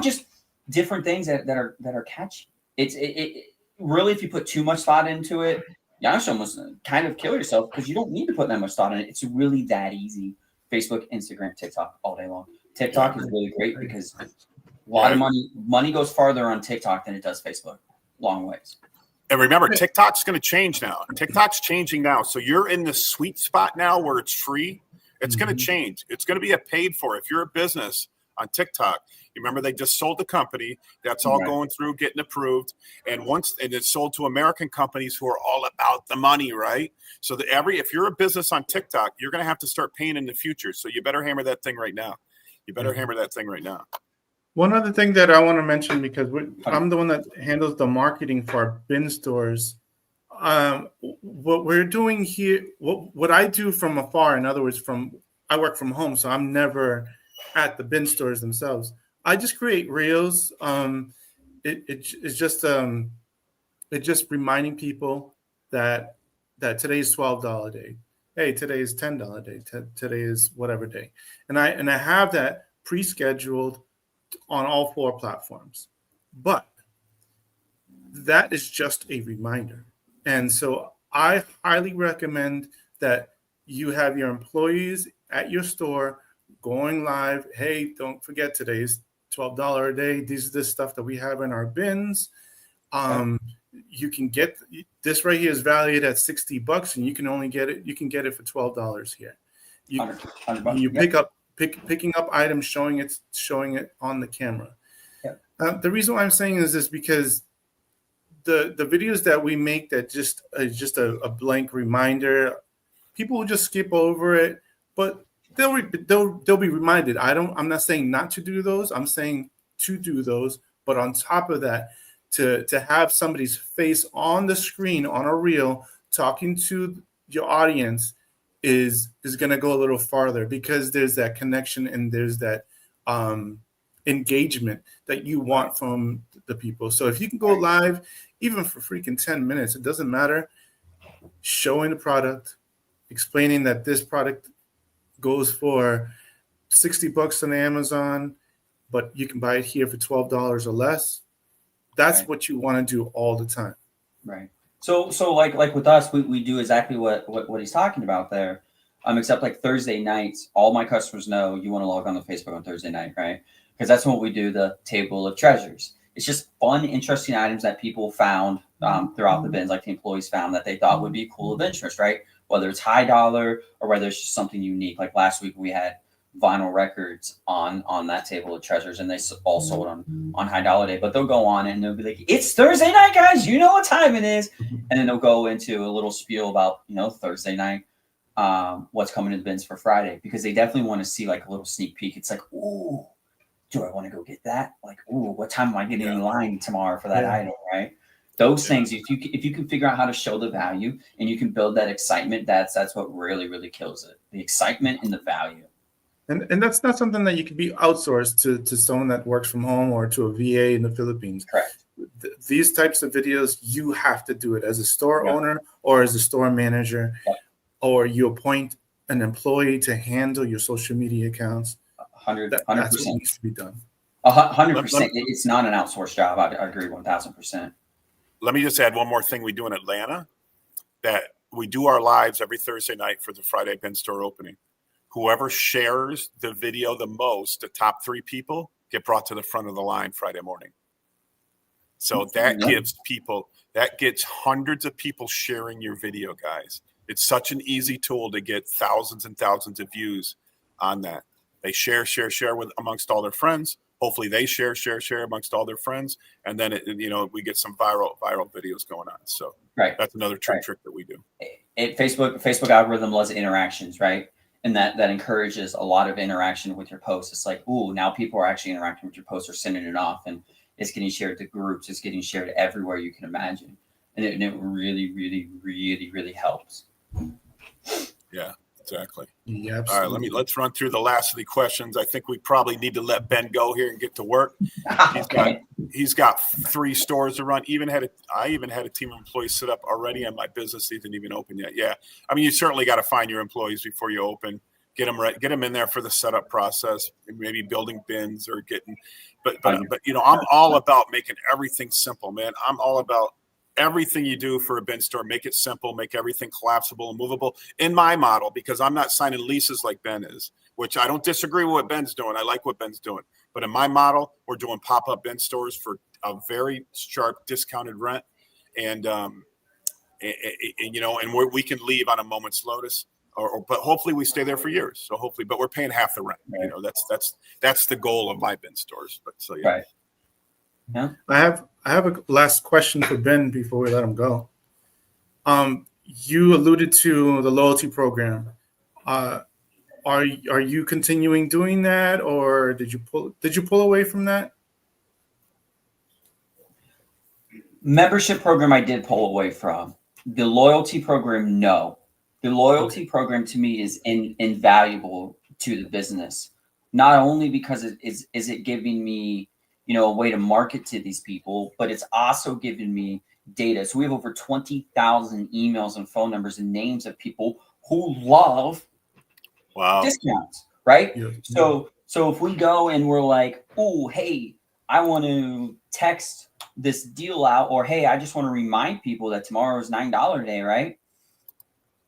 Just different things that are catchy. it really, if you put too much thought into it, you actually almost kind of kill yourself because you don't need to put that much thought in it. It's really that easy. Facebook, Instagram, TikTok all day long. TikTok is really great because a lot of money goes farther on TikTok than it does Facebook. Long ways. And remember, TikTok's going to change now. TikTok's changing now. So you're in the sweet spot now where it's free. It's going to change. It's going to be a paid for. If you're a business on TikTok, you remember they just sold the company. That's all going through, getting approved. And it's sold to American companies who are all about the money, right? So if you're a business on TikTok, you're going to have to start paying in the future. So you better hammer that thing right now. One other thing that I want to mention, because I'm the one that handles the marketing for our bin stores. What we're doing here, what I do from afar, in other words, I work from home, so I'm never at the bin stores themselves. I just create reels. It's just reminding people that today is $12 day. Hey, today is $10 day. Today is whatever day, and I have that pre-scheduled on all 4 platforms. But that is just a reminder. And so I highly recommend that you have your employees at your store going live. Hey, don't forget today's $12 a day. These are the stuff that we have in our bins. You can get this right here is valued at $60, and you can only get it. You can get it for $12 here. You picking up items, showing it on the camera. The reason why I'm saying is this because the videos that we make that just is just a blank reminder, people will just skip over it, but they'll be reminded. I'm not saying not to do those. I'm saying to do those, but on top of that, to have somebody's face on the screen on a reel talking to your audience is going to go a little farther, because there's that connection and there's that engagement that you want from the people. So if you can go live, even for freaking 10 minutes, it doesn't matter, showing the product, explaining that this product goes for $60 on Amazon, but you can buy it here for $12 or less. That's what you want to do all the time. Right. So like with us, we do exactly what he's talking about there. Except like Thursday nights, all my customers know you want to log on to Facebook on Thursday night, right? Because that's when we do the table of treasures. It's just fun, interesting items that people found throughout the bins, like the employees found that they thought would be cool of interest, right? Whether it's high dollar or whether it's just something unique. Like last week, we had vinyl records on that table of treasures, and they all sold on high dollar day. But they'll go on and they'll be like, "It's Thursday night, guys. You know what time it is." And then they'll go into a little spiel about Thursday night, what's coming to the bins for Friday, because they definitely want to see like a little sneak peek. It's like, ooh, do I want to go get that? Like, ooh, what time am I getting in line tomorrow for that item, right? Those things, if you can figure out how to show the value and you can build that excitement, that's what really, really kills it. The excitement and the value. And that's not something that you can be outsourced to someone that works from home or to a VA in the Philippines. Correct. These types of videos, you have to do it as a store owner or as a store manager, or you appoint an employee to handle your social media accounts. 100%. That's what needs to be done. 100%. It's not an outsourced job. I agree 1,000%. Let me just add one more thing we do in Atlanta, that we do our lives every Thursday night for the Friday bin store opening. Whoever shares the video the most, the top 3 people, get brought to the front of the line Friday morning. So that gets hundreds of people sharing your video, guys. It's such an easy tool to get thousands and thousands of views on that. They share with amongst all their friends. Hopefully they share amongst all their friends. And then, we get some viral videos going on. So that's another trick that we do. Facebook algorithm loves interactions, right? And that encourages a lot of interaction with your posts. It's like, ooh, now people are actually interacting with your posts or sending it off, and it's getting shared to groups. It's getting shared everywhere you can imagine. And it really, really, really, really helps. Yeah, exactly. Yeah, all right, let's run through the last of the questions. I think we probably need to let Ben go here and get to work. He's got 3 stores to run. I even had a team of employees set up already, and my business isn't even open yet. Yeah, I mean, you certainly got to find your employees before you open. get them in there for the setup process, maybe building bins or getting, but you know, I'm all about making everything simple, man. I'm all about everything you do for a bin store, make it simple, make everything collapsible and movable in my model, because I'm not signing leases like Ben is, which I don't disagree with what Ben's doing. I like what Ben's doing. But in my model, we're doing pop-up bin stores for a very sharp discounted rent. And you know, and we can leave on a moment's notice, but hopefully we stay there for years. So hopefully, but we're paying half the rent. Right. You know, that's the goal of my bin stores. But so yeah. Right. Yeah. I have a last question for Ben before we let him go. You alluded to the loyalty program. Are you continuing doing that, or did you pull away from that? Membership program I did pull away from. The loyalty program, no. The loyalty program to me is invaluable to the business. Not only because is it giving me, you know, a way to market to these people, but it's also giving me data. So we have over 20,000 emails and phone numbers and names of people who love discounts, right? Yeah. So if we go and we're like, oh, hey, I want to text this deal out, or hey, I just want to remind people that tomorrow is $9 day, right?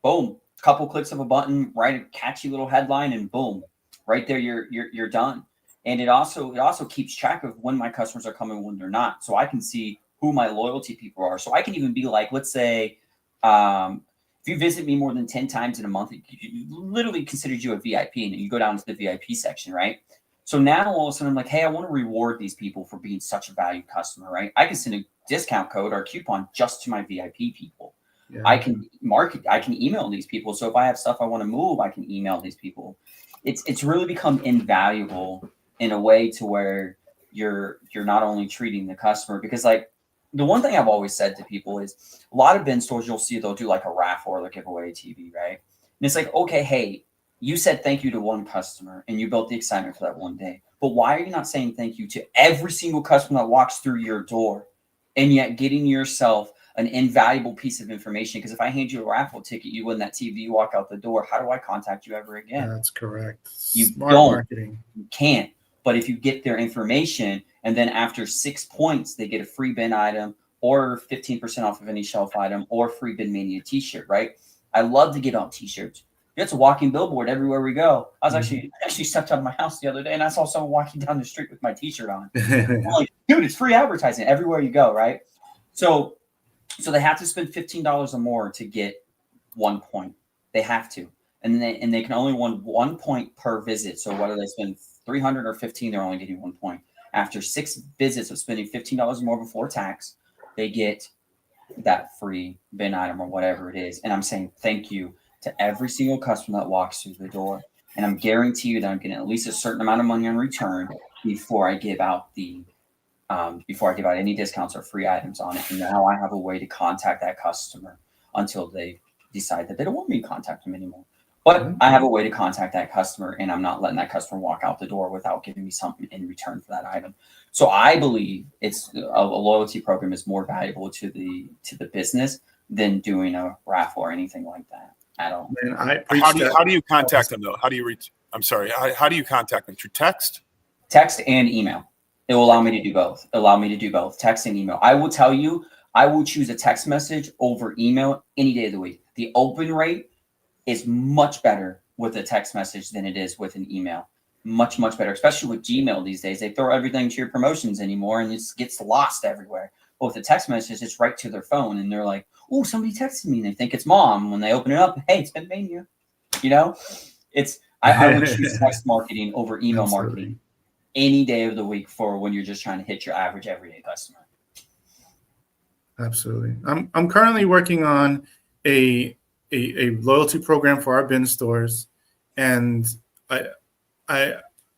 Boom, couple clicks of a button, write a catchy little headline, and boom, right there, you're done. And it also keeps track of when my customers are coming, when they're not, so I can see who my loyalty people are. So I can even be like, let's say, if you visit me more than 10 times in a month, you literally considered you a VIP, and you go down to the VIP section, right? So now all of a sudden I'm like, hey, I want to reward these people for being such a valued customer, right? I can send a discount code or a coupon just to my VIP people. Yeah. I can email these people. So if I have stuff I want to move, I can email these people. It's really become invaluable in a way to where you're not only treating the customer, because like the one thing I've always said to people is a lot of bin stores you'll see they'll do like a raffle or they'll give away a TV, right? And it's like, okay, hey, you said thank you to one customer and you built the excitement for that one day. But why are you not saying thank you to every single customer that walks through your door, and yet getting yourself an invaluable piece of information? Because if I hand you a raffle ticket, you win that TV, you walk out the door, how do I contact you ever again? That's correct. You Smart don't. Marketing. You can't. But if you get their information, and then after 6 points, they get a free bin item or 15% off of any shelf item or free Bin Mania t-shirt, right? I love to get on t-shirts. It's a walking billboard everywhere we go. I was actually stepped out of my house the other day and I saw someone walking down the street with my t-shirt on. I'm like, dude, it's free advertising everywhere you go, right? So they have to spend $15 or more to get 1 point. They have to. And they can only win 1 point per visit. So whether they spend 300 or 15, they're only getting 1 point. After 6 visits of spending $15 or more before tax, they get that free bin item or whatever it is. And I'm saying thank you to every single customer that walks through the door. And I'm guarantee you that I'm getting at least a certain amount of money in return before I give out any discounts or free items on it. And now I have a way to contact that customer until they decide that they don't want me to contact them anymore. But I have a way to contact that customer, and I'm not letting that customer walk out the door without giving me something in return for that item. So I believe it's a loyalty program is more valuable to the business than doing a raffle or anything like that at all. Man, how do you contact them though? How do you reach? I'm sorry. How do you contact them? Through text? Text and email. It will allow me to do both. Text and email. I will tell you, I will choose a text message over email any day of the week. The open rate is much better with a text message than it is with an email. Much, much better, especially with Gmail these days. They throw everything to your promotions anymore and it gets lost everywhere. But with a text message, it's right to their phone and they're like, oh, somebody texted me, and they think it's mom. When they open it up, hey, it's been Mania. You know, I would choose text marketing over email marketing any day of the week for when you're just trying to hit your average everyday customer. Absolutely. I'm currently working on a loyalty program for our bin stores, and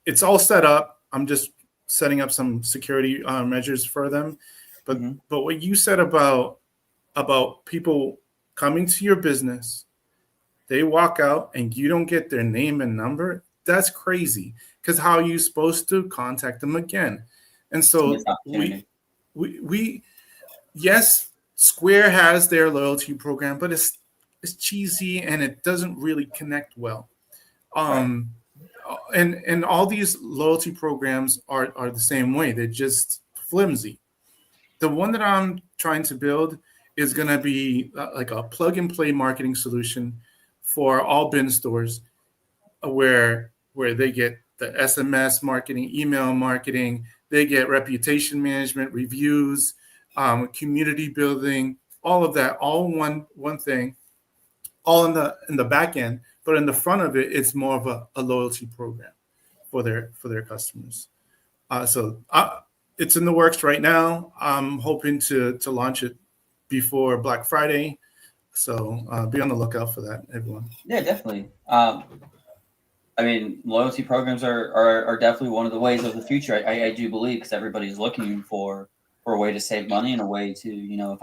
it's all set up. I'm just setting up some security measures for them. But but what you said about people coming to your business, they walk out and you don't get their name and number, that's crazy. Because how are you supposed to contact them again? And so we yes, Square has their loyalty program, but it's cheesy and it doesn't really connect well. And all these loyalty programs are the same way. They're just flimsy. The one that I'm trying to build is going to be like a plug and play marketing solution for all bin stores, where they get the SMS marketing, email marketing, they get reputation management, reviews, community building, all of that, all one thing, all in the back end. But in the front of it, it's more of a loyalty program for their customers. So it's in the works right now. I'm hoping to launch it before Black Friday. So be on the lookout for that, everyone. Yeah, definitely. I mean, loyalty programs are definitely one of the ways of the future. I do believe, because everybody's looking for a way to save money and a way to, you know,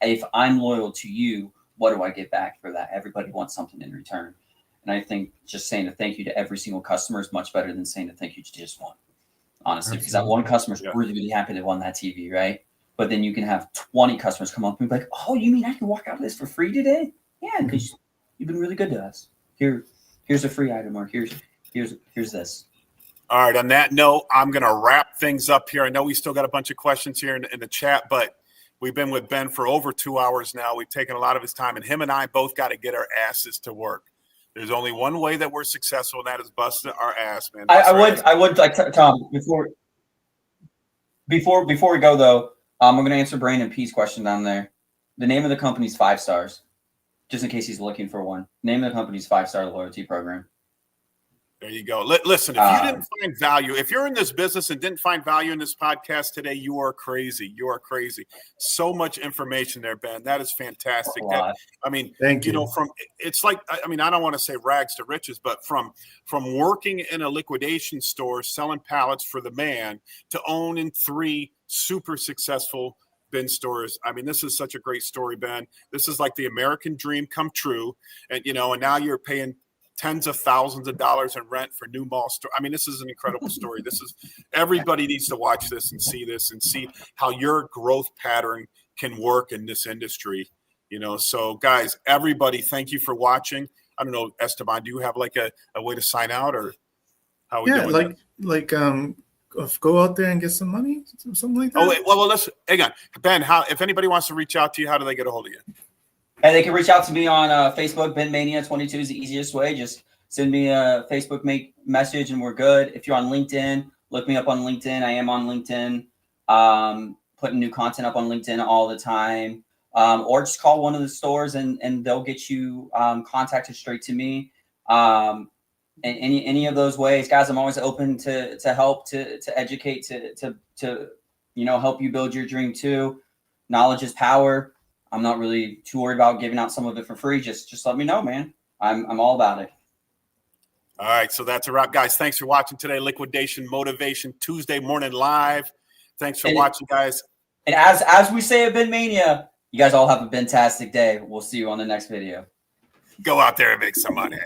if I'm loyal to you, what do I get back for that? Everybody wants something in return. And I think just saying a thank you to every single customer is much better than saying a thank you to just one, honestly, because that one customer is really, really happy they won that TV, right? But then you can have 20 customers come up and be like, oh, you mean I can walk out of this for free today? Yeah, because you've been really good to us. Here's a free item, or here's this. All right. On that note, I'm going to wrap things up here. I know we still got a bunch of questions here in the chat, but we've been with Ben for over 2 hours now. We've taken a lot of his time, and him and I both got to get our asses to work. There's only one way that we're successful, and that is busting our ass, man. I would like to, Tom, before we go though, we're going to answer Brandon P's question down there. The name of the company's 5 stars, just in case he's looking for one. Name of the company's 5-star loyalty program. There you go. Listen, if you didn't find value, if you're in this business and didn't find value in this podcast today, you are crazy. You are crazy. So much information there, Ben. That is fantastic. I mean, thank you. You know, it's like, I mean, I don't want to say rags to riches, but from working in a liquidation store, selling pallets for the man, to owning 3 super successful bin stores. I mean, this is such a great story, Ben. This is like the American dream come true. And, you know, and now you're paying tens of thousands of dollars in rent for new mall store. I mean, this is an incredible story. Everybody needs to watch this and see how your growth pattern can work in this industry. You know, so guys, everybody, thank you for watching. I don't know, Esteban, do you have like a way to sign out, or how are we doing? Go out there and get some money, something like that. Oh, wait, well, let's hang on, Ben. If anybody wants to reach out to you, how do they get a hold of you? And they can reach out to me on Facebook. Ben Mania 22 is the easiest way. Just send me a Facebook message and we're good. If you're on LinkedIn, look me up on LinkedIn. I am on LinkedIn, putting new content up on LinkedIn all the time. Or just call one of the stores and they'll get you contacted straight to me. And any of those ways, guys, I'm always open to help, to educate, to you know, help you build your dream too. Knowledge is power. I'm not really too worried about giving out some of it for free. Just let me know, man. I'm all about it. All right, so that's a wrap, guys. Thanks for watching today. Liquidation Motivation Tuesday morning live. Thanks for watching, guys. And as we say at Ben Mania, you guys all have a fantastic day. We'll see you on the next video. Go out there and make some money.